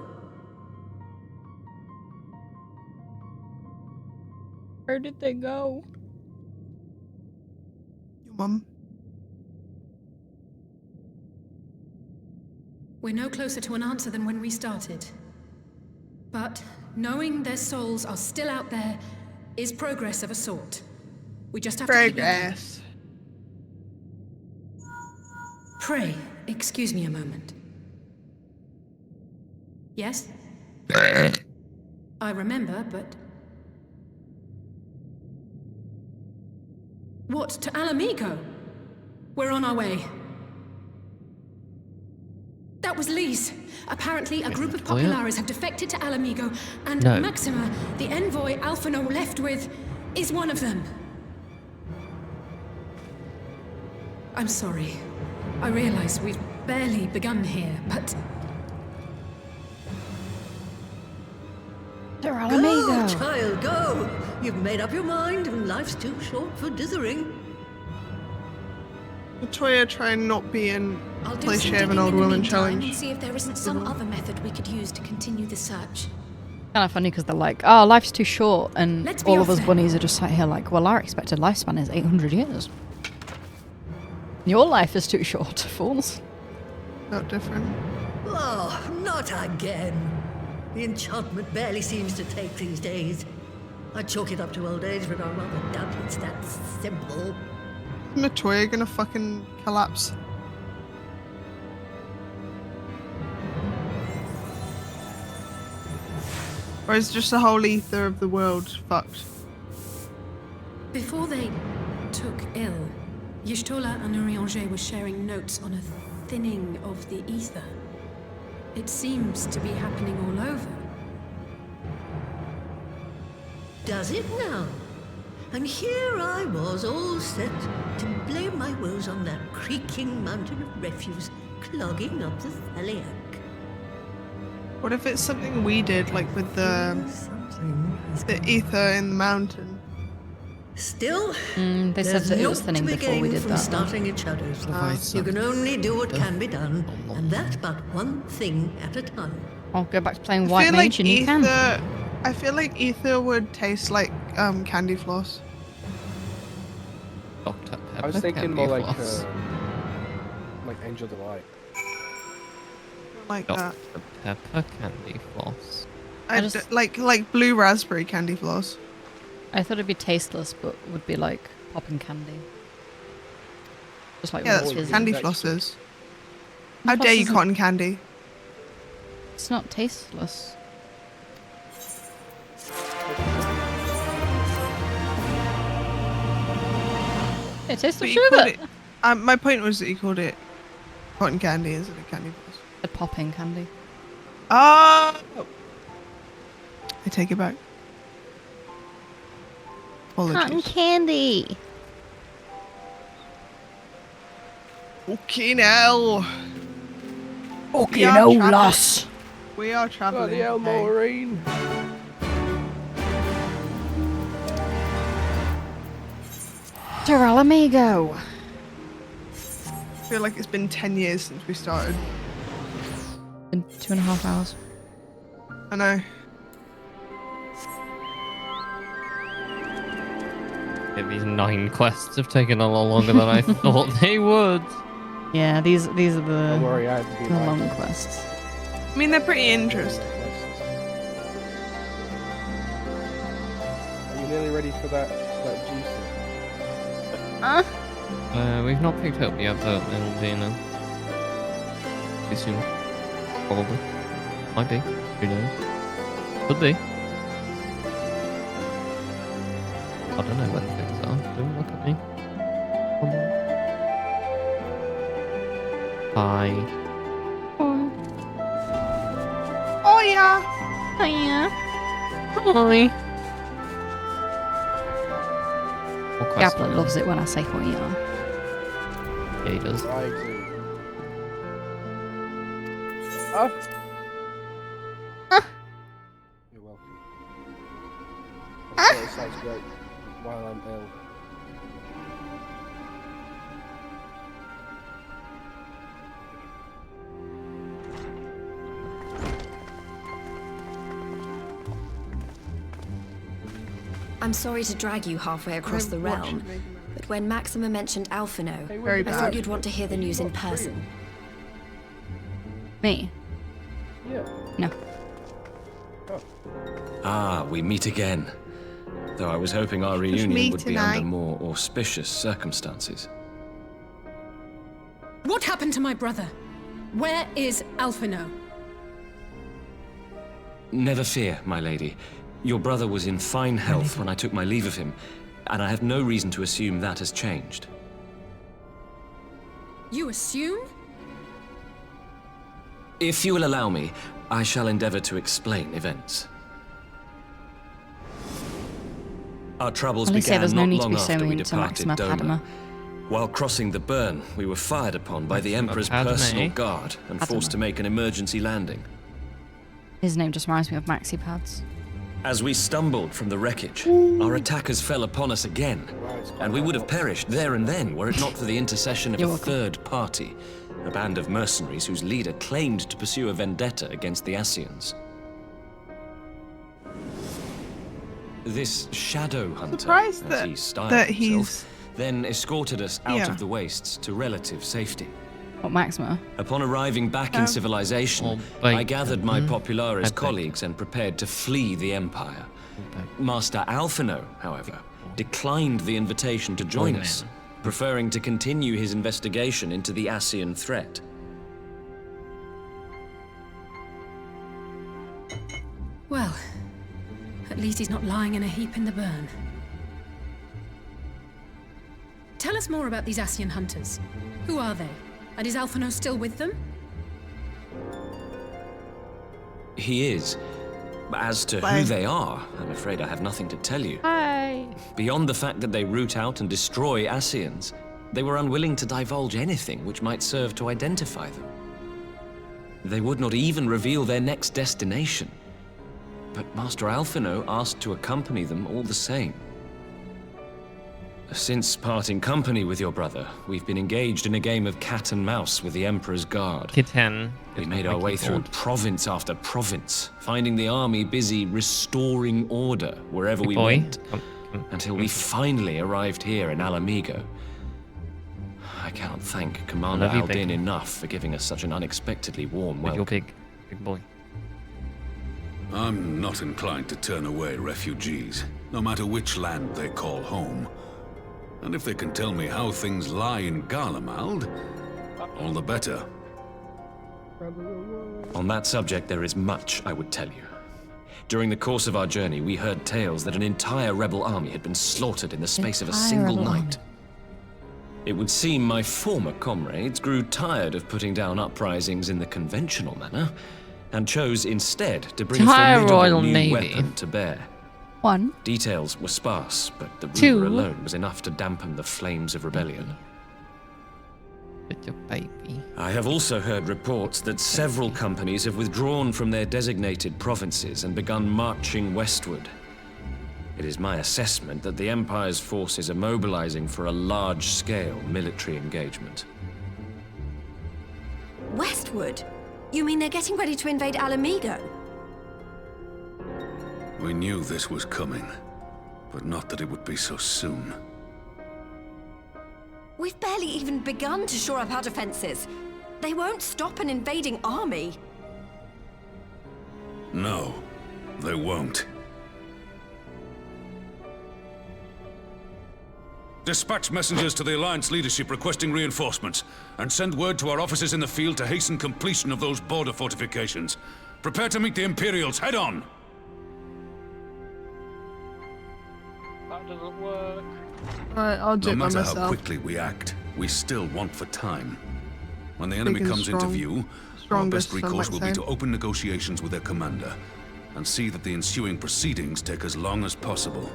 S2: Where did they go?
S1: Your mum.
S19: We're no closer to an answer than when we started. But knowing their souls are still out there is progress of a sort. We just have to keep looking. Pray, excuse me a moment. Yes? I remember, but... What, to Alamigo? We're on our way. That was Lee's. Apparently, a group of Populares have defected to Alamigo, and Maxima, the envoy Alphino left with, is one of them. I'm sorry. I realize we've barely begun here, but...
S18: Go, child, go! You've made up your mind, and life's too short for dithering.
S1: Latoya, try and not be in cliche of an old woman challenge.
S20: And see if there isn't some other method we could use to continue the search.
S2: Kind of funny because they're like, oh, life's too short, and all of us bunnies are just sat here like, well, our expected lifespan is 800 years. Your life is too short, fools.
S1: Not different.
S18: Oh, not again. The enchantment barely seems to take these days. I chalk it up to old age, but I rather doubt it's that simple.
S1: Is Latoya gonna fucking collapse? Or is just the whole ether of the world fucked?
S19: Before they took ill, Y'shtola and Urianger were sharing notes on a thinning of the ether. It seems to be happening all over.
S18: Does it now? And here I was all set to blame my woes on that creaking mountain of refuse clogging up the Thaliak.
S1: What if it's something we did, like with the ether in the mountain?
S18: Still,
S2: they said that it was thinning before we did
S18: from
S2: that.
S18: starting at shadows. You can only do what can be done, and that's but one thing at a time.
S2: I'll go back to playing White Mage and you can.
S1: I feel like ether would taste like candy floss.
S3: Dr. Pepper
S8: I was thinking
S3: candy
S8: more
S3: floss.
S8: like Angel Delight.
S1: Like
S3: Dr.
S1: that.
S3: Pepper candy floss.
S1: Like blue raspberry candy floss.
S2: I thought it'd be tasteless, but would be like popping candy. Just like
S1: yeah, that's what candy floss is. How dare you cotton candy?
S2: It's not tasteless. It tastes of sugar.
S1: My point was that you called it cotton candy instead of candy floss.
S2: The popping candy.
S1: Oh! I take it back. Apologies.
S2: Cotton candy.
S1: Fucking hell.
S2: Fucking hell, lass.
S1: We are traveling.
S8: Bloody hell, Maureen.
S2: Alamigo.
S1: I feel like it's been 10 years since we started.
S2: In 2.5 hours.
S1: I know.
S3: Yeah, these 9 quests have taken a lot longer than I thought they would.
S2: Yeah, these are the,
S8: Don't worry, I have to be
S2: the long quests.
S1: I mean, they're pretty interesting.
S8: Are you nearly ready for that juice?
S3: We've not picked up yet, but it'll be pretty soon. Probably. Might be. Who knows? Could be. I don't know when things are. Don't look at me. Come on. Hi.
S1: Oh yeah.
S2: Hiya.
S3: Hi.
S2: Gablet loves it when I say who you are.
S3: Yeah, he does.
S8: You're welcome. It sounds great while I'm ill.
S12: I'm sorry to drag you halfway across the realm, but when Maxima mentioned Alphino, I thought you'd want to hear the news in person.
S2: Me?
S8: Yeah.
S2: No.
S14: Ah, we meet again. Though I was hoping our reunion would be under more auspicious circumstances.
S19: What happened to my brother? Where is Alphino?
S14: Never fear, my lady. Your brother was in fine health when I took my leave of him, and I have no reason to assume that has changed.
S19: You assume?
S14: If you will allow me, I shall endeavor to explain events. Our troubles began
S2: there's no
S14: not
S2: need to
S14: long
S2: be
S14: after
S2: saying
S14: we
S2: to
S14: departed
S2: Maxima
S14: Doma.
S2: Padma.
S14: While crossing the burn, we were fired upon by the Emperor's personal guard and forced to make an emergency landing.
S2: His name just reminds me of Maxi Pads.
S14: As we stumbled from the wreckage, our attackers fell upon us again, and we would have perished there and then were it not for the intercession of a third party, a band of mercenaries whose leader claimed to pursue a vendetta against the Ascians. This shadow hunter, as he styled himself, then escorted us out of the wastes to relative safety.
S2: What, Maxima?
S14: Upon arriving back in civilization, I gathered my Popularis colleagues and prepared to flee the Empire. Master Alphino, however, declined the invitation to join us, preferring to continue his investigation into the Ascian threat.
S19: Well, at least he's not lying in a heap in the burn. Tell us more about these Ascian hunters. Who are they? And is Alphino still with them?
S14: He is. As to who they are, I'm afraid I have nothing to tell you.
S2: Hi.
S14: Beyond the fact that they root out and destroy Ascians, they were unwilling to divulge anything which might serve to identify them. They would not even reveal their next destination. But Master Alphino asked to accompany them all the same. Since parting company with your brother, we've been engaged in a game of cat and mouse with the Emperor's guard. We made our way through province after province, finding the army busy restoring order wherever we went, until we finally arrived here in Alamigo. I cannot thank Commander Aldin enough for giving us such an unexpectedly warm welcome.
S3: You're big boy.
S9: I'm not inclined to turn away refugees, no matter which land they call home. And if they can tell me how things lie in Garlemald, all the better.
S14: On that subject, there is much I would tell you. During the course of our journey, we heard tales that an entire rebel army had been slaughtered in the space of a single night. It would seem my former comrades grew tired of putting down uprisings in the conventional manner, and chose instead to bring a formidable new weapon to bear.
S2: One.
S14: Details were sparse, but the
S2: Two.
S14: rumor alone was enough to dampen the flames of rebellion.
S3: With your baby.
S14: I have also heard reports that several companies have withdrawn from their designated provinces and begun marching westward. It is my assessment that the Empire's forces are mobilizing for a large-scale military engagement.
S12: Westward? You mean they're getting ready to invade Alamigo?
S9: We knew this was coming, but not that it would be so soon.
S12: We've barely even begun to shore up our defenses. They won't stop an invading army.
S9: No, they won't. Dispatch messengers to the Alliance leadership requesting reinforcements, and send word to our officers in the field to hasten completion of those border fortifications. Prepare to meet the Imperials head on!
S8: That doesn't work.
S1: Alright, I'll do it by
S9: No matter
S1: myself.
S9: how quickly we act, we still want for time. When the enemy
S1: Big and
S9: comes into
S1: strong.
S9: view, our
S1: Strongest,
S9: best recourse
S1: some
S9: will
S1: might
S9: be
S1: say.
S9: to open negotiations with their commander, and see that the ensuing proceedings take as long as possible.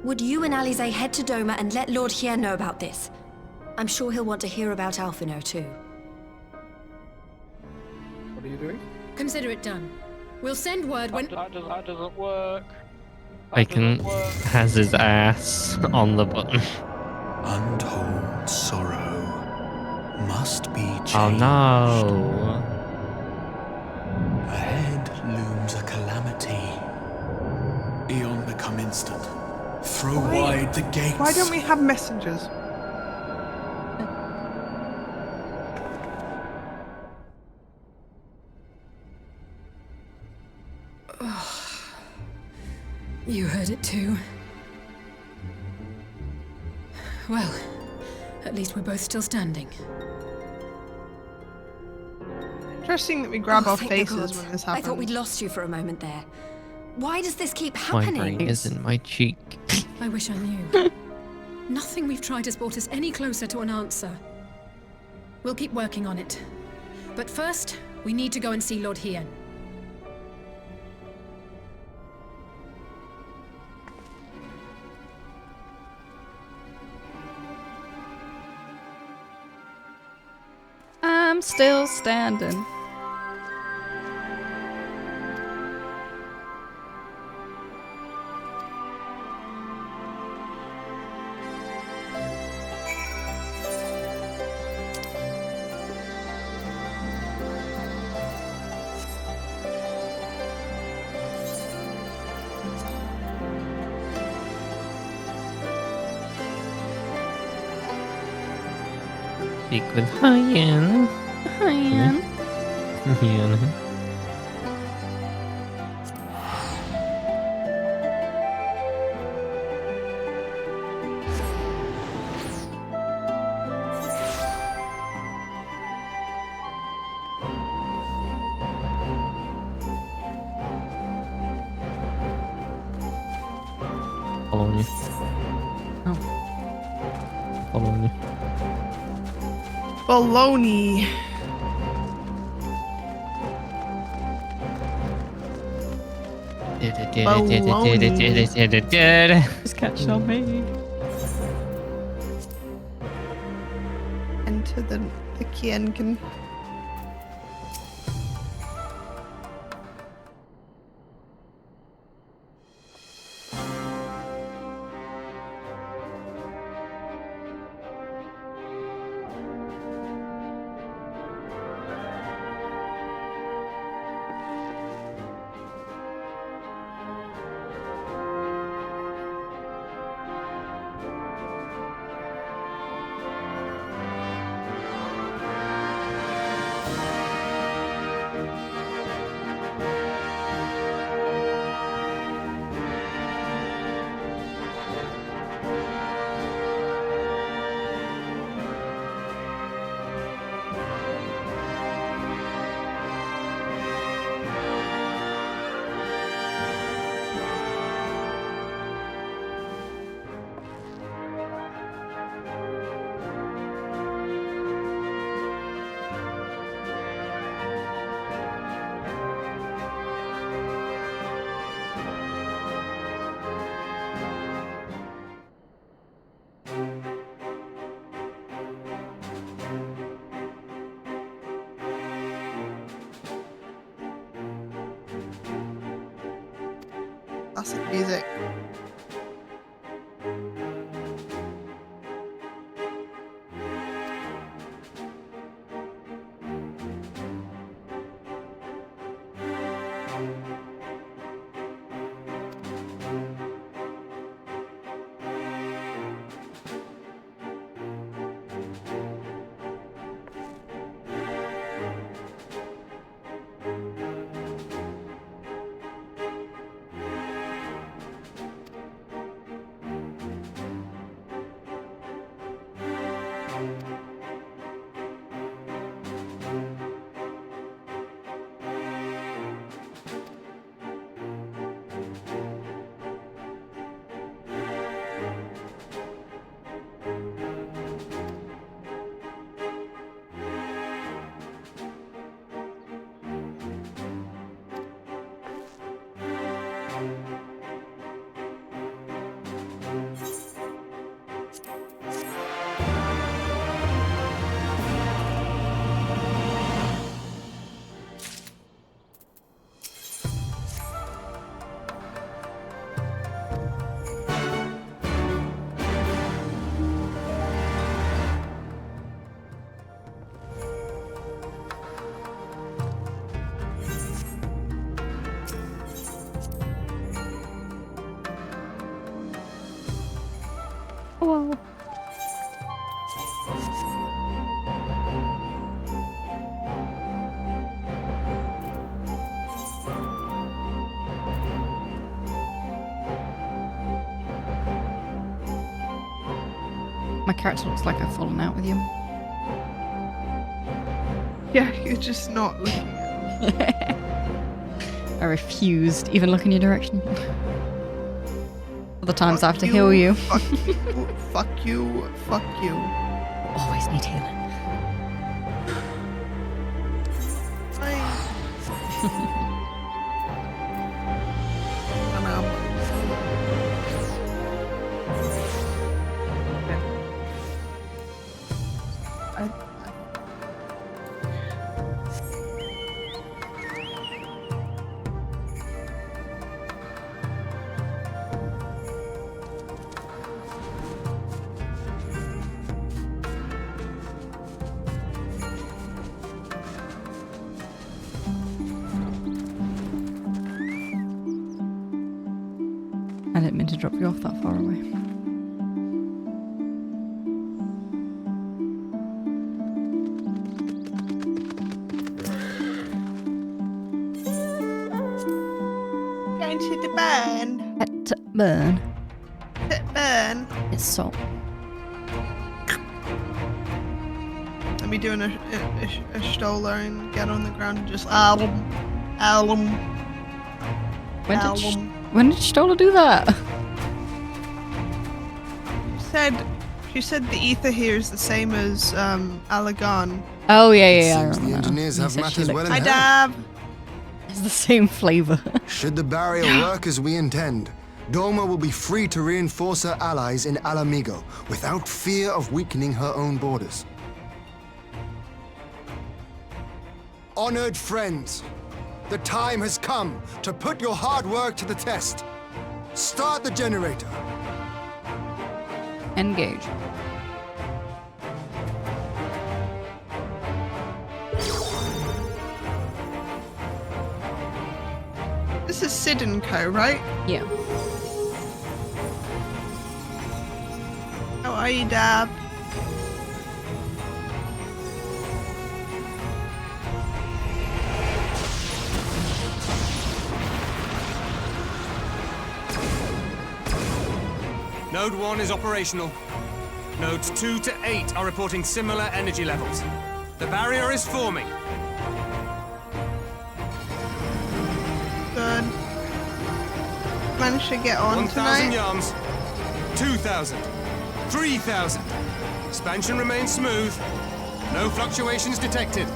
S12: Would you and Alize head to Doma and let Lord Hier know about this? I'm sure he'll want to hear about Alphino too.
S8: What are you doing?
S19: Consider it done. We'll send word when...
S8: That doesn't work.
S3: Bacon has his ass on the button.
S11: Untold sorrow must be changed.
S3: Oh no.
S11: Ahead looms a calamity. Eon become instant. Throw wide the gates.
S1: Why don't we have messengers?
S19: You heard it too. Well, at least we're both still standing.
S1: Interesting that we grab our
S12: thank the
S1: faces
S12: gods.
S1: when this
S12: I
S1: happens.
S12: thought we'd lost you for a moment there. Why does this keep
S3: My
S12: happening?
S3: brain is in my cheek.
S19: I wish I knew. Nothing we've tried has brought us any closer to an answer. We'll keep working on it. But first, we need to go and see Lord Hien.
S2: I'm still standing.
S3: Speak with Hien.
S2: Hien.
S3: Hien. Following you.
S2: Oh.
S3: Following you.
S1: Baloney.
S2: Just catching on me.
S1: Enter the Kienken. Classic music.
S2: My character looks like I've fallen out with you.
S1: Yeah, you're just not looking at me.
S2: I refused even look in your direction. Other times I have to heal you.
S1: Fuck you, fuck you, fuck you.
S2: Always need healing. I didn't mean to drop you off that far away.
S1: Going to the burn.
S2: To burn.
S1: To burn.
S2: It's salt.
S1: Let me do a stoller and get on the ground and just album.
S2: When did Stola do that?
S1: She said the ether here is the same as Alagon.
S2: Oh yeah, I remember
S6: The
S2: now.
S6: engineers
S2: You
S6: have
S2: said she
S6: matters well
S2: looked-
S6: in
S1: Hi,
S6: hand.
S1: Dab.
S2: It's the same flavor.
S6: Should the barrier work as we intend, Doma will be free to reinforce her allies in Alamigo without fear of weakening her own borders. Honored friends, the time has come to put your hard work to the test. Start the generator.
S2: Engage.
S1: This is Sid & Co, right?
S2: Yeah.
S1: How are you, Dab?
S13: Node 1 is operational. Nodes 2 to 8 are reporting similar energy levels. The barrier is forming.
S1: Good. Managed to get on
S13: 1,000
S1: tonight.
S13: yards. 2,000. 3,000. Expansion remains smooth. No fluctuations detected.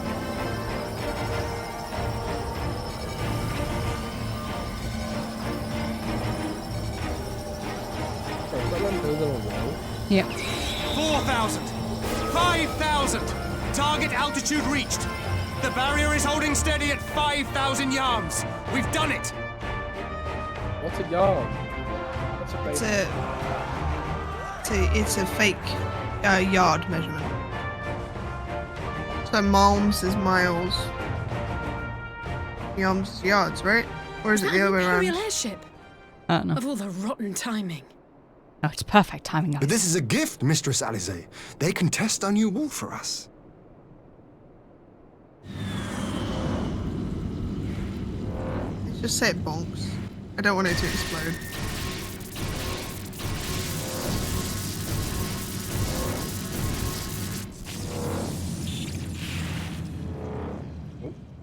S2: Yeah.
S13: 4,000. 5,000. Target altitude reached. The barrier is holding steady at 5,000 yards. We've done it.
S8: What's a yard? What's a base?
S1: It's a fake yard measurement. So malms is miles. Yards is yards, right? Or is it the other way around?
S19: Imperial airship.
S2: I don't know.
S19: Of all the rotten timing.
S2: No, it's perfect timing.
S6: But this is a gift, Mistress Alize. They can test our new wool for us.
S1: Let's just say it bonks. I don't want it to explode.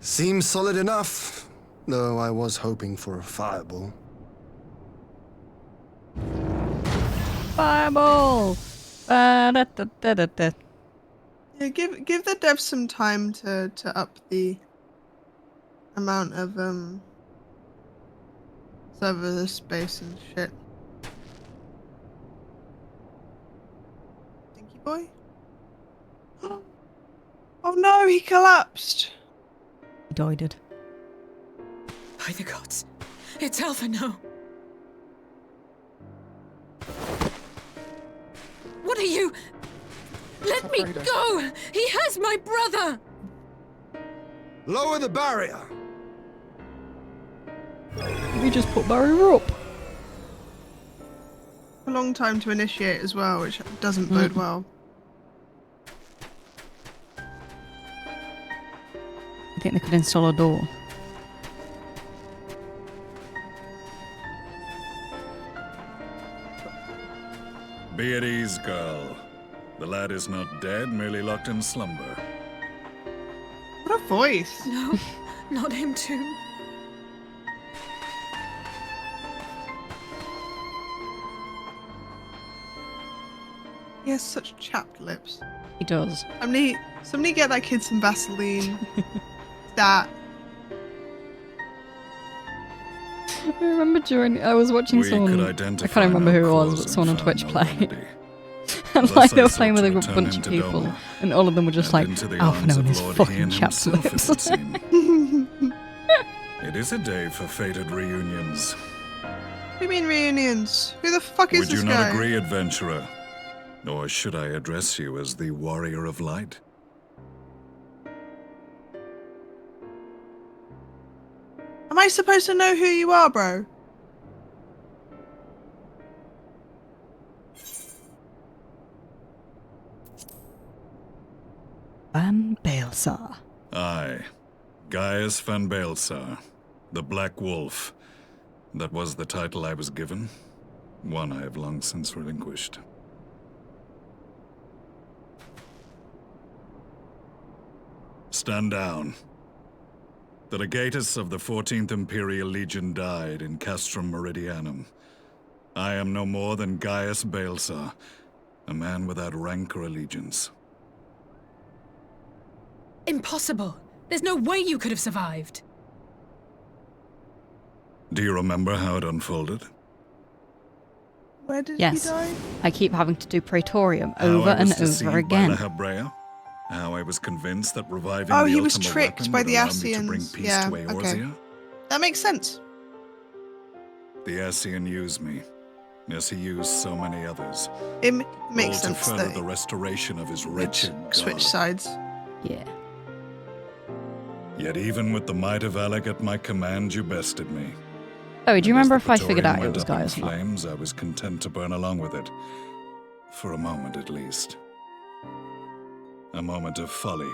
S6: Seems solid enough, though I was hoping for a fireball.
S2: Fireball! Da-da-da-da-da-da.
S1: Yeah, give the devs some time to up the amount of server space and shit. Stinky boy? Oh no, he collapsed!
S2: He died.
S19: By the gods. It's Alpha, no. What are you? Let me go! He has my brother!
S6: Lower the barrier!
S2: We just put barrier up.
S1: A long time to initiate as well, which doesn't bode well.
S2: I think they could install a door.
S9: Be at ease, girl. The lad is not dead, merely locked in slumber.
S1: What a voice.
S19: No, not him too.
S1: He has such chapped lips.
S2: He does.
S1: Somebody get that kid some Vaseline. That.
S2: I remember I was watching someone, I can't remember who it was, but someone on Twitch play. And like they were playing with a bunch of people, and all of them were just like, Alpha known his fucking chapped lips.
S9: It is a day for fated reunions.
S1: What do you mean reunions? Who the fuck is this guy?
S9: Would you not agree, adventurer? Or should I address you as the Warrior of Light?
S1: Am I supposed to know who you are, bro?
S2: Van Baelsar.
S9: Aye. Gaius Van Baelsar, the Black Wolf. That was the title I was given. One I have long since relinquished. Stand down. The legatus of the 14th Imperial Legion died in Castrum Meridianum. I am no more than Gaius Baelsar, a man without rank or allegiance.
S19: Impossible. There's no way you could have survived.
S9: Do you remember how it unfolded?
S1: Where did
S2: Yes.
S1: he die?
S2: I keep having to do Praetorium
S9: How
S2: over
S9: I was
S2: and
S9: deceived
S2: over
S9: by
S2: again.
S9: La Habrea? How I was convinced that reviving
S1: Oh,
S9: the
S1: he was
S9: ultimate
S1: tricked
S9: weapon
S1: by
S9: would
S1: the
S9: allow me to bring
S1: Ascians.
S9: peace
S1: Yeah,
S9: to Eorzea?
S1: That makes sense.
S9: The Ascian used me, as he used so many others.
S1: It makes
S9: all
S1: sense
S9: to further
S1: that
S9: the restoration of his wretched
S1: switch
S9: god.
S1: sides.
S2: Yeah.
S9: Yet even with the might of Alec at my command, you bested me.
S2: Oh, do you remember if I
S9: Praetorium
S2: figured out it
S9: went
S2: was
S9: up in
S2: Gaius or not?
S9: flames, I was content to burn along with it. For a moment at least. A moment of folly.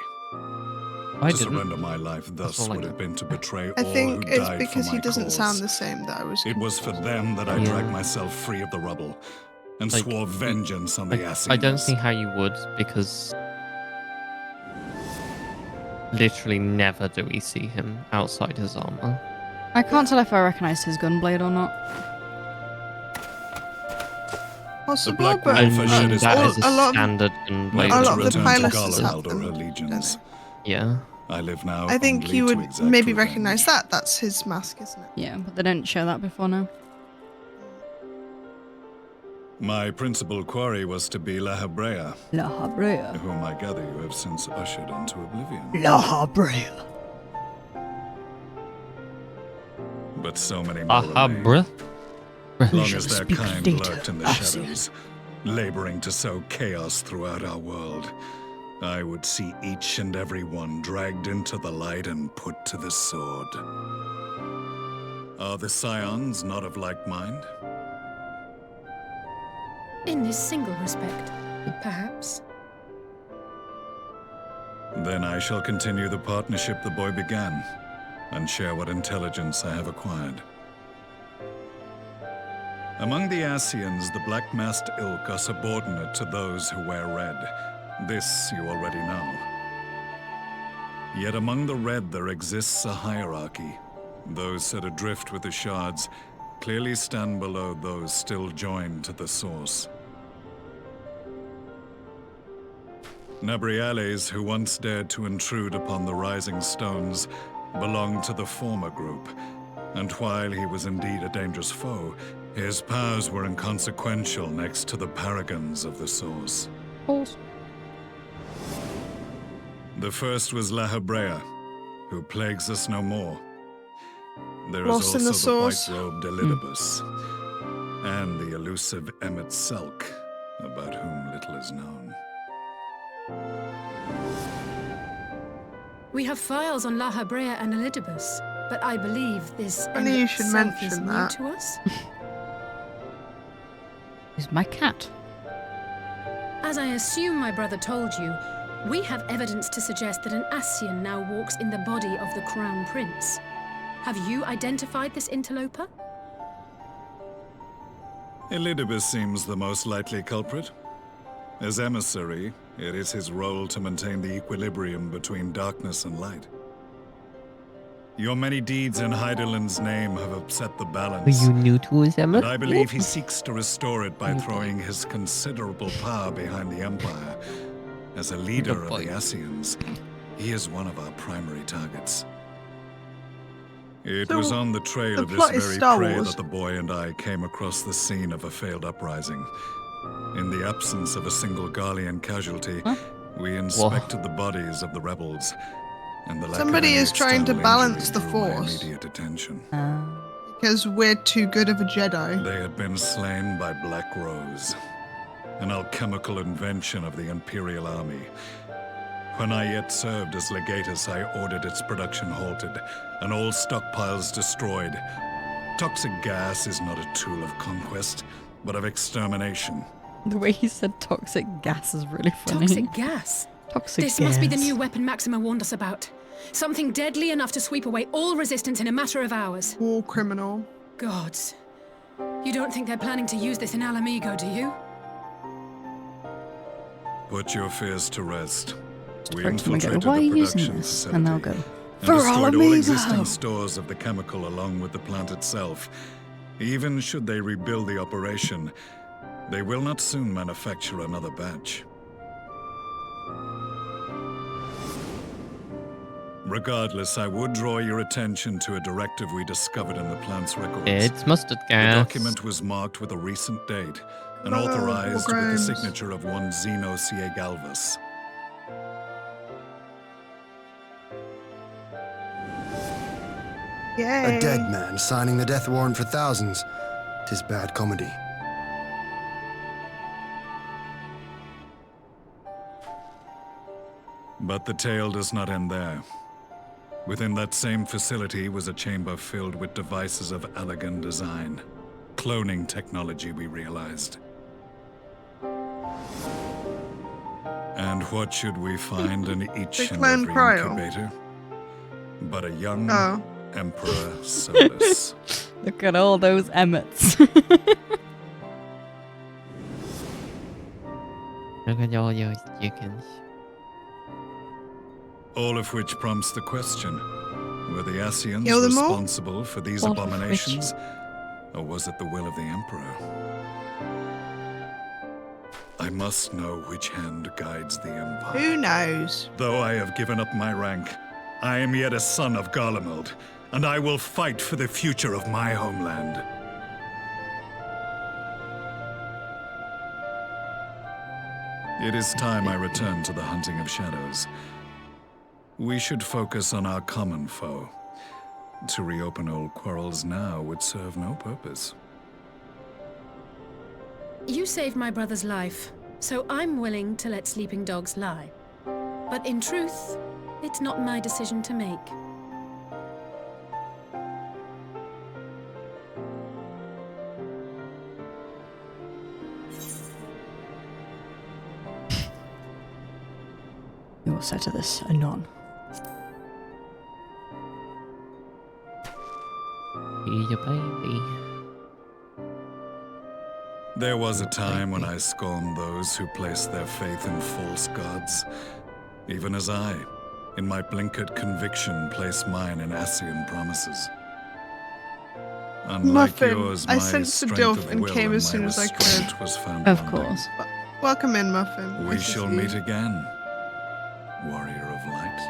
S3: I
S9: to
S3: didn't.
S9: surrender my life thus would have been to betray
S1: I
S9: all
S1: think
S9: who
S1: it's
S9: died
S1: because
S9: for
S1: he
S9: my
S1: doesn't
S9: cause.
S1: sound the same that I was.
S9: It was for them that I
S3: Yeah.
S9: dragged myself free of the rubble and
S3: Like,
S9: swore vengeance on the Ascians.
S3: I don't see how you would, because literally never do we see him outside his armor.
S2: I can't tell if I recognized his gunblade or not.
S1: Possible,
S9: Black
S1: but
S3: I
S9: Wolf has shed
S3: mean,
S9: his
S3: that
S9: blood.
S3: is a standard gunblade.
S9: Made
S1: a
S9: to
S1: lot of the
S9: return to
S1: pilots
S9: Gala
S1: have
S9: Elder
S1: them,
S9: allegiance.
S3: Yeah.
S9: I live now
S1: I think
S9: only
S1: you
S9: to
S1: would
S9: exact
S1: maybe
S9: revenge.
S1: recognize that. That's his mask, isn't it?
S2: Yeah, but they didn't show that before now.
S9: My principal quarry was to be La Habrea,
S2: La Habrea.
S9: whom I gather you have since ushered into oblivion.
S2: La Habrea.
S9: But so many more remain.
S3: bruh.
S9: Long as their kind lurked in the shadows, laboring to sow chaos throughout our world, I would see each and every one dragged into the light and put to the sword. Are the Scions not of like mind?
S19: In this single respect, perhaps.
S9: Then I shall continue the partnership the boy began, and share what intelligence I have acquired. Among the Ascians, the black-masked ilk are subordinate to those who wear red. This you already know. Yet among the red there exists a hierarchy. Those set adrift with the shards clearly stand below those still joined to the source. Nabriales, who once dared to intrude upon the rising stones, belonged to the former group, and while he was indeed a dangerous foe, his powers were inconsequential next to the paragons of the source. The first was La Habrea, who plagues us no more. There is
S1: Lost in the
S9: also the
S1: source.
S9: white-robed Elidibus, and the elusive Emmet Selk, about whom little is known.
S19: We have files on La Habrea and Elidibus, but I believe this
S1: Funny you
S19: Emmet
S1: should
S19: Selk is
S1: mention
S19: new
S1: that.
S19: to us.
S2: He's my cat.
S19: As I assume my brother told you, we have evidence to suggest that an Ascian now walks in the body of the Crown Prince. Have you identified this interloper?
S9: Elidibus seems the most likely culprit. As emissary, it is his role to maintain the equilibrium between darkness and light. Your many deeds in Hydaelyn's name have upset the balance.
S3: Are you new to Azem?
S9: And I believe he seeks to restore it by throwing his considerable power behind the Empire. As a leader of the Ascians, he is one of our primary targets. It was on the trail of this very prey that the boy and I came across the scene of a failed uprising. In the absence of a single Garlean casualty, we inspected the bodies of the rebels. And the
S1: somebody is trying to balance the Force.
S9: Attention.
S1: Because we're too good of a Jedi.
S9: They had been slain by Black Rose, an alchemical invention of the Imperial Army. When I yet served as legatus, I ordered its production halted and all stockpiles destroyed. Toxic gas is not a tool of conquest, but of extermination.
S2: The way he said toxic gas is really funny.
S19: Toxic gas?
S2: Toxic
S19: this
S2: gas.
S19: Must be the new weapon Maxima warned us about. Something deadly enough to sweep away all resistance in a matter of hours.
S1: War criminal.
S19: Gods. You don't think they're planning to use this in Alamigo, do you?
S9: Put your fears to rest. We
S2: Why
S9: infiltrated
S2: are you
S9: the
S2: using
S9: production
S2: this?
S9: facility
S2: And they'll go,
S9: and
S2: for
S9: destroyed all existing
S2: Alamigo!
S9: stores of the chemical along with the plant itself. Even should they rebuild the operation, they will not soon manufacture another batch. Regardless, I would draw your attention to a directive we discovered in the plant's records.
S3: It's mustard gas.
S9: The document was marked with a recent date and authorized with the signature of one Zeno C.A. Galvas.
S1: Yay.
S6: A dead man signing the death warrant for thousands. 'Tis bad comedy.
S9: But the tale does not end there. Within that same facility was a chamber filled with devices of elegant design. Cloning technology, we realized. And what should we find in each and every incubator? But a young Emperor Solus.
S2: Look at all those Emmets.
S3: Look at all your chickens.
S9: All of which prompts the question, were the Ascians
S1: Kill them all?
S9: responsible for these
S2: All of
S9: abominations? Or was it the will of the Emperor? I must know which hand guides the Empire.
S1: Who knows?
S9: Though I have given up my rank, I am yet a son of Garlemald, and I will fight for the future of my homeland. It is time I return to the hunting of shadows. We should focus on our common foe. To reopen old quarrels now would serve no purpose.
S19: You saved my brother's life, so I'm willing to let sleeping dogs lie. But in truth, it's not my decision to make.
S2: We will settle this anon.
S3: Be your baby.
S9: There was a time when I scorned those who placed their faith in false gods, even as I, in my blinkered conviction, place mine in Ascian promises. Unlike
S1: Muffin,
S9: yours,
S1: I
S9: my
S1: sent the
S9: strength
S1: Dilf
S9: of
S1: and
S9: will
S1: came
S9: and
S1: as
S9: my
S1: soon as I
S9: restraint
S1: could.
S9: was found
S2: Of
S9: wanting.
S2: course.
S1: Welcome in, Muffin.
S9: We
S1: Nice to
S9: shall
S1: see you.
S9: meet again, warrior of light.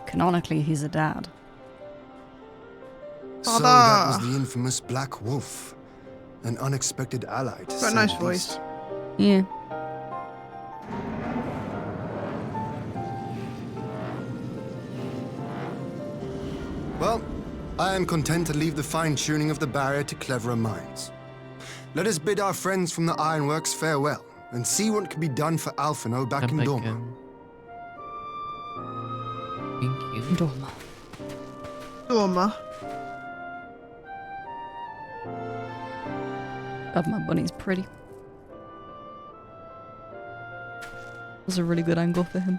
S2: Canonically, he's a dad.
S6: So that was the infamous Black Wolf. An unexpected ally to
S1: Got a nice voice.
S2: Yeah.
S6: Well, I am content to leave the fine-tuning of the barrier to cleverer minds. Let us bid our friends from the Ironworks farewell, and see what can be done for Alphino back in Dorma.
S3: Thank you.
S2: Dorma.
S1: Dorma.
S2: God, my bunny's pretty. That's a really good angle for him.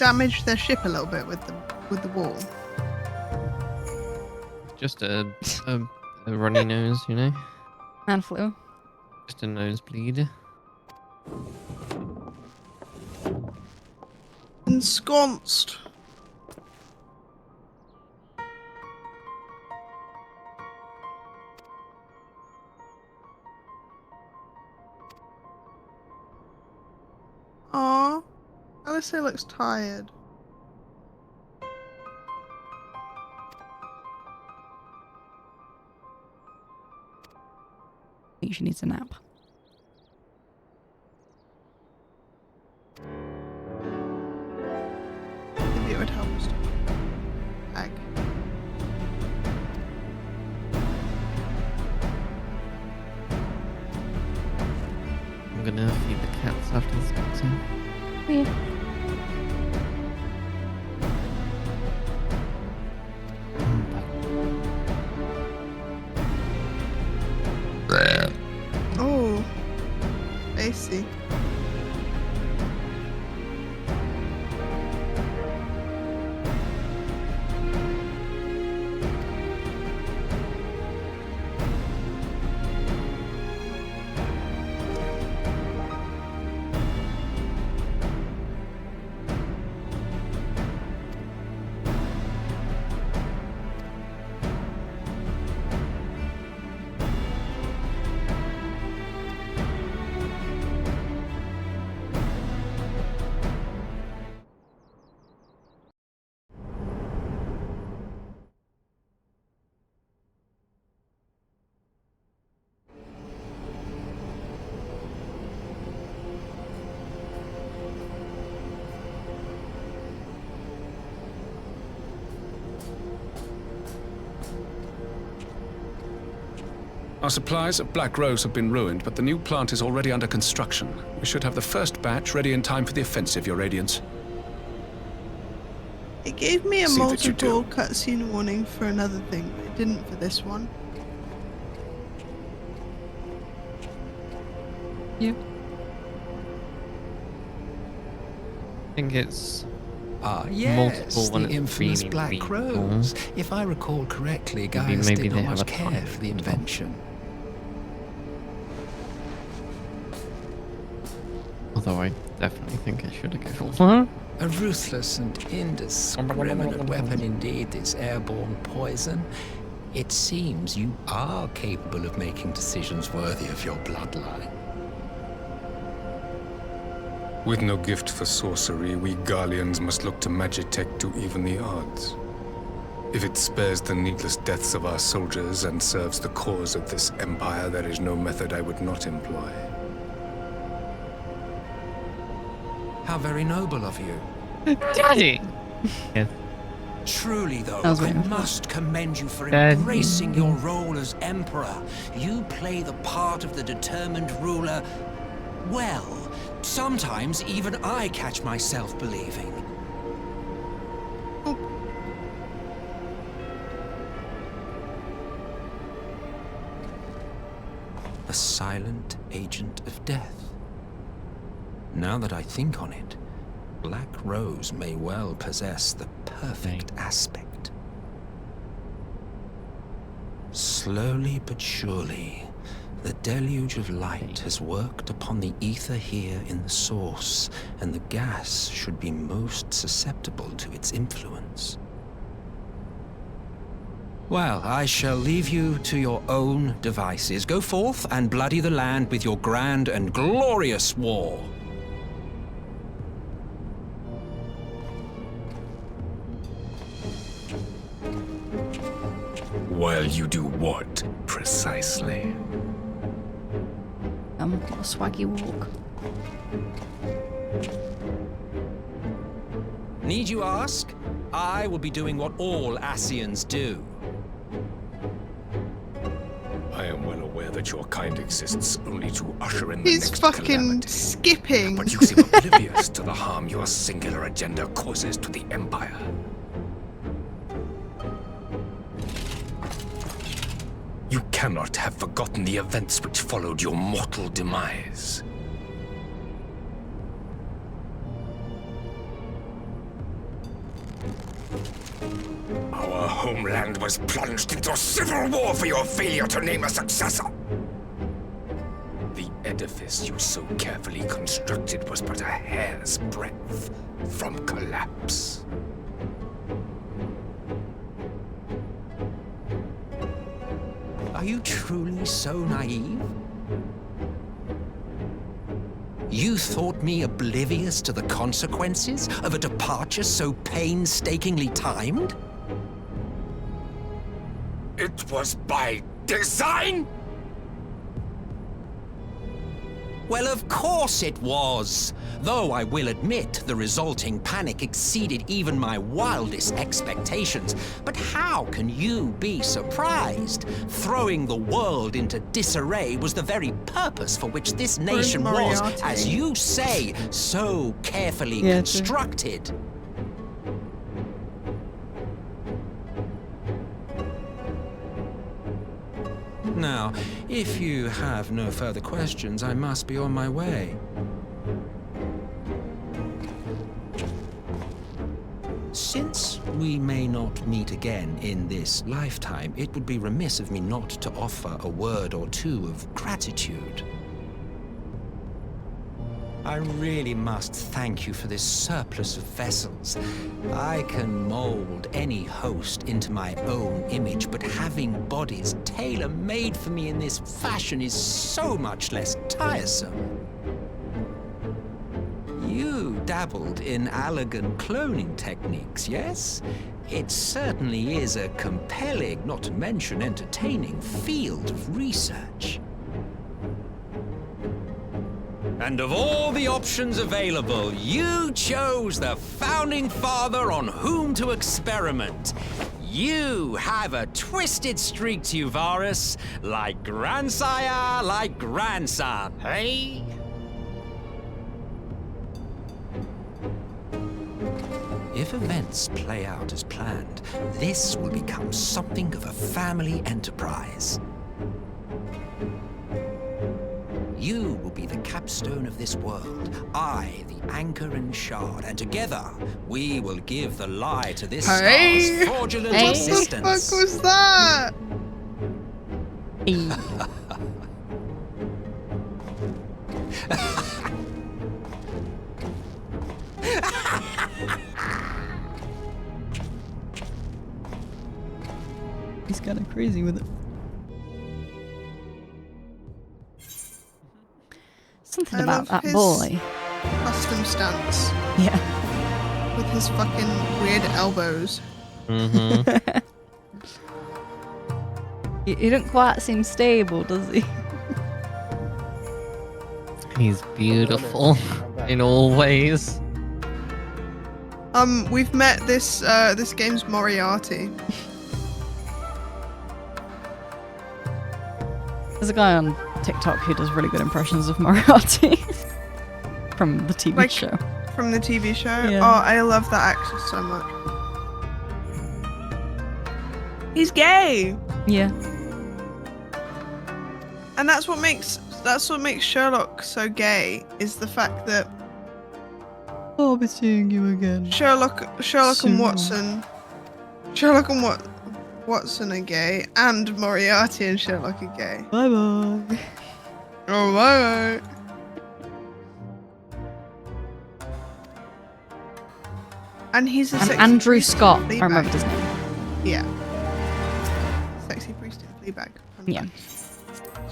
S1: damage their ship a little bit with the wall?
S3: Just a runny nose, you know?
S2: And flu.
S3: Just a nosebleed.
S1: Ensconced. Aww. Alistair looks tired.
S2: I think she needs a nap.
S1: Maybe it would help us. Egg.
S3: I'm gonna feed the cats after this cuts in.
S2: Weird.
S1: Oh, I see.
S7: Our supplies of Black Rose have been ruined, but the new plant is already under construction. We should have the first batch ready in time for the offensive, Your Radiance.
S1: It gave me a multiple cutscene warning for another thing, but it didn't for this one.
S2: Yeah.
S3: I think it's
S17: yes,
S3: multiple when
S17: the
S3: it's
S17: infamous
S3: really,
S17: Black
S3: really
S17: Rose.
S3: cool.
S17: If I recall correctly, Gaius
S3: maybe
S17: did
S3: they
S17: not
S3: have
S17: much
S3: a
S17: care
S3: tonic
S17: for the
S3: as well.
S17: invention.
S3: Although I definitely think I should have given one.
S17: A ruthless and indiscriminate weapon indeed, this airborne poison. It seems you are capable of making decisions worthy of your bloodline.
S7: With no gift for sorcery, we Garleans must look to Magitech to even the odds. If it spares the needless deaths of our soldiers and serves the cause of this empire, there is no method I would not employ.
S17: How very noble of you.
S3: Daddy! Yes.
S17: Truly, though,
S2: I was
S17: I
S2: waiting for
S17: must commend you for
S3: Daddy.
S17: embracing your role as Emperor. You play the part of the determined ruler well. Sometimes even I catch myself believing. A silent agent of death. Now that I think on it, Black Rose may well possess the perfect aspect. Slowly but surely, the deluge of light has worked upon the ether here in the source, and the gas should be most susceptible to its influence. Well, I shall leave you to your own devices. Go forth and bloody the land with your grand and glorious war.
S7: While you do what, precisely?
S2: A swaggy walk.
S17: Need you ask? I will be doing what all Asians do.
S7: I am well aware that your kind exists only to usher in the
S1: He's
S7: next
S1: fucking
S7: calamity.
S1: skipping.
S7: But you seem oblivious to the harm your singular agenda causes to the Empire. You cannot have forgotten the events which followed your mortal demise.
S17: Our homeland was plunged into civil war for your failure to name a successor. The edifice you so carefully constructed was but a hair's breadth from collapse.
S16: Are you truly so naive? You thought me oblivious to the consequences of a departure so painstakingly timed?
S17: It was by design?
S16: Well, of course it was. Though I will admit the resulting panic exceeded even my wildest expectations. But how can you be surprised? Throwing the world into disarray was the very purpose for which this nation was, as you say, so carefully constructed. Now, if you have no further questions, I must be on my way. Since we may not meet again in this lifetime, it would be remiss of me not to offer a word or two of gratitude. I really must thank you for this surplus of vessels. I can mold any host into my own image, but having bodies tailor-made for me in this fashion is so much less tiresome. You dabbled in elegant cloning techniques, yes? It certainly is a compelling, not to mention entertaining, field of research. And of all the options available, you chose the founding father on whom to experiment. You have a twisted streak to you, Varus, like grandsire, like grandson, hey? If events play out as planned, this will become something of a family enterprise. You will be the capstone of this world, I the anchor and shard, and together we will give the lie to this star's fraudulent existence.
S1: What the fuck was that?
S2: He's kind of crazy with it. Something about that boy.
S1: Custom stance.
S2: Yeah.
S1: With his fucking weird elbows.
S3: Mm-hmm.
S2: He don't quite seem stable, does he?
S3: He's beautiful in all ways.
S1: We've met this game's Moriarty.
S2: There's a guy on TikTok who does really good impressions of Moriarty from the TV show.
S1: From the TV show?
S2: Yeah.
S1: Oh, I love that actor so much. He's gay.
S2: Yeah.
S1: And that's what makes Sherlock so gay, is the fact that
S2: I'll be seeing you again.
S1: Sherlock
S2: Soon.
S1: and Watson are gay, and Moriarty and Sherlock are gay.
S2: Bye bye.
S1: Oh, bye. And he's a
S2: And
S1: sexy
S2: Andrew
S1: priest in
S2: Scott.
S1: Fleabag.
S2: I remember his name.
S1: Yeah. Sexy priest in Fleabag.
S2: Yeah.
S1: Do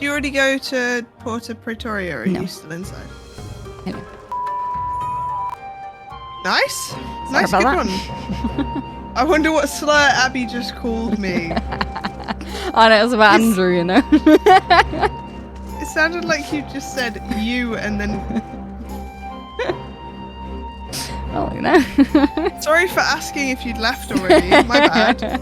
S1: you already go to Porta Pretoria, or are you still inside?
S2: Anyway.
S1: Nice.
S2: Sorry
S1: Nice,
S2: about
S1: good
S2: that.
S1: one. I wonder what slur Abby just called me.
S2: I know, it was about Andrew, you know.
S1: It sounded like you just said you and then...
S2: Oh, you know.
S1: Sorry for asking if you'd left already. My bad.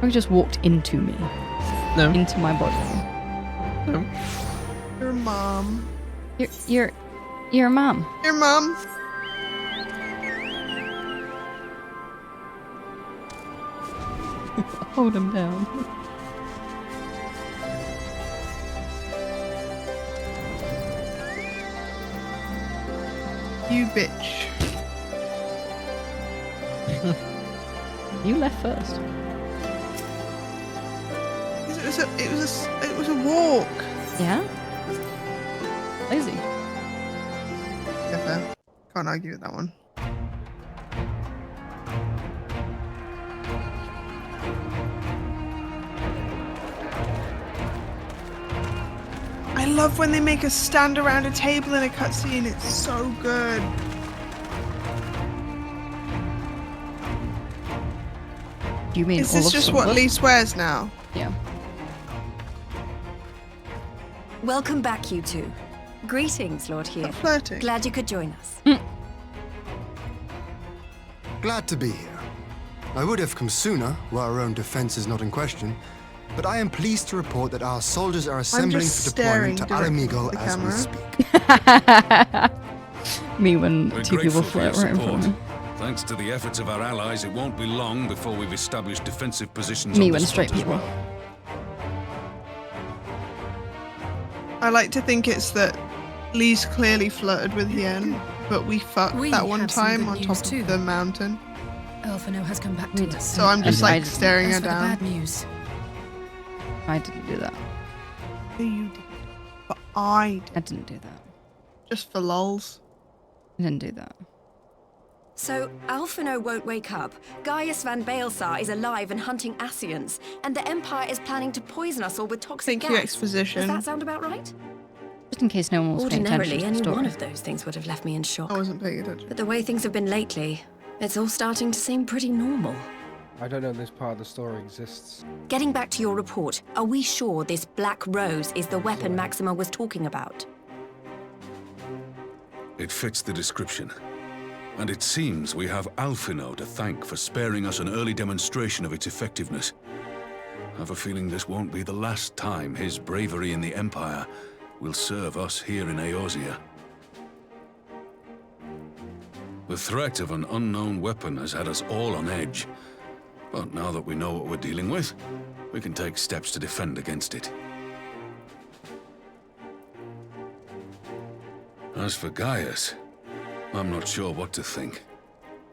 S2: Or just walked into me.
S3: No.
S2: Into my body.
S3: No.
S1: Your mom.
S2: Your mom.
S1: Your mom.
S2: Hold him down.
S1: You bitch.
S2: You left first.
S1: It was a walk.
S2: Yeah. Lazy.
S1: Yeah, fair. Can't argue with that one. I love when they make us stand around a table in a cutscene. It's so good.
S2: Do you mean
S1: Is this just what Lee swears now?
S2: Yeah.
S12: Welcome back, you two. Greetings, Lord Hugh.
S1: Flirting.
S12: Glad you could join us.
S6: Glad to be here. I would have come sooner, while our own defense is not in question, but I am pleased to report that our soldiers are assembling for deployment to Alamigo as we speak.
S2: Me when
S9: We're
S2: two people
S9: grateful for
S2: flirt
S9: your
S2: right in front of me.
S9: Thanks to the efforts of our allies, it won't be long before we've established defensive positions
S2: Me
S9: on
S2: when
S9: this
S2: straight
S9: front as
S2: people.
S9: well.
S1: I like to think it's that Lee's clearly flirted with Yen, but we fucked that one
S19: have some
S1: time
S19: good
S1: on top
S19: news
S1: of the mountain.
S19: Elfino has come back to us.
S1: So I'm just like staring
S19: As
S1: her
S19: for the
S1: down.
S19: bad news,
S2: I didn't do that.
S1: No, you did. But I did.
S2: I didn't do that.
S1: Just for lols.
S2: I didn't do that.
S12: So, Alphino won't wake up, Gaius van Baelsar is alive and hunting Ascians, and the Empire is planning to poison us all with toxic gas.
S1: exposition.
S12: Does that sound about right?
S2: Just in case no one was paying attention
S12: Ordinarily,
S2: to the
S12: any
S2: story.
S12: one of those things would have left me in shock.
S1: I wasn't paying attention.
S12: But the way things have been lately, it's all starting to seem pretty normal.
S8: I don't know this part of the story exists.
S12: Getting back to your report, are we sure this Black Rose is the weapon Maxima was talking about?
S9: It fits the description. And it seems we have Alphino to thank for sparing us an early demonstration of its effectiveness. I have a feeling this won't be the last time his bravery in the Empire will serve us here in Eorzea. The threat of an unknown weapon has had us all on edge. But now that we know what we're dealing with, we can take steps to defend against it. As for Gaius, I'm not sure what to think.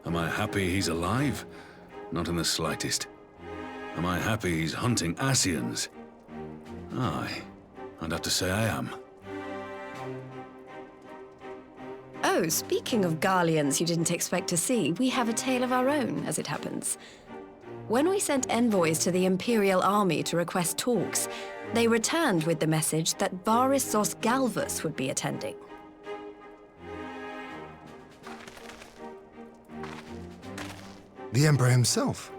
S9: Am I happy he's alive? Not in the slightest. Am I happy he's hunting Ascians? Aye, I'd have to say I am.
S12: Oh, speaking of Garleans you didn't expect to see, we have a tale of our own, as it happens. When we sent envoys to the Imperial Army to request talks, they returned with the message that Varys Zos Galvus would be attending.
S6: The Emperor himself.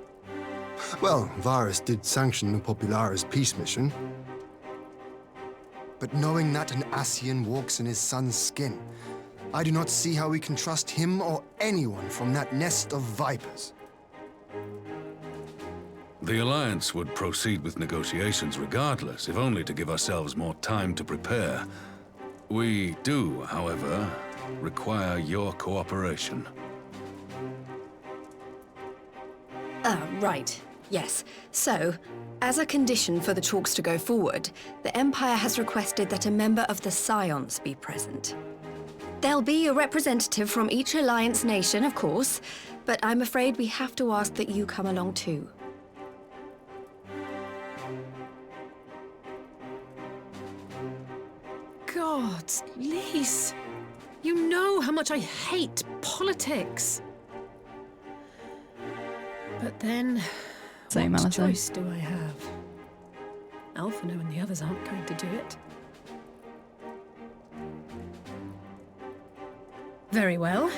S6: Well, Varys did sanction the Popularis peace mission. But knowing that an Ascian walks in his son's skin, I do not see how we can trust him or anyone from that nest of vipers.
S9: The Alliance would proceed with negotiations regardless, if only to give ourselves more time to prepare. We do, however, require your cooperation.
S12: Right. Yes. So, as a condition for the talks to go forward, the Empire has requested that a member of the Scions be present. There'll be a representative from each Alliance nation, of course, but I'm afraid we have to ask that you come along too.
S19: God, Lise, you know how much I hate politics. But then,
S2: Same,
S19: what
S2: Alison.
S19: choice do I have? Alphino and the others aren't going to do it. Very well.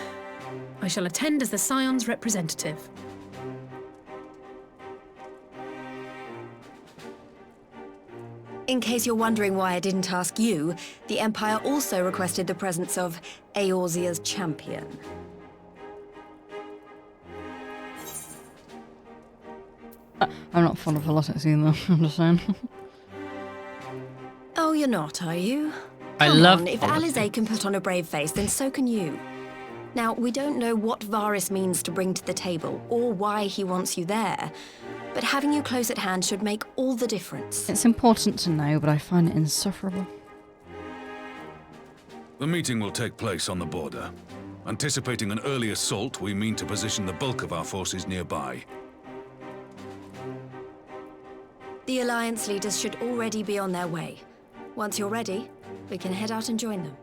S19: I shall attend as the Scion's representative.
S12: In case you're wondering why I didn't ask you, the Empire also requested the presence of Eorzea's champion.
S2: I'm not fond of politics either, I'm just saying.
S12: Oh, you're not, are you?
S3: I
S12: Come
S3: love
S12: on, if
S3: politics.
S12: Alizé can put on a brave face, then so can you. Now, we don't know what Varys means to bring to the table, or why he wants you there, but having you close at hand should make all the difference.
S2: It's important to know, but I find it insufferable.
S9: The meeting will take place on the border.
S21: Anticipating an early assault, we mean to position the bulk of our forces nearby.
S12: The Alliance leaders should already be on their way. Once you're ready, we can head out and join them.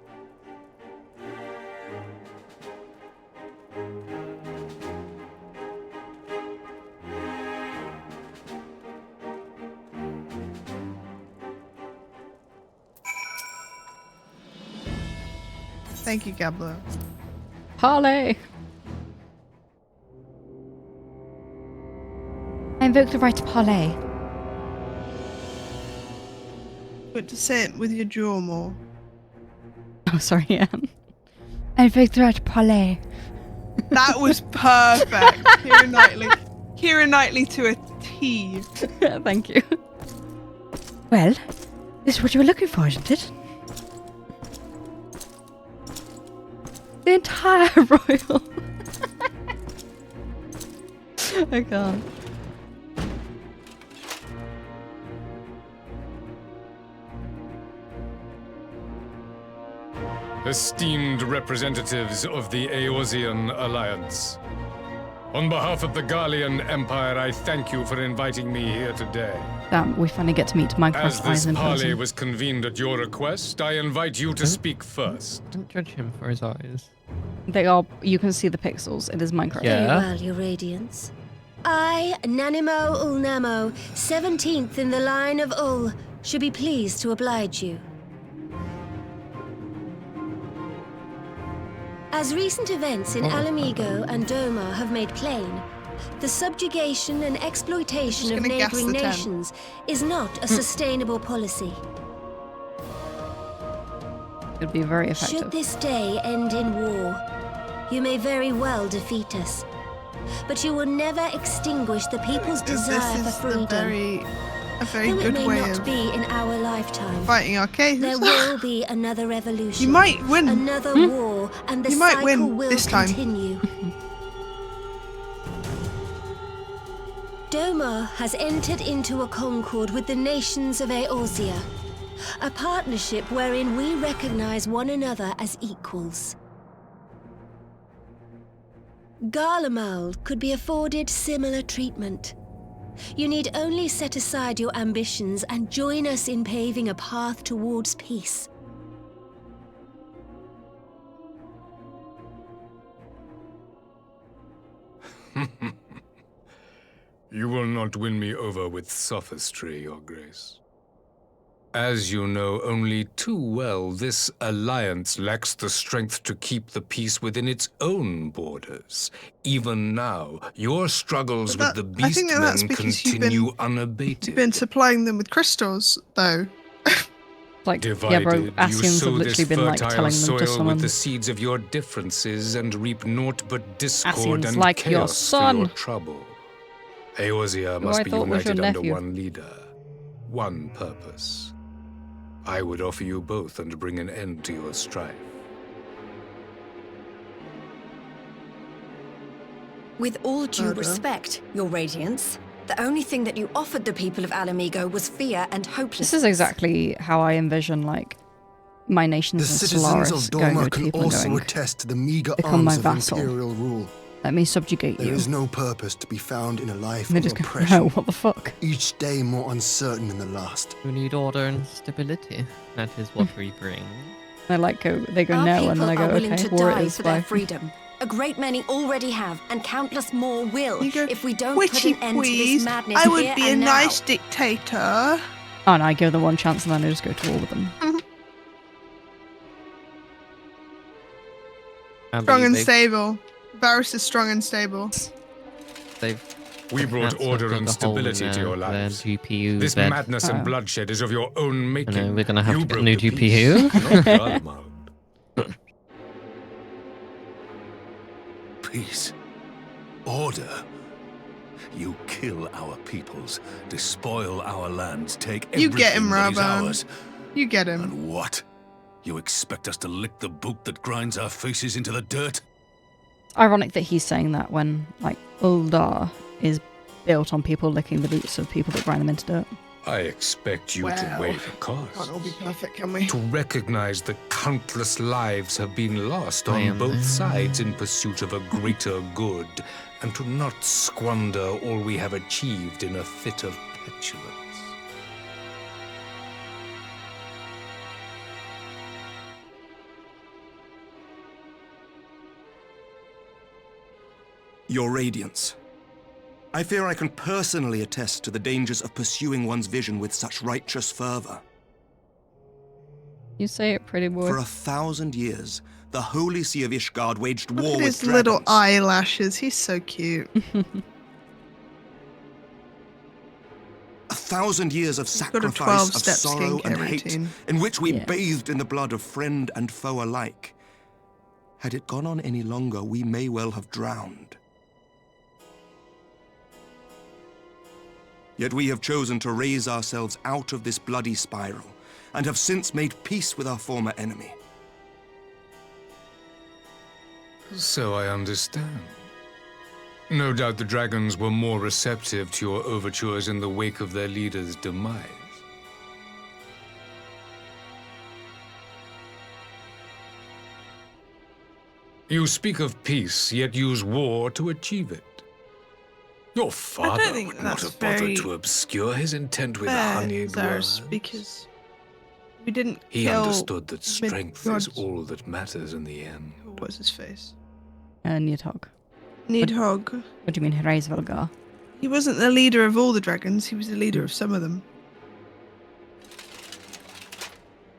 S1: Thank you, Gablo.
S2: Parley! I invoke the right to parley.
S1: But to say it with your jaw more.
S2: Oh, sorry, yeah. I invoke the right to parley.
S1: That was perfect. Keira Knightley to a T.
S2: Thank you. Well, this is what you were looking for, isn't it? The entire royal. I can't.
S7: Esteemed representatives of the Eorzean Alliance, on behalf of the Garlean Empire, I thank you for inviting me here today.
S2: Damn, we finally get to meet Minecraft
S7: As this
S2: eyes in
S7: parley
S2: person.
S7: was convened at your request, I invite you to speak first.
S3: Don't judge him for his eyes.
S2: They are. You can see the pixels. It is Minecraft.
S4: Very well, Your Radiance. I, Nanimo Ulnamo, 17th in the line of Ul, should be pleased to oblige you. As recent events in Alamigo and Doma have made plain, the subjugation and exploitation of neighboring nations is not a sustainable policy.
S2: It'd be very effective.
S4: Should this day end in war, you may very well defeat us. But you will never extinguish the people's desire for freedom.
S1: A very
S4: Though
S1: good
S4: it may
S1: way
S4: not
S1: of
S4: be in our lifetime.
S1: fighting our cases.
S4: There will be another revolution.
S1: You might win.
S4: Another war, and the
S1: You might
S4: cycle
S1: win
S4: will
S1: this time.
S4: continue. Doma has entered into a concord with the nations of Eorzea, a partnership wherein we recognize one another as equals. Garlemald could be afforded similar treatment. You need only set aside your ambitions and join us in paving a path towards peace.
S7: You will not win me over with sophistry, Your Grace. As you know only too well, this alliance lacks the strength to keep the peace within its own borders. Even now, your struggles with the beastmen continue unabated.
S1: You've been supplying them with crystals, though.
S2: Like,
S7: Divided,
S2: yeah, bro,
S7: you
S2: Asians
S7: sow
S2: have literally
S7: this
S2: been like
S7: fertile
S2: telling them
S7: soil
S2: to summon
S7: with the seeds of your differences and reap naught but discord
S2: Asians
S7: and
S2: like
S7: chaos
S2: your son.
S7: for your trouble. Eorzea must be united under one leader, one purpose. I would offer you both and bring an end to your strife.
S12: With all due respect, Your Radiance, the only thing that you offered the people of Alamigo was fear and hopelessness.
S2: This is exactly how I envision, like, my nations
S6: The
S2: and
S6: citizens
S2: Solaris
S6: of
S2: going
S6: Doma
S2: to
S6: can
S2: people
S6: also
S2: and going,
S6: attest to the meager
S2: become my
S6: arms of
S2: vassal.
S6: imperial rule.
S2: Let me subjugate
S6: There
S2: you.
S6: is no purpose to be found in a life
S2: And they
S6: of
S2: just go,
S6: oppression.
S2: no, what the fuck?
S6: Each day more uncertain than the last.
S3: We need order and stability. That is what we bring.
S2: They like go, they go
S12: Our
S2: no,
S12: people
S2: and then I go,
S12: are willing
S2: okay,
S12: to
S2: war it
S12: die
S2: is,
S12: for their
S2: bye.
S12: freedom. A great many already have, and countless more will, if we don't
S1: Witchy
S12: put an end to this
S1: please,
S12: madness
S1: I would
S12: here
S1: be a
S12: and now.
S1: nice dictator.
S2: Oh, and I give them one chance and then I just go to war with them.
S1: Strong and stable. Varus is strong and stable.
S7: We brought order and stability to your lives.
S3: GPU
S7: This
S3: bed.
S7: madness and bloodshed is of your own making.
S3: I know, we're gonna have
S7: You
S3: to get
S7: broke
S3: new
S7: the
S3: GPU.
S7: peace, not Garlemald.
S21: Peace. Order. You kill our peoples, despoil our lands, take everything
S1: You get him,
S21: that is
S1: Rabban.
S21: ours.
S1: You get him.
S21: And what? You expect us to lick the boot that grinds our faces into the dirt?
S2: Ironic that he's saying that when, like, Uldar is built on people licking the boots of people that grind them into dirt.
S7: I expect you to weigh the cost.
S1: Can't all be perfect, can we?
S7: To recognize that countless lives have been lost on both sides in pursuit of a greater good, and to not squander all we have achieved in a fit of petulance.
S5: Your Radiance. I fear I can personally attest to the dangers of pursuing one's vision with such righteous fervor.
S2: You say it, pretty boy.
S5: For 1,000 years, the Holy See of Ishgard waged
S1: Look
S5: war
S1: at
S5: with
S1: his
S5: dragons.
S1: little eyelashes. He's so cute.
S5: 1,000 years of
S1: got a
S5: sacrifice, of
S1: 12-step
S5: sorrow and
S1: skincare
S5: hate,
S1: routine.
S5: in which we
S2: Yeah.
S5: bathed in the blood of friend and foe alike. Had it gone on any longer, we may well have drowned. Yet we have chosen to raise ourselves out of this bloody spiral, and have since made peace with our former enemy.
S7: So I understand. No doubt the dragons were more receptive to your overtures in the wake of their leader's demise. You speak of peace, yet use war to achieve it. Your father would not have bothered to obscure his intent with honeyed words.
S1: Because we didn't
S7: He
S1: kill
S7: understood that strength is
S1: mid-gods.
S7: all that matters in the end.
S1: What was his face?
S2: Nidhogg.
S1: Nidhogg.
S2: What do you mean, Hraesvelgar?
S1: He wasn't the leader of all the dragons. He was the leader of some of them.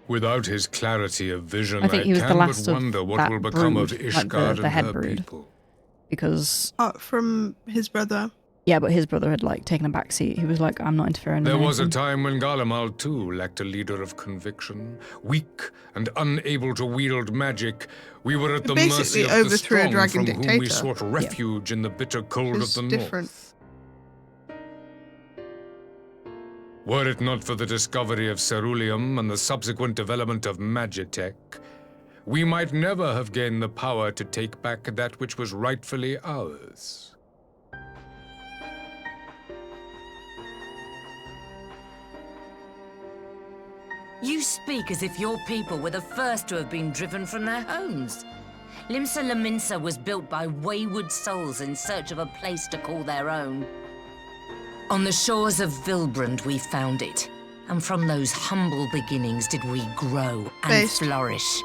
S7: Without his clarity of vision,
S2: I think he was the last
S7: but
S2: of
S7: wonder what
S2: that
S7: will become
S2: brood,
S7: of
S2: like
S7: Ishgard
S2: the
S7: and
S2: head
S7: her
S2: brood.
S7: people.
S2: Because
S1: From his brother.
S2: yeah, but his brother had like taken a back seat. He was like, I'm not interfering.
S7: There
S2: in
S7: was a
S2: anything.
S7: time when Garlemald too lacked a leader of conviction. Weak and unable to wield magic, we were at the mercy
S1: Basically
S7: of the
S1: overthrew a
S7: strong
S1: dragon
S7: from whom we
S1: dictator.
S7: sought refuge in the bitter cold of
S1: It's
S7: the
S1: different.
S7: north. Were it not for the discovery of ceruleum and the subsequent development of Magitech, we might never have gained the power to take back that which was rightfully ours.
S22: You speak as if your people were the first to have been driven from their homes. Limsa Lominsa was built by wayward souls in search of a place to call their own. On the shores of Vilbrand we found it, and from those humble beginnings did we grow and flourish.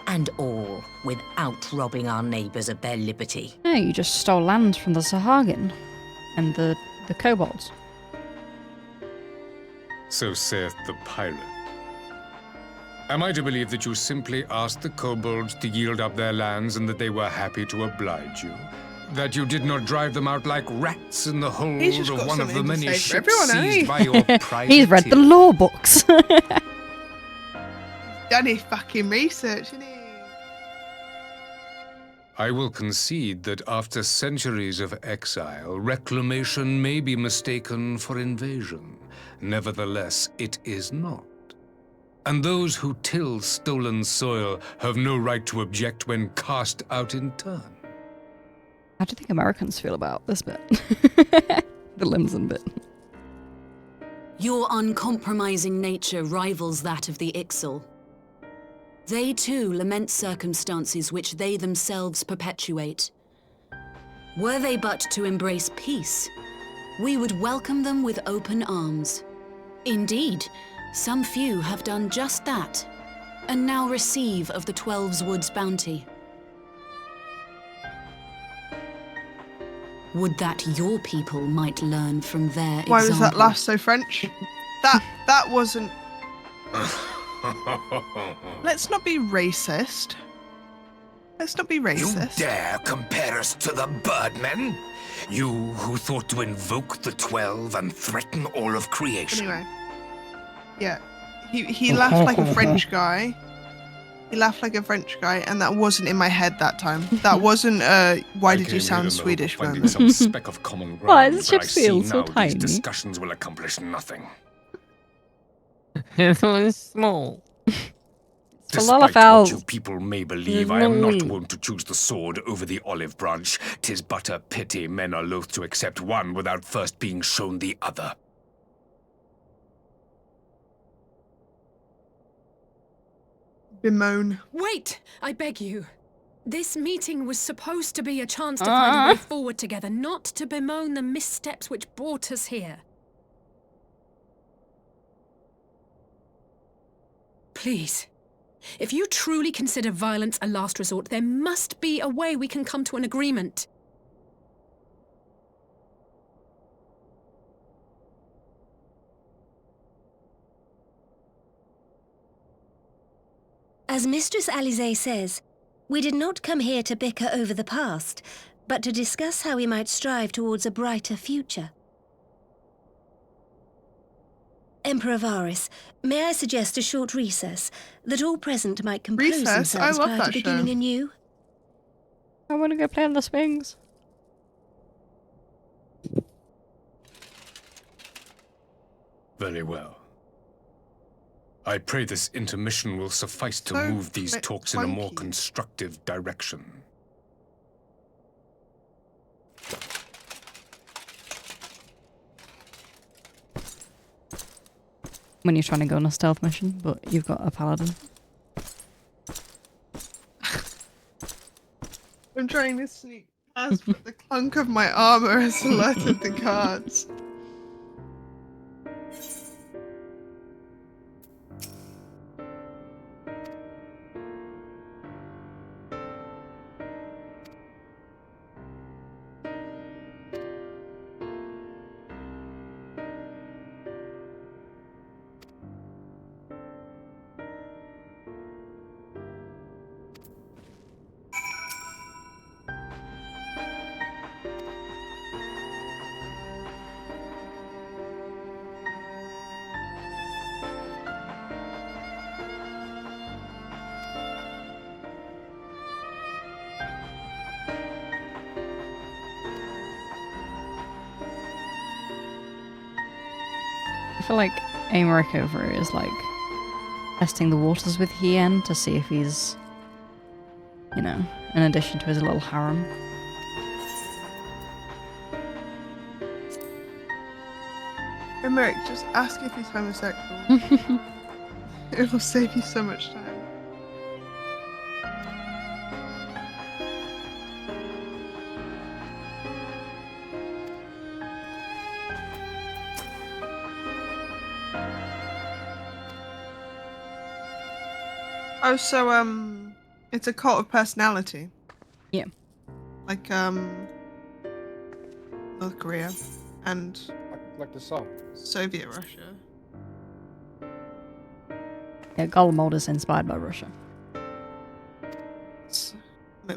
S22: And all without robbing our neighbours of their liberty.
S2: No, you just stole land from the Sahagin and the kobolds.
S7: So saith the pirate. Am I to believe that you simply asked the kobolds to yield up their lands and that they were happy to oblige you? That you did not drive them out like rats in the hold of one of the many ships seized by your privateers?
S2: He's read the law books.
S1: Done his fucking research, isn't he?
S7: I will concede that after centuries of exile, reclamation may be mistaken for invasion. Nevertheless, it is not. And those who till stolen soil have no right to object when cast out in turn.
S2: How do you think Americans feel about this bit? The Limson bit.
S10: Your uncompromising nature rivals that of the Ixal. They too lament circumstances which they themselves perpetuate. Were they but to embrace peace, we would welcome them with open arms. Indeed, some few have done just that, and now receive of the Twelve's Wood's bounty. Would that your people might learn from their example.
S1: Why was that last so French? That wasn't... Let's not be racist. Let's not be racist.
S17: You dare compare us to the Birdmen? You who thought to invoke the 12 and threaten all of creation.
S1: Anyway. Yeah. He laughed like a French guy. He laughed like a French guy, and that wasn't in my head that time. That wasn't why did you sound Swedish moment.
S7: Some speck of common ground,
S2: Why does
S7: but I
S2: ship
S7: see
S2: feel so
S7: now
S2: tiny?
S7: these discussions will accomplish nothing.
S3: It's only small.
S7: Despite what you people may believe, I am not wont to choose the sword over the olive branch. 'Tis but a pity men are loath to accept one without first being shown the other.
S1: Bemoan.
S19: Wait! I beg you. This meeting was supposed to be a chance to find a way forward together, not to bemoan the missteps which brought us here. Please. If you truly consider violence a last resort, there must be a way we can come to an agreement.
S4: As Mistress Alisaie says, we did not come here to bicker over the past, but to discuss how we might strive towards a brighter future. Emperor Varys, may I suggest a short recess, that all present might compose themselves prior to beginning anew?
S2: I want to go play on the swings.
S7: Very well. I pray this intermission will suffice to move these talks in a more constructive direction.
S2: When you're trying to go on a stealth mission, but you've got a paladin.
S1: I'm trying to sneak past, but the clunk of my armor has alerted the guards.
S2: I feel like Aymeric over here is like testing the waters with Hien to see if he's, you know, in addition to his little harem.
S1: Aymeric, just ask if he's homosexual. It will save you so much time. Oh, so, it's a cult of personality.
S2: Yeah.
S1: Like, North Korea and...
S8: Like the song?
S1: Soviet Russia.
S2: Yeah, Golemald is inspired by Russia.
S1: Yeah.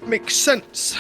S1: Makes sense.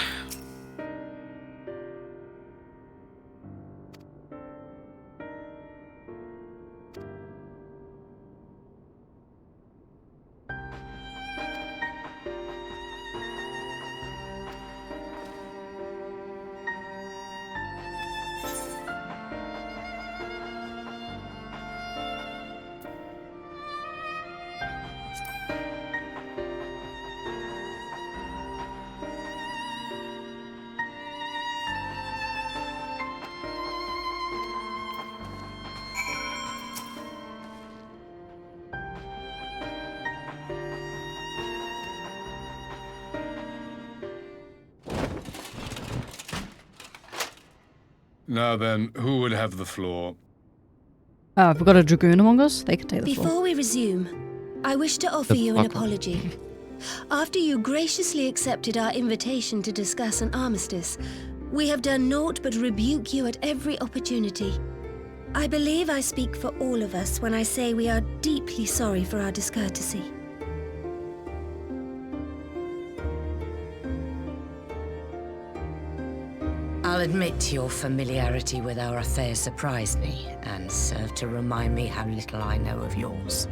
S7: Now then, who would have the floor?
S2: Have we got a dragoon among us? They can take the floor.
S4: Before we resume, I wish to offer you an apology. After you graciously accepted our invitation to discuss an armistice, we have done naught but rebuke you at every opportunity. I believe I speak for all of us when I say we are deeply sorry for our discourtesy.
S22: I'll admit your familiarity with our affairs surprised me, and served to remind me how little I know of yours.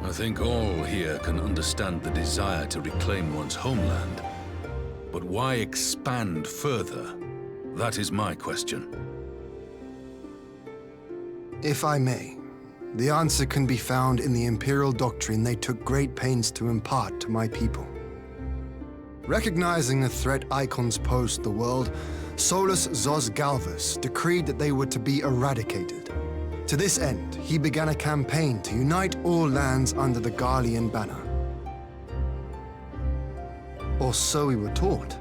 S21: I think all here can understand the desire to reclaim one's homeland. But why expand further? That is my question.
S6: If I may, the answer can be found in the Imperial doctrine they took great pains to impart to my people. Recognizing the threat icons pose to the world, Solus Zos Galvus decreed that they were to be eradicated. To this end, he began a campaign to unite all lands under the Garlean banner. Or so we were taught.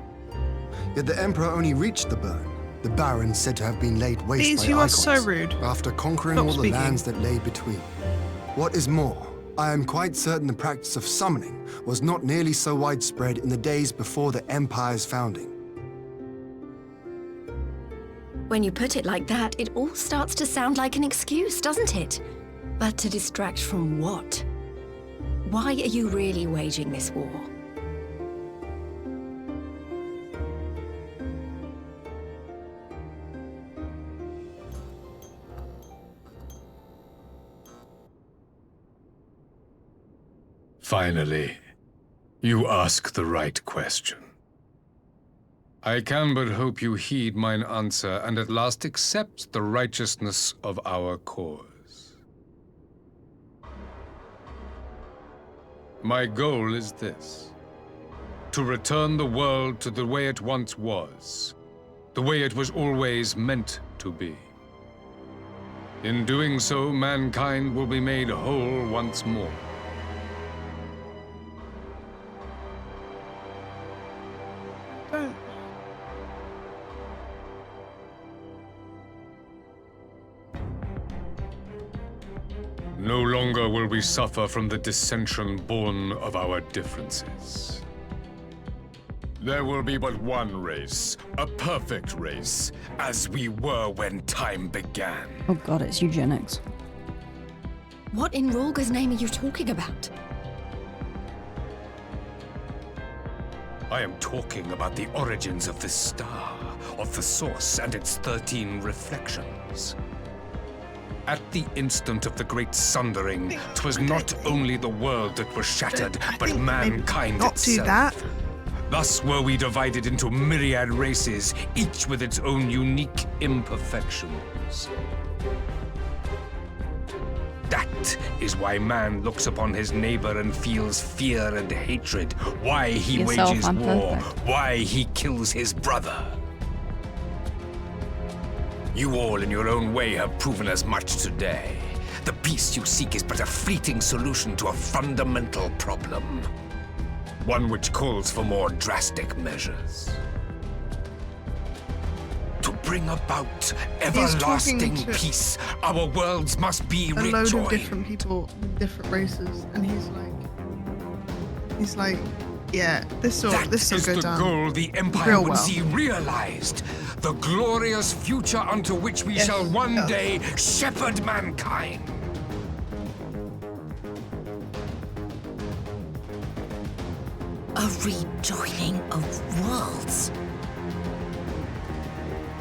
S6: Yet the Emperor only reached the burn, the barrens said to have been laid waste
S1: These,
S6: by
S1: you are
S6: icons,
S1: so rude.
S6: after conquering
S1: Stop
S6: all
S1: speaking.
S6: the lands that lay between. What is more, I am quite certain the practice of summoning was not nearly so widespread in the days before the Empire's founding.
S12: When you put it like that, it all starts to sound like an excuse, doesn't it? But to distract from what? Why are you really waging this war?
S7: Finally, you ask the right question. I can but hope you heed mine answer and at last accept the righteousness of our cause. My goal is this: to return the world to the way it once was, the way it was always meant to be. In doing so, mankind will be made whole once more. No longer will we suffer from the dissension born of our differences. There will be but one race, a perfect race, as we were when time began.
S2: Oh god, it's eugenics.
S12: What in Rorga's name are you talking about?
S7: I am talking about the origins of the star, of the source and its 13 reflections. At the instant of the great sundering, 'twas not only the world that was shattered, but mankind
S1: not
S7: itself.
S1: do that.
S7: Thus were we divided into myriad races, each with its own unique imperfections. That is why man looks upon his neighbor and feels fear and hatred, why he wages war, why he kills his brother. You all in your own way have proven as much today. The peace you seek is but a fleeting solution to a fundamental problem. One which calls for more drastic measures. To bring about everlasting peace, our worlds must be
S1: a load
S7: rejoined.
S1: of different people, different races, and he's like, yeah, this will go down.
S7: That is the goal the Empire would see realized. The glorious future unto which we shall one day shepherd mankind.
S10: A rejoining of worlds.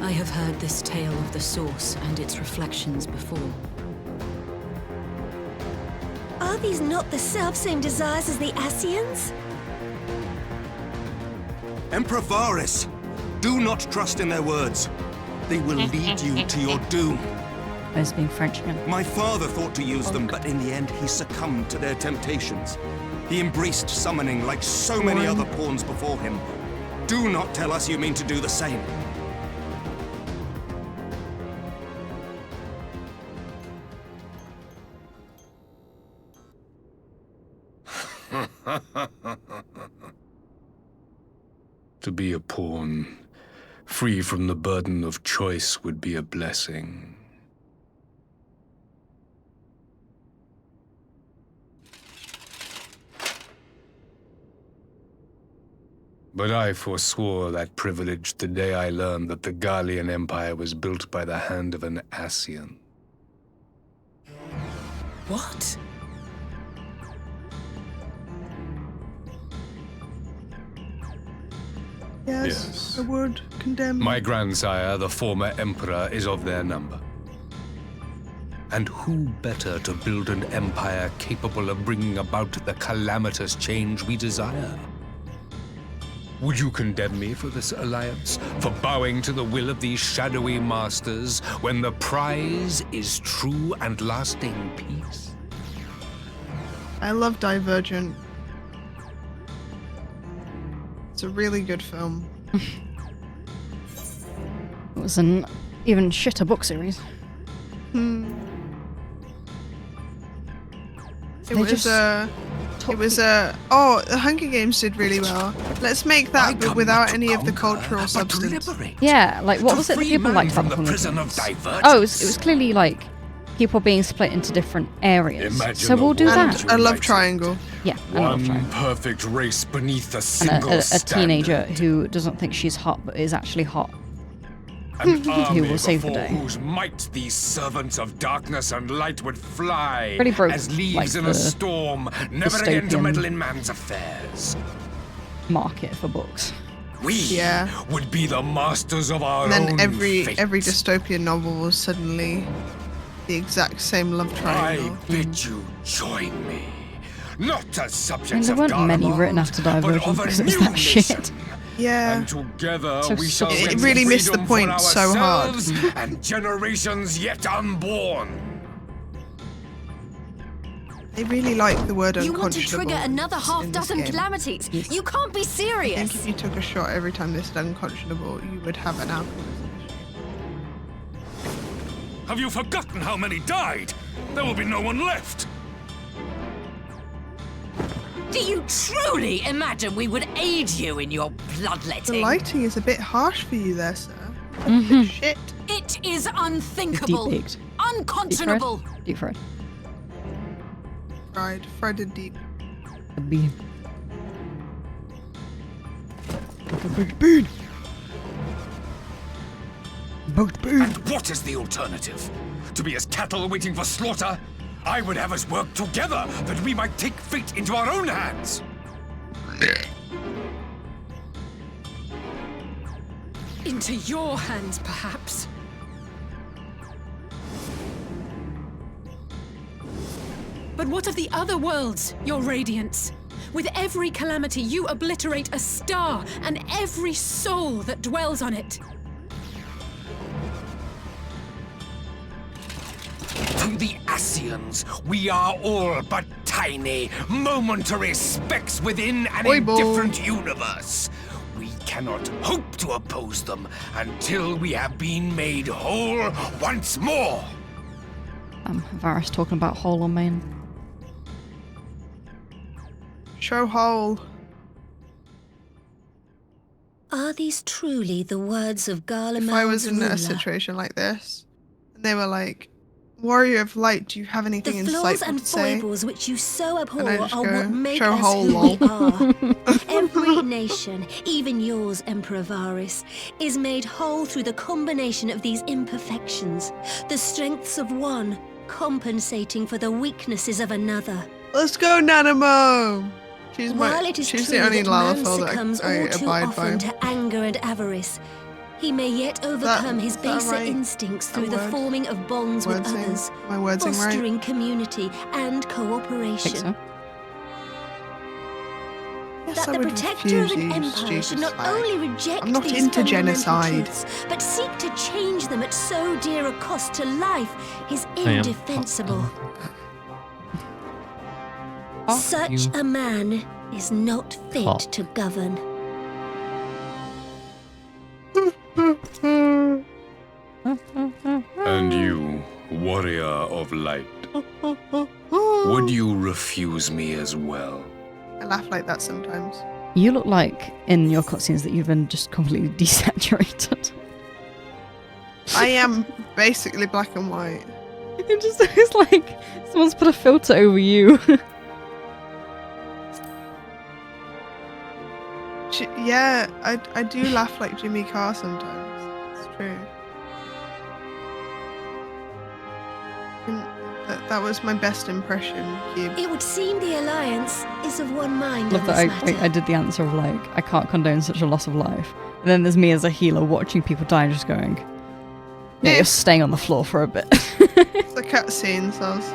S10: I have heard this tale of the Source and its reflections before.
S4: Are these not the self-same desires as the Ascians?
S5: Emperor Varys, do not trust in their words. They will lead you to your doom.
S2: I was being French again.
S5: My father thought to use them, but in the end he succumbed to their temptations. He embraced summoning like so many other pawns before him. Do not tell us you mean to do the same.
S7: To be a pawn, free from the burden of choice, would be a blessing. But I forswore that privilege the day I learned that the Garlean Empire was built by the hand of an Ascian.
S10: What?
S1: Yes, I would condemn.
S7: My grandsire, the former emperor, is of their number. And who better to build an empire capable of bringing about the calamitous change we desire? Would you condemn me for this alliance, for bowing to the will of these shadowy masters, when the prize is true and lasting peace?
S1: I love Divergent. It's a really good film.
S2: It was an even shitter book series.
S1: Oh, the Hunger Games did really well. Let's make that, but without any of the cultural substance.
S2: Yeah, like what was it that people liked about the Hunger Games? Oh, it was clearly like people being split into different areas. So we'll do that.
S1: And a love triangle.
S2: Yeah, a love triangle.
S21: One perfect race beneath a
S2: And
S21: single
S2: a
S21: standard.
S2: teenager who doesn't think she's hot but is actually hot.
S21: An army
S2: Who will save the
S21: before
S2: day.
S21: whose might these servants of darkness and light would fly
S2: Pretty broke,
S21: as leaves
S2: like,
S21: in
S2: the
S21: a storm, never again to
S2: dystopian
S21: meddle in man's affairs.
S2: Market for books.
S21: We would be the masters of our
S1: And then
S21: own
S1: every
S21: fate.
S1: dystopian novel was suddenly the exact same love triangle.
S21: I bid you join me, not as
S2: I mean,
S21: subjects
S2: there
S21: of
S2: weren't many
S21: Garlemald,
S2: written after
S21: but
S2: Divergent
S21: of a
S2: because it was
S21: new
S2: that shit.
S21: nation.
S1: Yeah.
S21: And together
S2: So
S21: we shall
S1: it
S21: win
S1: really missed the
S21: freedom
S1: point
S21: for
S1: so hard.
S21: ourselves and generations yet unborn.
S1: They really like the word
S12: You
S1: unconscionable.
S12: want to trigger another half
S1: in this
S12: dozen
S1: game.
S12: calamities? You can't be
S1: I
S12: serious.
S1: think if you took a shot every time this is unconscionable, you would have an alcoholism issue.
S21: Have you forgotten how many died? There will be no one left.
S22: Do you truly imagine we would aid you in your
S1: The
S22: bloodletting?
S1: lighting is a bit harsh for you there, sir. Shit.
S10: It is unthinkable.
S2: Deep-baked.
S10: Unconscionable.
S2: Deep fried.
S1: Fried and deep.
S2: A bean.
S21: Like a big bean.
S2: Baked bean.
S21: And what is the alternative? To be as cattle waiting for slaughter? I would have us work together that we might take fate into our own hands.
S19: Into your hands, perhaps. But what of the other worlds, your radiance? With every calamity, you obliterate a star and every soul that dwells on it.
S21: To the Ascians, we are all but tiny, momentary specks within an indifferent universe. We cannot hope to oppose them until we have been made whole once more.
S2: Varys talking about hole on main.
S1: Show hole.
S4: Are these truly the words of Garlemald's
S1: If I was in
S4: ruler?
S1: a situation like this, and they were like, Warrior of Light, do you have anything
S4: The flaws
S1: insightful
S4: and
S1: to say?
S4: foibles which you so abhor
S1: And I
S4: are
S1: just
S4: what
S1: go,
S4: make
S1: show
S4: us
S1: hole,
S4: who
S1: lol.
S4: we are. Every nation, even yours, Emperor Varys, is made whole through the combination of these imperfections, the strengths of one compensating for the weaknesses of another.
S1: Let's go, Nanamo! She's
S4: While it is
S1: she's
S4: true
S1: the only
S4: that man
S1: Lalafell that
S4: succumbs
S1: I
S4: all too
S1: abide
S4: often
S1: by.
S4: to anger and avarice, he may yet overcome his
S1: is that
S4: baser
S1: right?
S4: instincts through
S1: That
S4: the
S1: word?
S4: forming of bonds with
S1: Wordsing?
S4: others,
S1: My wordsing right?
S4: fostering community and cooperation.
S2: Think so.
S1: Yes,
S4: That
S1: I
S4: the
S1: would
S4: protector of
S1: refuse
S4: an
S1: you,
S4: empire
S1: stupid
S4: should not
S1: slag.
S4: only reject
S1: I'm not
S4: these
S1: into
S4: fundamental
S1: genocide.
S4: truths, but seek to change them at so dear a cost to life is
S3: am
S4: indefensible. Such a man is not fit
S3: Hot.
S4: to govern.
S21: And you, warrior of light, would you refuse me as well?
S1: I laugh like that sometimes.
S2: You look like in your cutscenes that you've been just completely desaturated.
S1: I am basically black and white.
S2: It just looks like someone's put a filter over you.
S1: Yeah, I do laugh like Jimmy Carr sometimes. It's true. That was my best impression, Cube.
S4: It would seem the Alliance is of one mind
S2: Love
S4: on
S2: that
S4: this matter.
S2: I did the answer of like, I can't condone such a loss of life. And then there's me as a healer watching people die and just going, yeah, you're staying on the floor for a bit.
S1: It's a cutscene, Soz.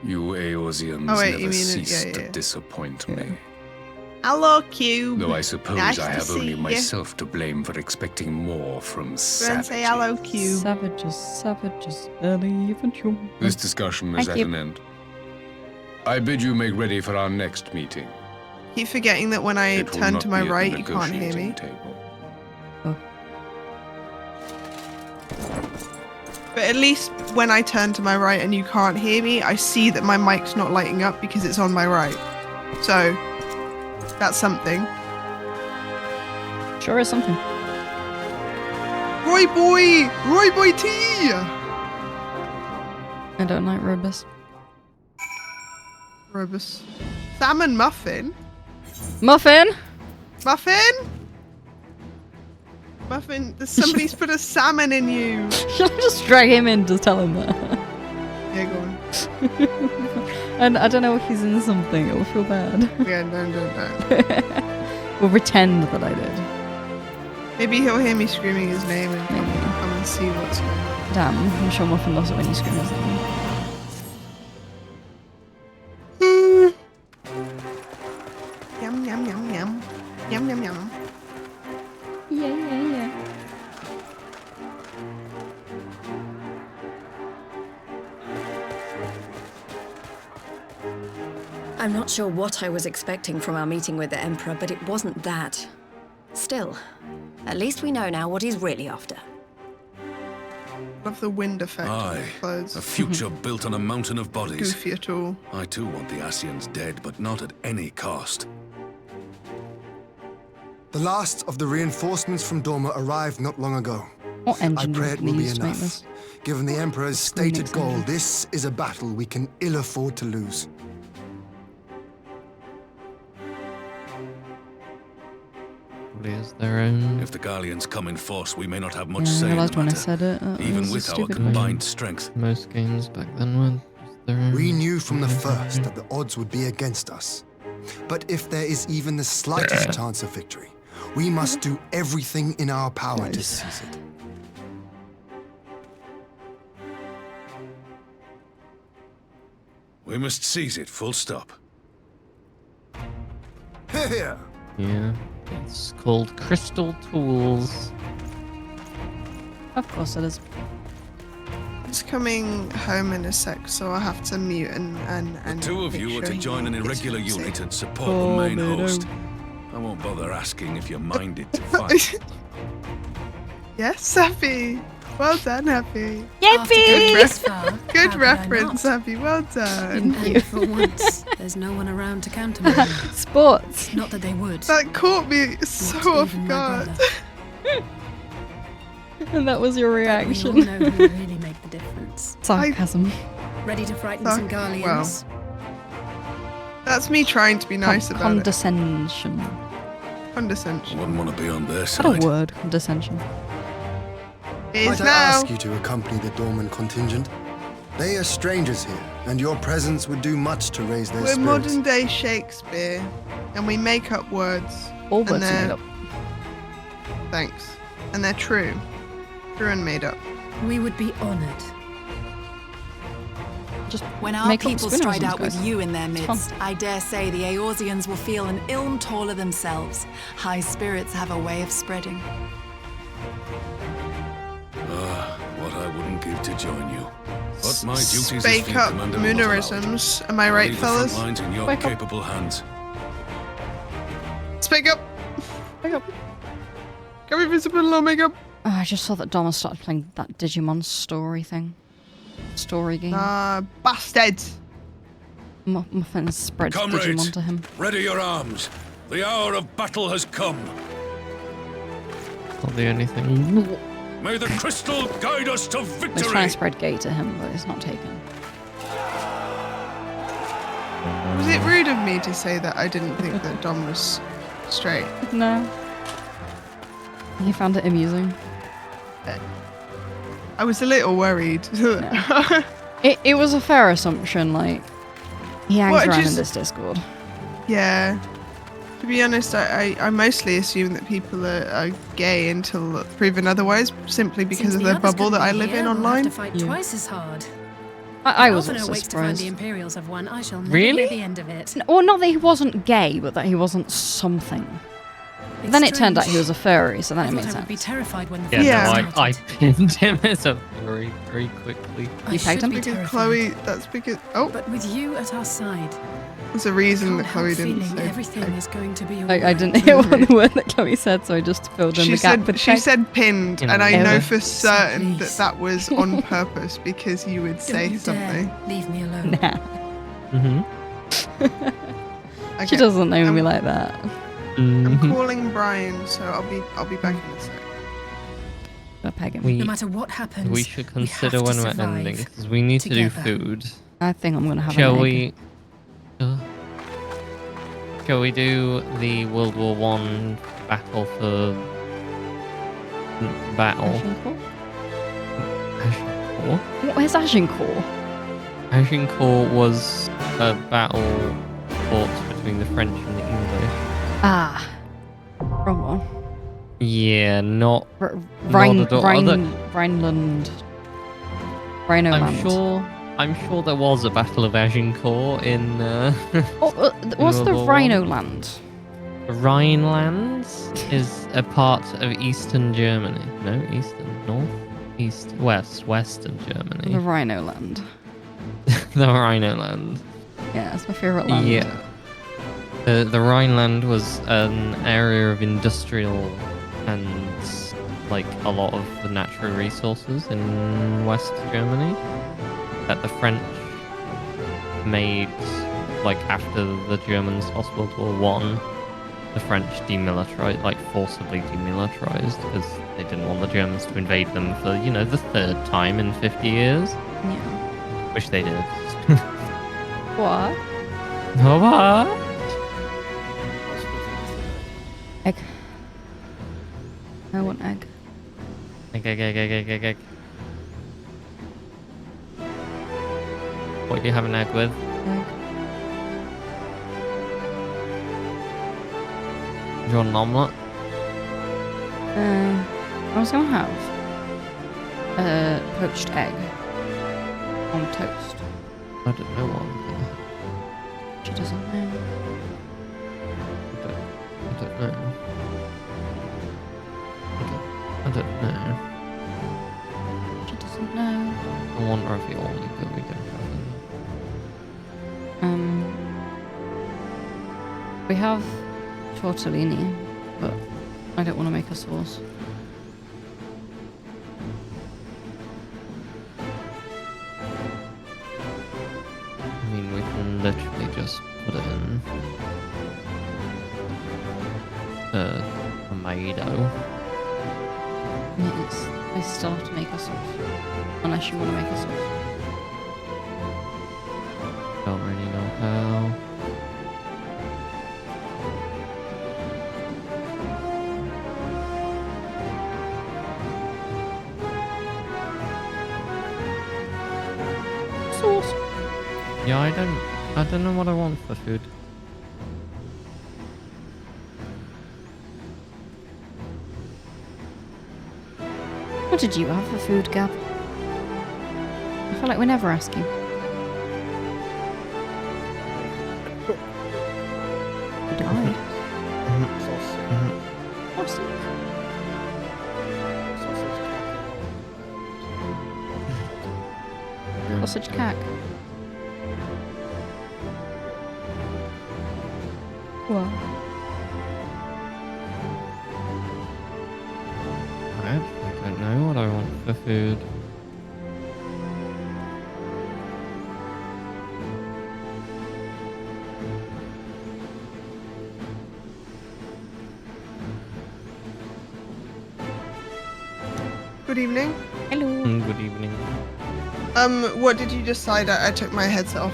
S21: You Eorzeans
S1: Oh, wait,
S21: never
S1: you mean it-
S21: cease
S1: yeah,
S21: to
S1: yeah.
S21: disappoint me.
S1: Hello, Cube.
S21: Though I suppose
S1: Nice
S21: I
S1: to
S21: have
S1: see
S21: only
S1: you.
S21: myself to blame for expecting more from
S1: Go and
S21: savages.
S1: say hello, Cube.
S2: Savages, early even human.
S21: This discussion is
S2: Thank
S21: at
S2: you.
S21: an end. I bid you make ready for our next meeting.
S1: Keep forgetting that when I
S21: It will
S1: turn
S21: not
S1: to my
S21: be at the
S1: right, you can't hear me.
S21: negotiating table.
S1: But at least when I turn to my right and you can't hear me, I see that my mic's not lighting up because it's on my right. So, that's something.
S2: Sure is something.
S1: Roy boy! Roy boy T!
S2: I don't like Robus.
S1: Robus. Salmon muffin?
S2: Muffin?
S1: Muffin? Muffin, somebody's put a salmon in you.
S2: Should I just drag him in to tell him that?
S1: Yeah, go on.
S2: And I don't know if he's in something, it'll feel bad.
S1: Yeah, no.
S2: We'll pretend that I did.
S1: Maybe he'll hear me screaming his name and come and see what's going on.
S2: Damn, I'm sure Muffin loves it when you scream his name.
S1: Yum, yum, yum, yum. Yum, yum, yum.
S2: Yeah.
S12: I'm not sure what I was expecting from our meeting with the Emperor, but it wasn't that. Still, at least we know now what he's really after.
S1: Love the wind effect on
S15: Aye,
S1: his clothes.
S15: a future built on a mountain of bodies.
S1: Goofy at all.
S15: I too want the Asians dead, but not at any cost.
S6: The last of the reinforcements from Dorma arrived not long ago.
S2: What
S6: I
S2: engine
S6: pray
S2: did
S6: it
S2: they
S6: will be
S2: use to make
S6: enough.
S2: this?
S6: Given the Emperor's
S2: Screen
S6: stated goal,
S2: engine.
S6: this is a battle we can ill afford to lose.
S3: Is their own.
S15: If the Gallians come in force, we may not have much
S2: Yeah, I
S15: say in the
S2: realised when I
S15: matter,
S2: said it. It
S15: even
S2: was a
S15: with our
S2: stupid
S15: combined
S2: question.
S15: strength.
S3: Most games back then were just their own.
S6: We knew from the first that the odds would be against us. But if there is even the slightest chance of victory, we must do everything in our power to seize it.
S15: We must seize it, full stop.
S6: Here!
S3: Yeah. It's called Crystal Tools.
S2: Of course it is.
S1: He's coming home in a sec, so I'll have to mute and
S15: Two of
S1: make
S15: you are
S1: sure
S15: to
S1: he
S15: join an
S1: gets
S15: irregular
S1: what you say.
S15: unit and support
S2: Oh,
S15: the main
S2: no.
S15: host. I won't bother asking if you're minded to fight.
S1: Yes, Happy. Well done, Happy.
S2: Yippee!
S1: Good reference, Happy. Well done.
S2: Thank you.
S19: And for once, there's no one around to counter me.
S2: Sports.
S19: Not that they would.
S1: That caught me so
S19: Not
S1: off
S19: even my
S1: guard.
S19: brother.
S2: And that was your
S19: We all
S2: reaction.
S19: know who really make the difference.
S2: Sarcasm.
S19: Ready to frighten some Garleans?
S1: That's me trying to be nice about it.
S2: Condescension.
S1: Condescension.
S15: I wouldn't want to be on their
S2: Is that a
S15: side.
S2: word? Condescension.
S1: It is
S6: Might I
S1: now.
S6: ask you to accompany the Dorman contingent? They are strangers here, and your presence would do much to raise their
S1: We're
S6: spirits.
S1: modern day Shakespeare, and we make up words.
S2: All
S1: and
S2: words are
S1: they're-
S2: made up.
S1: Thanks. And they're true. True and made up.
S19: We would be honored.
S2: Just
S20: When our
S2: make up
S20: people
S2: spin-offs,
S20: stride out
S2: guys.
S20: with you in their
S2: It's
S20: midst,
S2: fun.
S20: I dare say the Eorzeans will feel an ilm taller themselves. High spirits have a way of spreading.
S15: What I wouldn't give to join you. But my duties as
S1: Spake
S15: field
S1: up
S15: commander won't allow it.
S1: moonerisms. Am I
S15: I'll
S1: right,
S15: leave the front
S1: fellas?
S15: lines in your
S1: Wake up.
S15: capable hands.
S1: Speak up. Speak up. Go invisible, no makeup.
S2: Oh, I just saw that Donna started playing that Digimon story thing. Story game.
S1: Bastard.
S2: Muffin spread
S15: Comrades,
S2: Digimon to him.
S15: ready your arms. The hour of battle has come.
S3: Not the only thing.
S15: May the crystal guide us to
S2: He's
S15: victory.
S2: trying to spread gay to him, but it's not taken.
S1: Was it rude of me to say that I didn't think that Dom was straight?
S2: No. He found it amusing.
S1: I was a little worried.
S2: It was a fair assumption, like, he hangs
S1: Well,
S2: around in
S1: just-
S2: this Discord.
S1: Yeah. To be honest, I mostly assume that people are gay until proven otherwise, simply because
S19: Since
S1: of
S19: the
S1: the
S19: others
S1: bubble that
S19: couldn't
S1: I
S19: be
S1: live in
S19: here, we'll have
S1: online.
S19: to fight twice as hard.
S2: I was
S19: Alphinaud
S2: also
S19: waits to find the
S2: surprised.
S19: Imperials have won. I shall never
S2: Really?
S19: hear the end of it.
S2: Or not that he wasn't gay, but that he wasn't something. Then it turned out he was a furry, so then it
S19: I
S2: made
S19: thought I would be
S2: sense.
S19: terrified when the
S3: Yeah,
S19: film
S3: no,
S19: started.
S3: I pinned him as a very, very quickly.
S19: I
S2: You pegged
S19: should
S2: him?
S19: be
S1: Because
S19: terrified.
S1: Chloe, that's because... Oh,
S19: But with you at our side,
S1: there's a reason that
S19: can't
S1: Chloe
S19: help
S1: didn't
S19: feeling
S1: say...
S19: everything is going to be
S2: I didn't hear what the word that Chloe said, so I just filled in
S1: She
S2: the gap
S1: said,
S2: with
S1: she
S2: peg.
S1: said pinned, and I
S2: Ever.
S1: know for certain
S19: please.
S1: that was on purpose because you would
S19: Don't
S1: say
S19: you
S1: something.
S19: dare leave me alone.
S2: Nah.
S3: Mm-hmm.
S1: Okay,
S2: She doesn't know me like that.
S1: I'm calling Brian, so I'll be back in a sec.
S2: I'll peg him.
S19: No matter what happens,
S3: We should
S19: have
S3: consider
S19: to
S3: when we're
S19: survive
S3: ending, because we need to do
S19: together.
S3: food.
S2: I think I'm gonna have
S3: Shall
S2: an egg.
S3: we? Shall we do the World War One battle for battle?
S2: Agincourt?
S3: Agincourt?
S2: Where's Agincourt?
S3: Agincourt was a battle fought between the French and the English.
S2: Ah. Wrong one.
S3: Yeah, not.
S2: Rhineland.
S3: Rhinoland. I'm sure there was a Battle of Agincourt in.
S2: What's the
S3: World War
S2: Rhinoland?
S3: Rhinelands is a part of Eastern Germany. No, Eastern, North, East, West, Western Germany.
S2: The Rhinoland.
S3: The Rhinoland.
S2: Yeah, it's my favourite land.
S3: Yeah. The Rhineland was an area of industrial and like a lot of the natural resources in West Germany that the French made, like after the Germans lost World War One. The French demilitarized, like forcibly demilitarized, because they didn't want the Germans to invade them for, you know, the third time in 50 years.
S2: Yeah.
S3: Which they did.
S2: What?
S3: What?
S2: Egg. I want egg.
S3: Egg. What do you have an egg with?
S2: Egg.
S3: Do you want an omelette?
S2: I was gonna have poached egg on toast.
S3: I don't know what.
S2: She doesn't know.
S3: I don't know. I don't know.
S2: She doesn't know.
S3: I want ravioli, but we don't have any.
S2: We have tortellini, but I don't want to make a sauce.
S3: I mean, we can literally just put it in tomato.
S2: I still have to make a sauce. Unless you want to make a sauce.
S3: Don't really know how.
S2: Sauce.
S3: Yeah, I don't know what I want for food.
S2: What did you have for food, Gab? I feel like we never ask you. You died. Sausage. Sausage cack. What?
S3: I don't know what I want for food.
S1: Good evening.
S2: Hello.
S3: Good evening.
S1: What did you decide? I took my headset off.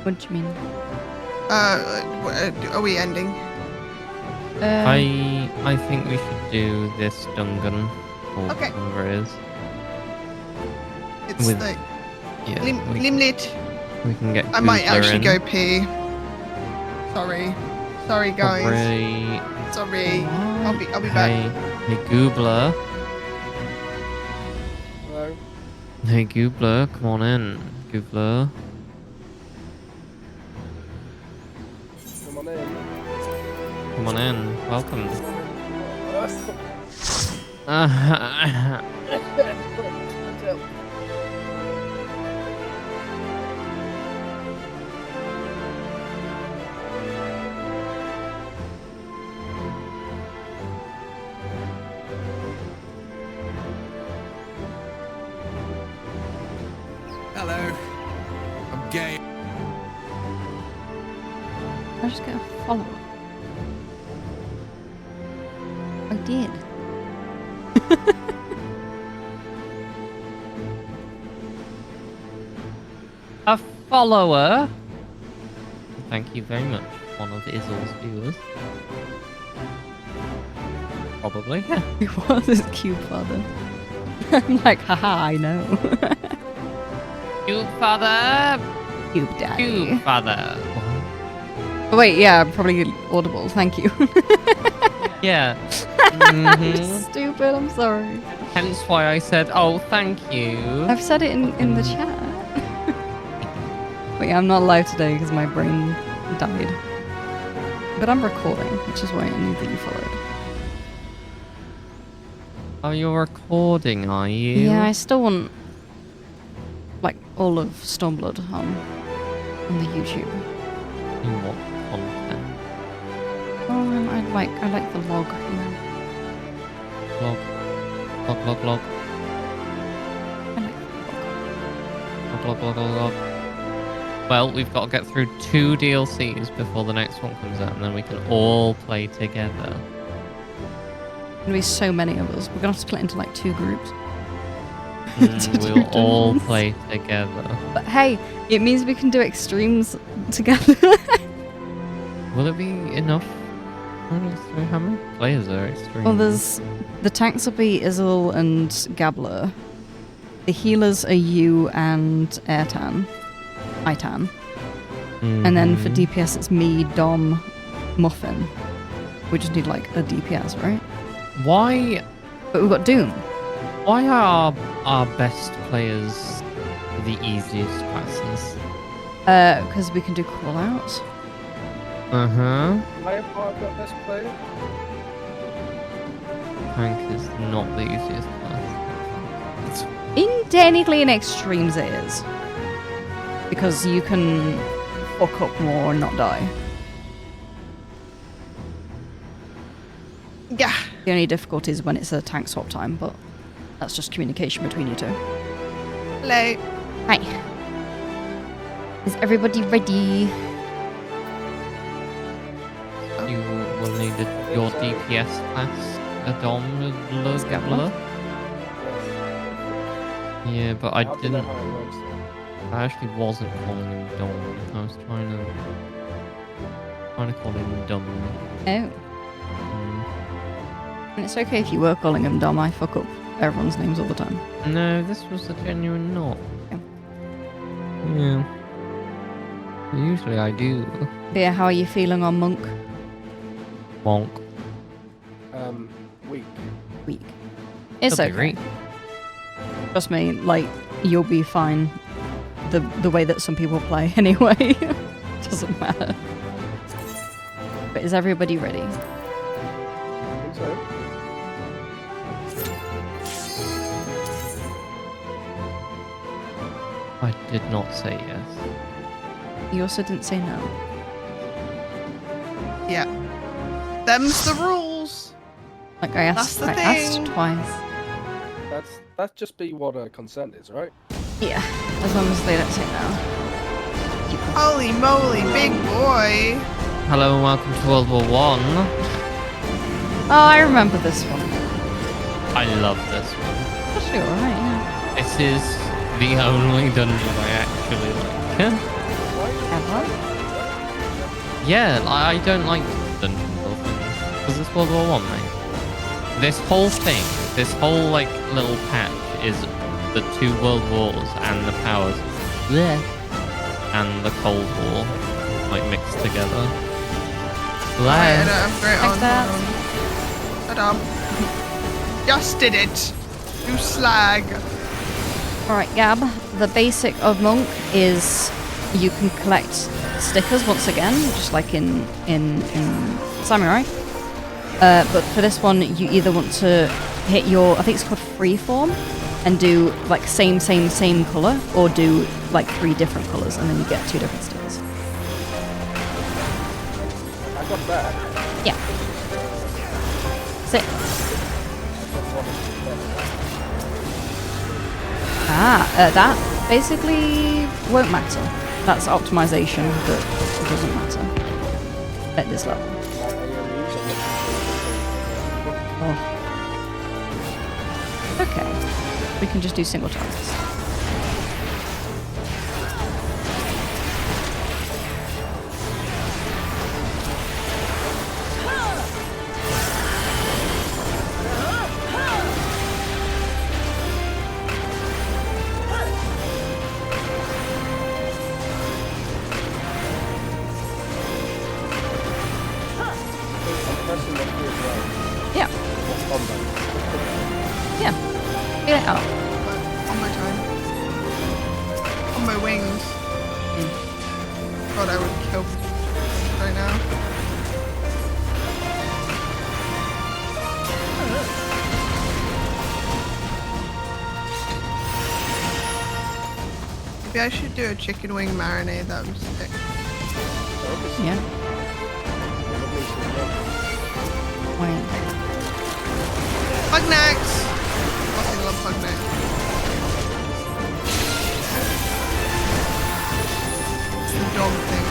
S2: What do you mean?
S1: Are we ending?
S3: I think we should do this Dungan, or
S1: Okay.
S3: whatever it is.
S1: It's
S3: With-
S1: like
S3: Yeah,
S1: limit.
S3: we can get.
S1: I might
S3: Kudalyn.
S1: actually go pee. Sorry guys.
S3: Sorry.
S1: Sorry. I'll be back.
S3: Hey Goobler.
S8: Hello.
S3: Hey Goobler, come on in, Goobler.
S8: Come on in.
S3: Come on in. Welcome.
S13: Hello. I'm gay.
S2: I just get a follow. I did.
S3: A follower? Thank you very much, one of Izzle's viewers. Probably.
S2: It was his cute father. I'm like, haha, I know.
S3: Cute father!
S2: Cute daddy.
S3: Cute father.
S2: Oh, wait, yeah, probably audible, thank you.
S3: Yeah.
S2: Stupid, I'm sorry.
S3: Hence why I said, oh, thank you.
S2: I've said it in the chat. But yeah, I'm not live today because my brain died. But I'm recording, which is why I knew that you followed.
S3: Oh, you're recording, are you?
S2: Yeah, I still want, like, all of Stormblood on the YouTube.
S3: In what content?
S2: Oh, I like the log, you know.
S3: Log. Log. Log. Well, we've got to get through 2 DLCs before the next one comes out, and then we can all play together.
S2: There's gonna be so many of us. We're gonna have to split into like 2 groups.
S3: We'll all play together.
S2: But hey, it means we can do extremes together.
S3: Will it be enough? How many players are extreme?
S2: Well, there's the tanks will be Izzle and Gabler. The healers are you and Itan. And then for DPS it's me, Dom, Muffin. We just need like a DPS, right?
S3: Why?
S2: But we've got Doom.
S3: Why are our best players the easiest classes?
S2: Because we can do callouts.
S3: Uh-huh.
S8: Leopard got this player?
S3: Tank is not the easiest class.
S2: Technically in extremes it is. Because you can fuck up more and not die.
S1: Yeah.
S2: The only difficulty is when it's a tank swap time, but that's just communication between you two.
S1: Hello.
S2: Hi. Is everybody ready?
S3: You will need your DPS class, a Dom, Gabler. Yeah, but I didn't. I actually wasn't calling him Dom. I was trying to call him Dom.
S2: Oh. And it's okay if you were calling him Dom. I fuck up everyone's names all the time.
S3: No, this was a genuine not. Yeah. Usually I do.
S2: But yeah, how are you feeling on Monk?
S3: Monk.
S8: Weak.
S2: It's okay. Trust me, like, you'll be fine. The way that some people play anyway. Doesn't matter. But is everybody ready?
S8: I think so.
S3: I did not say yes.
S2: You also didn't say no.
S1: Yeah. Them's the rules.
S2: Like I asked twice.
S8: That's just be what consent is, right?
S2: Yeah, as long as they don't say no.
S1: Holy moly, big boy.
S3: Hello and welcome to World War One.
S2: Oh, I remember this one.
S3: I love this one.
S2: It's actually alright, yeah.
S3: This is the only dungeon I actually like.
S2: Ever?
S3: Yeah, I don't like dungeons or things. Because it's World War One, mate. This whole thing, this whole like little patch is the 2 world wars and the powers. Blech. And the Cold War, like mixed together.
S1: I don't have great on. Shut up. Just did it. You slag.
S2: Alright, Gab, the basic of Monk is you can collect stickers once again, just like in samurai. But for this one, you either want to hit your, I think it's called freeform, and do like same colour, or do like 3 different colours, and then you get 2 different stickers.
S8: I got that.
S2: Yeah. Sit. That basically won't matter. That's optimization, but it doesn't matter at this level. Oh. Okay, we can just do single targets. Yeah. Yeah. Get it out.
S1: On my time. On my wings. God, I would kill right now. Maybe I should do a chicken wing marinade. That would be sick.
S2: Yeah.
S1: Pugnacks! Fucking love Pugnacks. It's the dog thing.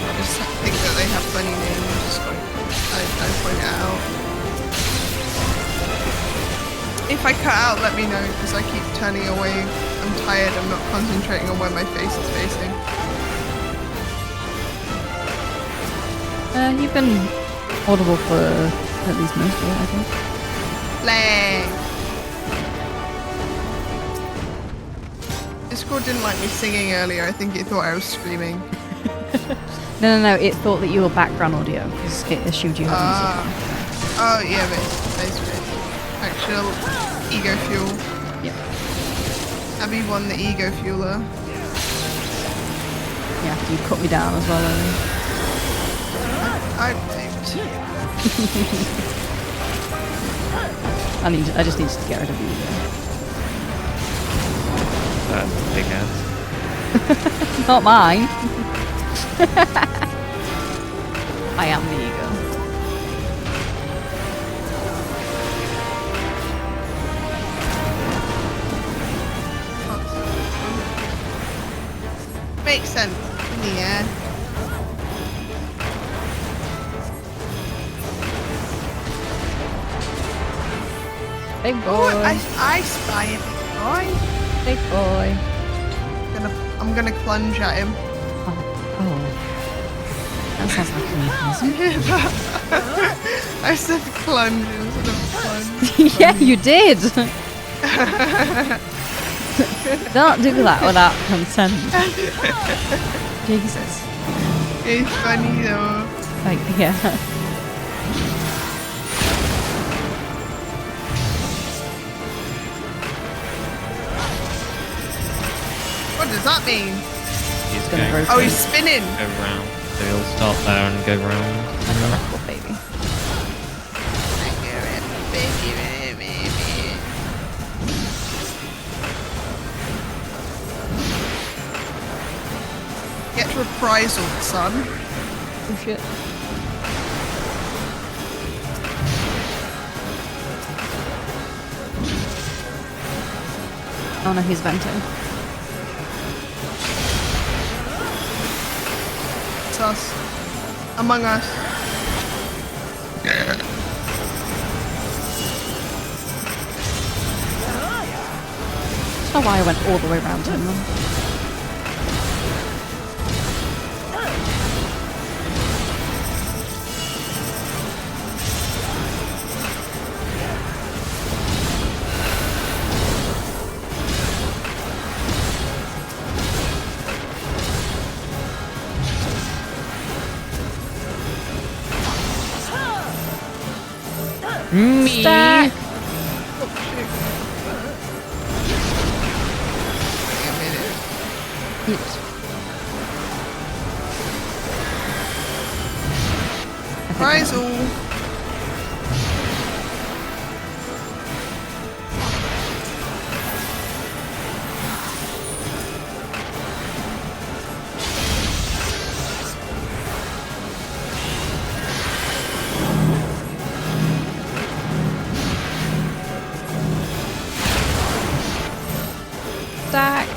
S1: I just think that they have funny names. I point it out. If I cut out, let me know, because I keep turning away. I'm tired, I'm not concentrating on where my face is facing.
S2: You've been audible for at least most of it, I think.
S1: Discord didn't like me singing earlier. I think it thought I was screaming.
S2: No, it thought that you were background audio, because it assumed you had music.
S1: Oh, yeah, basically. Actual ego fuel.
S2: Yep.
S1: Abby won the ego fueler.
S2: Yeah, you cut me down as well, earlier.
S1: I
S2: just need to get rid of the ego.
S3: That's big ass.
S2: Not mine. I am the ego.
S1: Makes sense in the air.
S2: Big boy.
S1: Oh, I spy a big boy.
S2: Big boy.
S1: I'm gonna plunge at him.
S2: Oh. That sounds like a
S1: I said plunge instead of plunge.
S2: Yeah, you did. Don't do that without consent. Jesus.
S1: It's funny though.
S2: Like, yeah.
S1: What does that mean?
S3: He's going
S1: Oh, he's spinning.
S3: Go round. So he'll start there and go round.
S2: Oh, baby.
S1: Get reprisal, son.
S2: Oh shit. Oh no, he's venting.
S1: It's us. Among us.
S2: I don't know why I went all the way around him then.
S3: Me.
S2: Stack.
S1: Reprisal.
S2: Stack.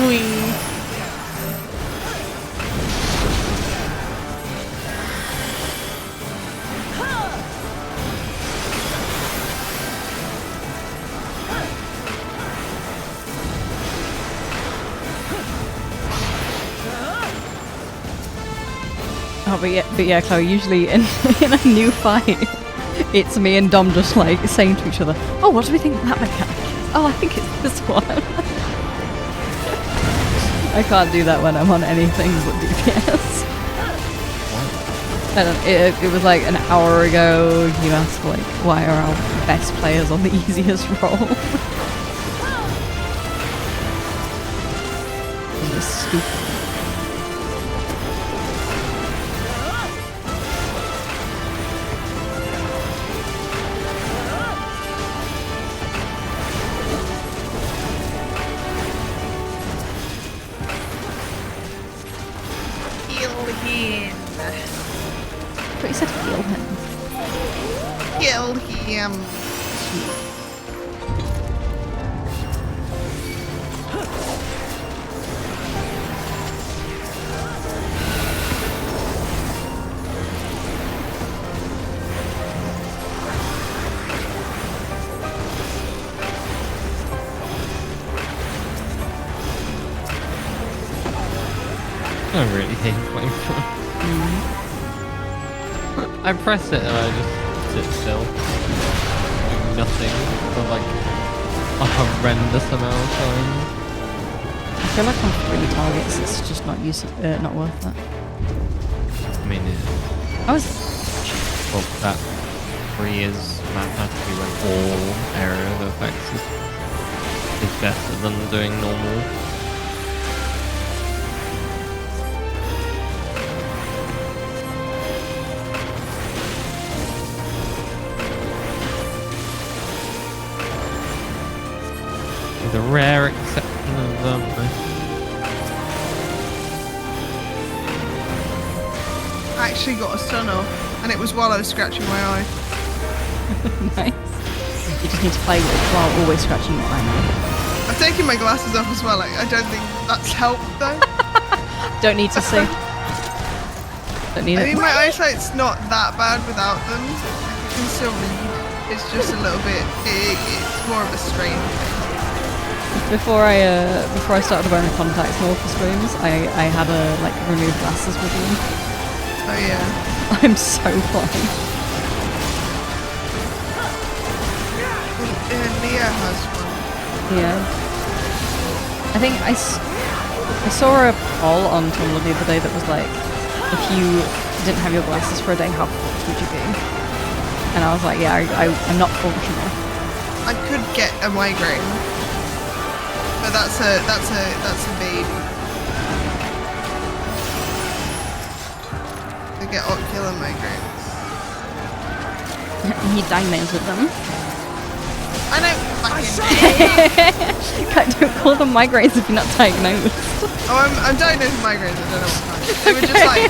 S1: Wee.
S2: Oh, but yeah, Chloe, usually in a new fight, it's me and Dom just like saying to each other, oh, what do we think of that mechanic? Oh, I think it's this one. I can't do that when I'm on anything but DPS. I don't, it was like an hour ago, you asked like, why are our best players on the easiest role? It was stupid. But you said heal him.
S1: Kill him.
S3: I really hate flamethrower. I press it and I just sit still. Doing nothing for like a horrendous amount of time.
S2: I feel like on 3 targets it's just not not worth it.
S3: I mean,
S2: I was...
S3: Well, that 3 is mathematically when all area of effects is better than doing normal. The rare exception of them.
S1: I actually got a stun off, and it was while I was scratching my eye.
S2: Nice. You just need to play with while always scratching your eye now.
S1: I've taken my glasses off as well. Like, I don't think that's helped though.
S2: Don't need to see. Don't need
S1: I
S2: it.
S1: mean, my eyesight's not that bad without them. I can still read. It's just a little bit. It's more of a strain thing.
S2: Before I started the Bone of Contacts more for streams, I had to like remove glasses with them.
S1: Oh yeah.
S2: I'm so blind.
S1: Leah has one.
S2: Yeah. I think I saw a poll on Tumblr the other day that was like, if you didn't have your glasses for a day, how fucked would you be? And I was like, yeah, I'm not functional.
S1: I could get a migraine. But that's a baby. They get ocular migraines.
S2: He diagnosed with them.
S1: I don't fucking
S2: Don't call them migraines if you're not diagnosed.
S1: Oh, I'm diagnosed with migraines. I don't know what kind. They were just like,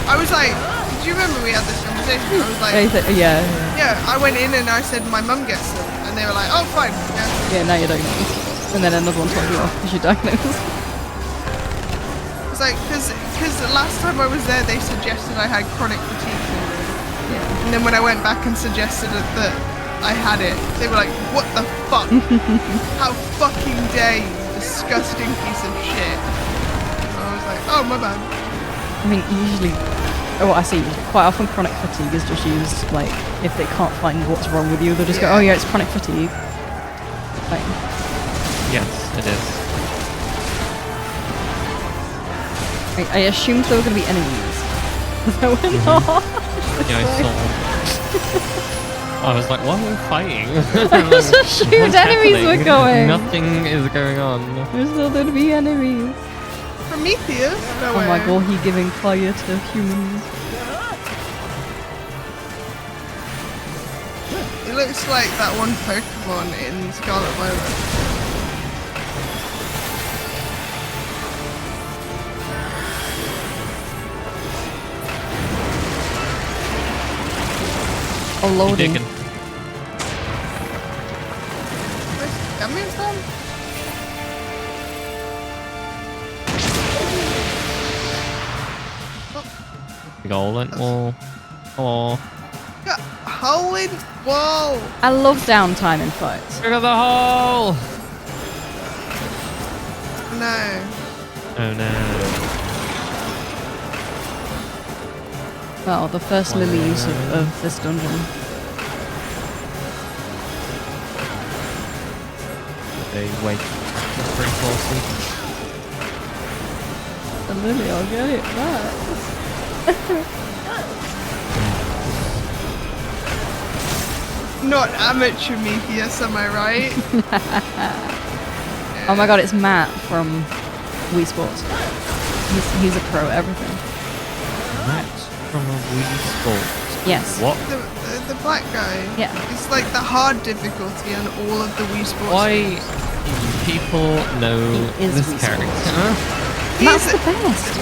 S1: I was like, do you remember we had this conversation? I was like,
S2: yeah.
S1: Yeah, I went in and I said my mum gets them, and they were like, oh fine.
S2: Yeah, now you're diagnosed. And then another one told you off because you're diagnosed.
S1: It's like, because the last time I was there, they suggested I had chronic fatigue syndrome.
S2: Yeah.
S1: And then when I went back and suggested that I had it, they were like, what the fuck? How fucking dare you, disgusting piece of shit. And I was like, oh, my bad.
S2: I mean, usually, I see, quite often chronic fatigue is just used, like, if they can't find what's wrong with you, they'll just go, oh yeah, it's chronic fatigue. Like,
S3: yes, it is.
S2: I assumed there were going to be enemies. There were not.
S3: Yeah, I saw. I was like, what are we fighting?
S2: I was assumed enemies were going.
S3: Nothing is going on.
S2: There's still going to be enemies.
S1: Prometheus? No
S2: Oh
S1: way.
S2: my god, he giving fire to humans.
S1: It looks like that one Pokemon in Scarlet Violet.
S2: Oh, loading.
S1: Where's the coming from?
S3: Golden wall. Oh.
S1: Got a hole in wall.
S2: I love downtime in fights.
S3: Look at the hole!
S1: No.
S3: Oh no.
S2: Well, the first lilies of this dungeon.
S3: They wait for reinforcements.
S2: The lily, I'll get it back.
S1: Not amateur Metheus, am I right?
S2: Oh my god, it's Matt from Wii Sports. He's a pro at everything.
S3: Matt from Wii Sports?
S2: Yes.
S3: What?
S1: The black guy.
S2: Yeah.
S1: It's like the hard difficulty on all of the Wii Sports.
S3: Why people know this character?
S2: That's the best.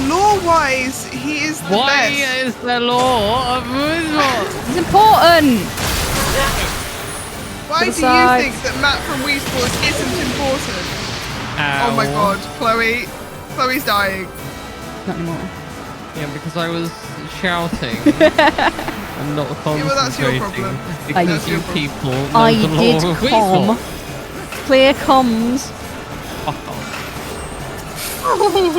S1: Lore-wise, he is the best.
S3: Why is the lore of Wii Sports?
S2: It's important.
S1: Why do you think that Matt from Wii Sports isn't important?
S3: Ow.
S1: Oh my god, Chloe. Chloe's dying.
S2: Not anymore.
S3: Yeah, because I was shouting. I'm not concentrating.
S1: Yeah, well, that's your problem.
S3: Because you people know
S2: I
S3: the
S2: did
S3: lore of Wii
S2: com.
S3: Sports.
S2: Clear comms.
S3: Fuck off.
S1: Oh wait,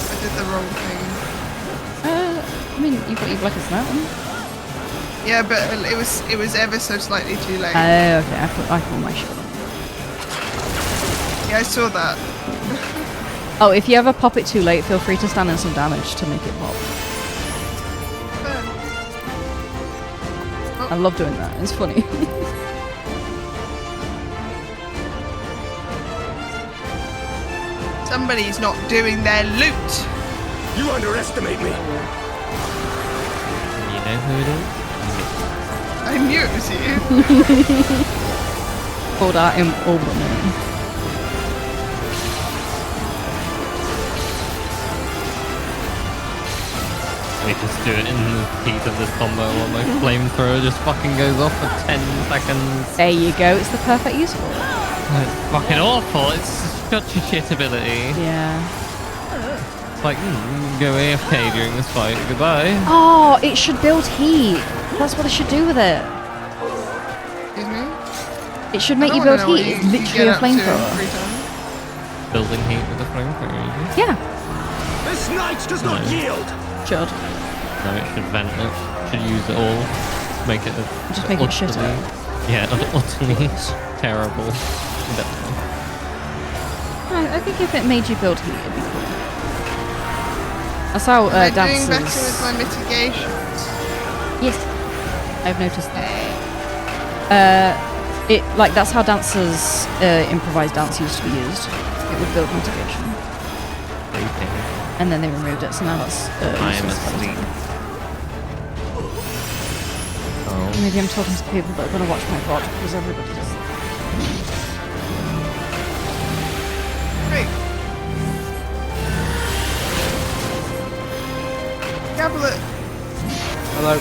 S1: I did the wrong thing.
S2: I mean, you've got your Blackest Mountain.
S1: Yeah, but it was ever so slightly too late.
S2: Oh, okay. I put my shit on.
S1: Yeah, I saw that.
S2: Oh, if you ever pop it too late, feel free to stand in some damage to make it pop. I love doing that. It's funny.
S1: Somebody's not doing their loot.
S5: You underestimate me.
S3: You know who it is?
S1: I knew it was you.
S2: Called out in all but name.
S3: We just do it in the heat of this combo while my flamethrower just fucking goes off for 10 seconds.
S2: There you go. It's the perfect use for it.
S3: It's fucking awful. It's such a shit ability.
S2: Yeah.
S3: It's like, go AFK during this fight. Goodbye.
S2: Oh, it should build heat. That's what it should do with it.
S1: Excuse me?
S2: It should make you build heat. It's literally a flamethrower.
S3: Building heat with a flamethrower.
S2: Yeah.
S5: This knight does not yield.
S2: Should.
S3: No, it should vent it. Should use it all. Make it
S2: Just make it shit out.
S3: Yeah, utterly terrible. Definitely.
S2: I think if it made you build heat, it'd be cool. That's how
S1: I'm
S2: dancers...
S1: doing better with my mitigations.
S2: Yes, I've noticed that. That's how dancers improvised dance used to be used. It would build mitigation.
S3: Okay.
S2: And then they removed it, so now that's...
S3: I am asleep. Oh.
S2: Maybe I'm talking to people that are going to watch my VOD, because everybody does.
S1: Hey. Gablet.
S8: Hello.
S1: I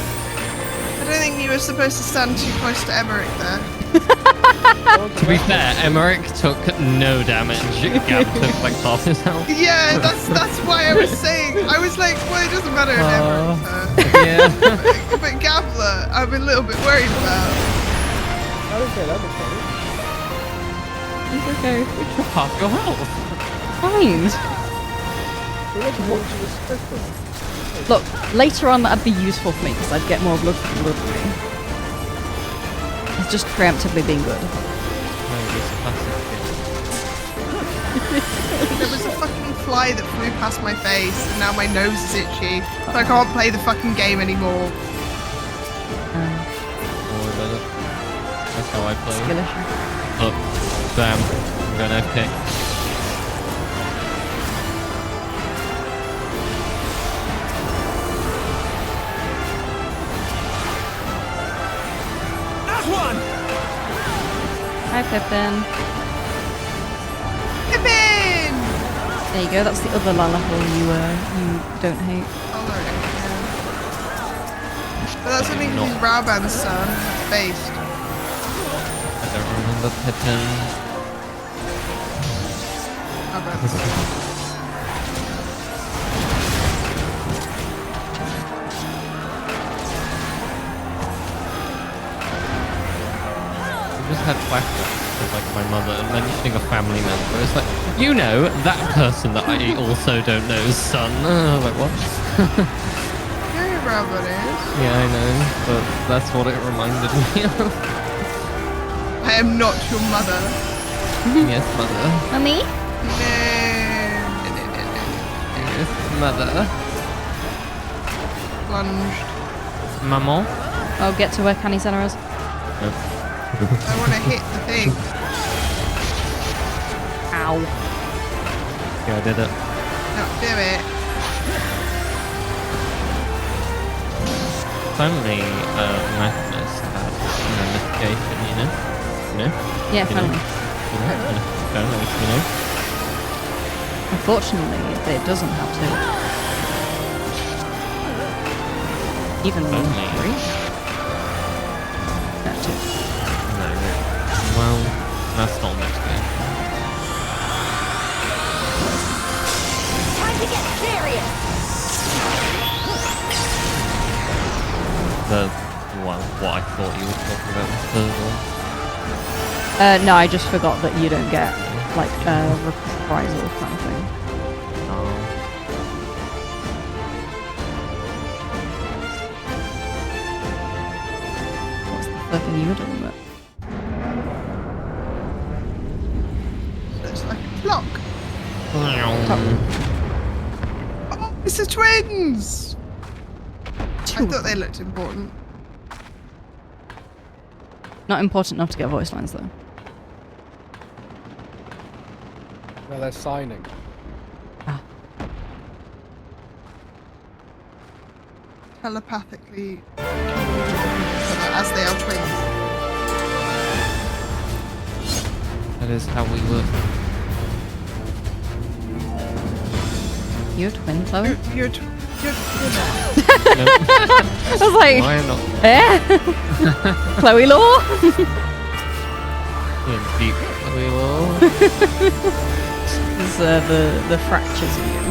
S1: don't think you were supposed to stand too close to Emmerich there.
S3: To be fair, Emmerich took no damage. Gab took like half his health.
S1: Yeah, that's why I was saying. I was like, well, it doesn't matter if Emmerich.
S3: Yeah.
S1: But Gabler, I'm a little bit worried about.
S8: I don't care that much.
S2: It's okay.
S3: We took half your health.
S2: Fine. Look, later on that'd be useful for me because I'd get more blood from blood for me. It's just preemptively being good.
S1: There was a fucking fly that flew past my face and now my nose is itchy. So I can't play the fucking game anymore.
S3: That's how I play.
S2: Skill issue.
S3: Look, bam, I'm going AFK.
S2: Pippin.
S1: Pippin!
S2: There you go, that's the other Lalahol you don't hate.
S1: Alright, yeah. But that's only because he's Raban's son. That's based.
S3: I don't remember Pippin. I just had flashbacks of like my mother mentioning a family member. It's like, you know, that person that I also don't know's son. Like what?
S1: Yeah, your Raban is.
S3: Yeah, I know, but that's what it reminded me of.
S1: I am not your mother.
S3: Yes, mother.
S2: Mummy?
S3: Yes, mother.
S1: Plunged.
S3: Maman?
S2: Oh, get to where Canny Center is.
S1: I want to hit the thing.
S2: Ow.
S3: Yeah, I did it.
S1: No, do it.
S3: It's only Magnus that mitigation, you know? You know?
S2: Yeah,
S3: you
S2: finally.
S3: You know?
S2: Unfortunately, it doesn't have to. Even
S3: only
S2: 3? No, 2.
S3: Well, that's not mitigation.
S22: Time to get serious!
S3: What I thought you were talking about the third one.
S2: No, I just forgot that you don't get, like, reprisal kind of thing. What's the fuck are you doing with?
S1: It's like a clock. Oh, it's the twins! I thought they looked important.
S2: Not important enough to get voice lines, though.
S8: No, they're signing.
S1: Telepathically as they are twins.
S3: That is how we work.
S2: You're a twin, Chloe?
S1: You're
S2: I was like,
S3: Why not?
S2: Chloe Law?
S3: Deep Chloe Law.
S2: This is the fractures of you.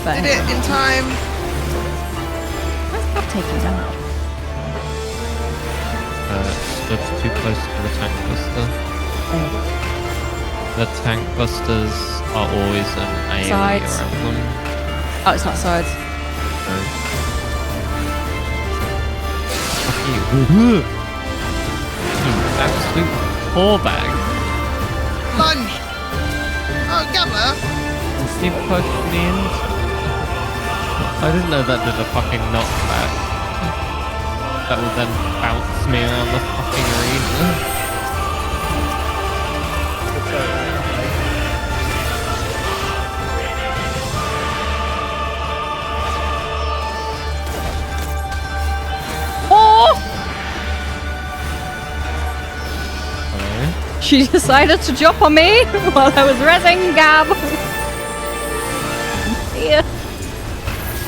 S1: Did it in time.
S2: Why's that taking damage?
S3: Stood too close to the tank buster. The tank busters are always an AoE
S2: Sides.
S3: around them.
S2: Oh, it's not sides.
S3: No. Fuck you. You absolute whore-bag.
S1: Lunge! Oh, Gambler!
S3: He pushed me into. I didn't know that did a fucking knockback. That would then bounce me around the fucking arena.
S2: She decided to jump on me while I was rezzing Gab.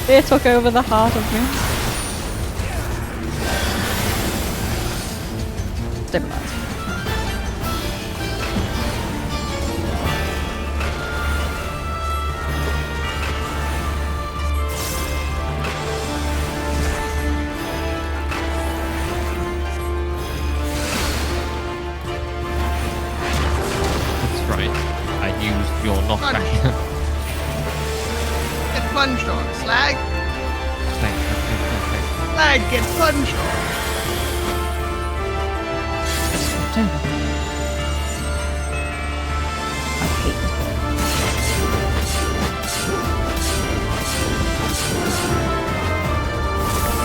S2: Fear took over the heart of me. Stabilize.
S3: Your knockback.
S1: Get plunged on, Slag. Slag, get plunged on.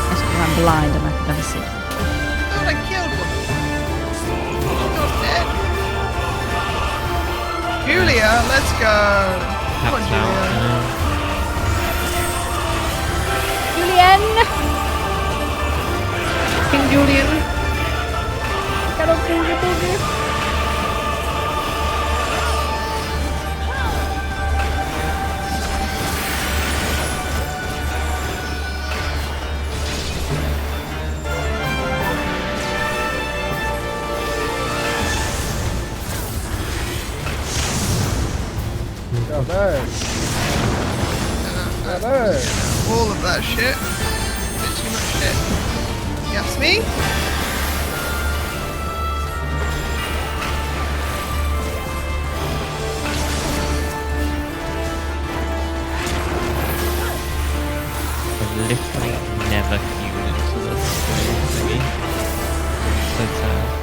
S2: That's because I'm blind and I can never see.
S1: I thought I killed one. He's not dead. Julia, let's go. Come on, Julia.
S2: Julian! King Julian.
S1: All of that shit. Bit too much shit. Yes, me?
S3: I've literally never queued into this thingy. So sad.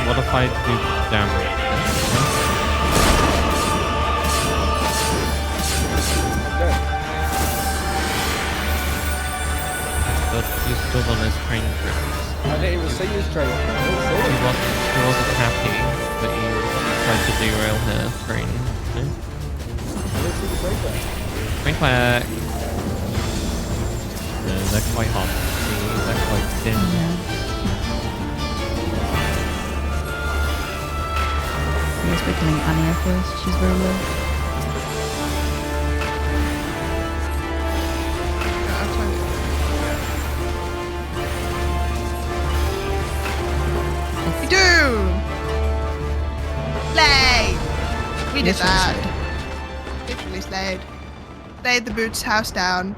S3: What if I do damage? But you stood on his train trips.
S8: I didn't even see his train.
S3: He wasn't happy that you tried to derail her train. No?
S8: I didn't see the train track.
S3: Train track. No, they're quite hard to see. They're quite thin.
S2: I guess we're killing Anya first. She's very low.
S1: We do! Slay! We did that. Literally slayed. Slayed the Boots house down.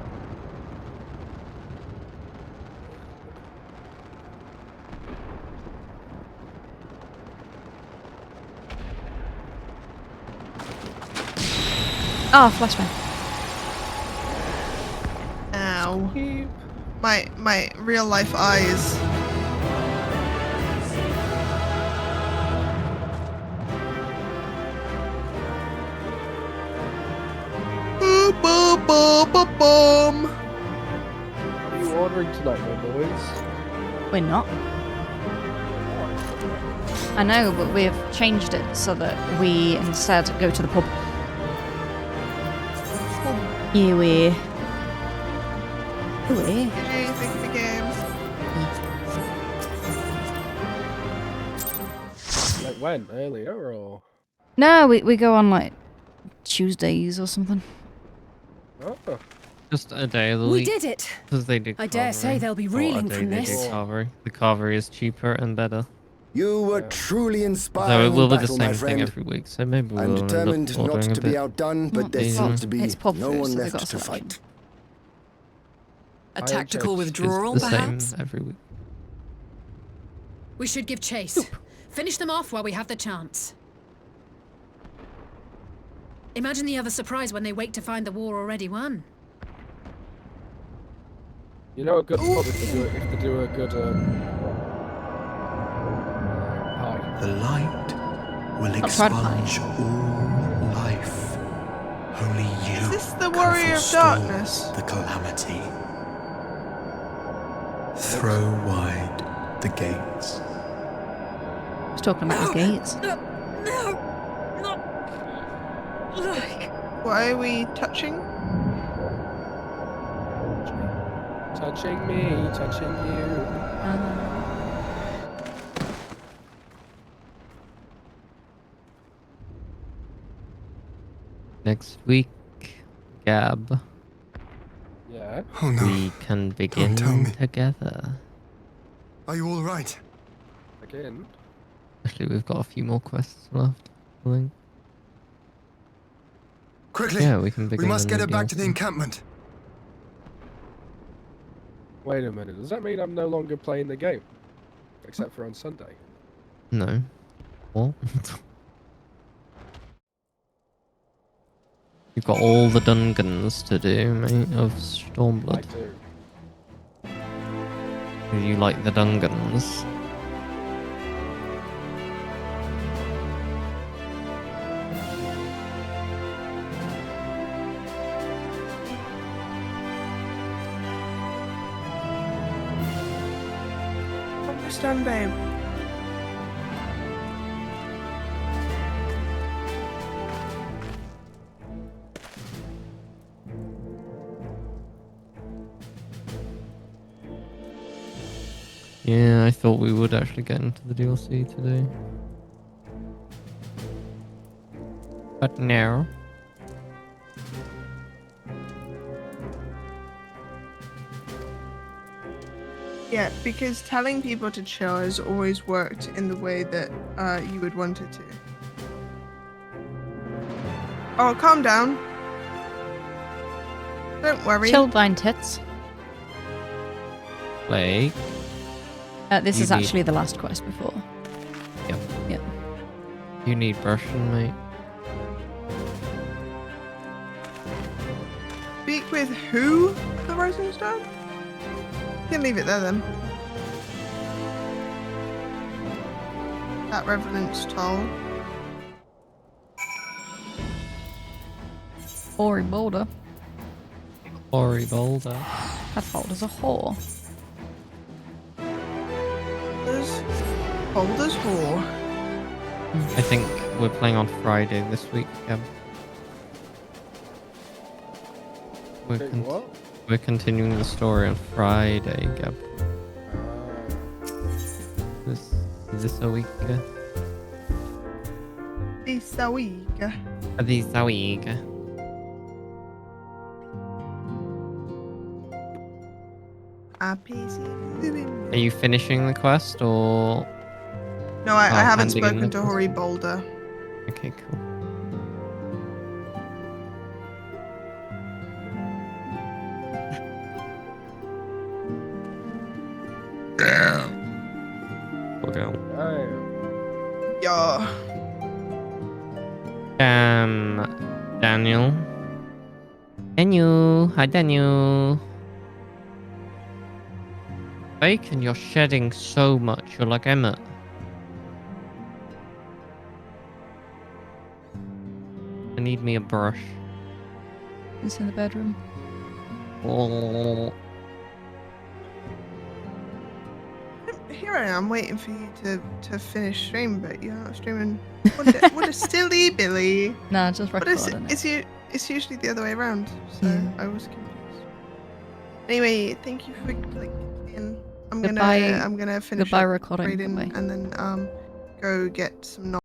S2: Oh, flashbang.
S1: Ow. My real life eyes. Boom, boom, boom, boom, boom.
S8: What are you ordering tonight, my boys?
S2: We're not. I know, but we've changed it so that we instead go to the pub. Yeah, we.
S1: What do you think of the game?
S8: Like when? Earlier or?
S2: No, we go on like Tuesdays or something.
S8: Oh.
S3: Just a day of the
S10: We
S3: week.
S10: did it.
S3: Because they do
S10: I dare say they'll be reeling from this.
S3: They do carvery. The carvery is cheaper and better.
S6: You were truly
S3: So
S6: inspiring.
S3: it will be the
S6: battle, my
S3: same
S6: friend.
S3: thing every week. So maybe
S6: I'm
S3: we'll
S6: determined
S3: end up
S6: not
S3: ordering
S6: to
S3: a
S6: be
S3: bit.
S6: outdone, but there
S3: It's
S6: seems to be
S2: It's pub
S6: no
S2: food,
S6: one
S2: so they've
S6: left
S2: got
S6: to
S2: selection.
S6: fight.
S20: A tactical
S3: It's
S20: withdrawal,
S3: the
S20: perhaps?
S3: same every week.
S19: We should give chase. Finish them off while we have the chance. Imagine the other surprise when they wake to find the war already won.
S8: You know a good pub if they do a good pie.
S11: The light will expunge all life. Only you
S1: Is this the
S11: can
S1: Warrior of
S11: forestall
S1: Darkness?
S11: the calamity. Throw wide the gates.
S2: He's talking about the gates.
S1: Why are we touching?
S8: Touching me, touching you.
S3: Next week, Gab.
S8: Yeah.
S6: Oh no.
S3: We can begin
S6: tell me.
S3: together.
S6: Are you all right?
S8: Again?
S3: Actually, we've got a few more quests left, I think.
S6: Quickly.
S3: Yeah, we can begin.
S6: We must
S3: the
S6: get her back to the
S3: DLC.
S6: encampment.
S8: Wait a minute. Does that mean I'm no longer playing the game? Except for on Sunday.
S3: No. What? You've got all the dungeons to do, mate, of Stormblood. Do you like the dungeons?
S1: Almost done, babe.
S3: Yeah, I thought we would actually get into the DLC today. But no.
S1: Yeah, because telling people to chill has always worked in the way that you would want it to. Oh, calm down. Don't worry.
S2: Chill, blind tits.
S3: Like.
S2: This is actually the last quest before.
S3: Yep.
S2: Yep.
S3: You need brushing, mate.
S1: Speak with who? The Rising Star? You can leave it there then. That Revenant's toll.
S2: Ori Boulder.
S3: Ori Boulder.
S2: That Boulder's a whore.
S1: Boulder's whore.
S3: I think we're playing on Friday this week, Gab. We're continuing the story on Friday, Gab. Is this a week?
S1: This a week.
S3: This a week. Are you finishing the quest or?
S1: No, I haven't spoken to Ori Boulder.
S3: Okay, cool. Okay.
S1: Yeah.
S3: Daniel. Daniel. Hi, Daniel. Bacon, you're shedding so much. You're like Emmett. I need me a brush.
S2: It's in the bedroom.
S3: Oh.
S1: Here I am waiting for you to finish stream, but you're not streaming. What a silly Billy.
S2: Nah, just recording
S1: it. It's usually the other way around, so I was confused. Anyway, thank you for clicking. I'm gonna finish
S2: Goodbye
S1: up
S2: recording,
S1: reading and then go get some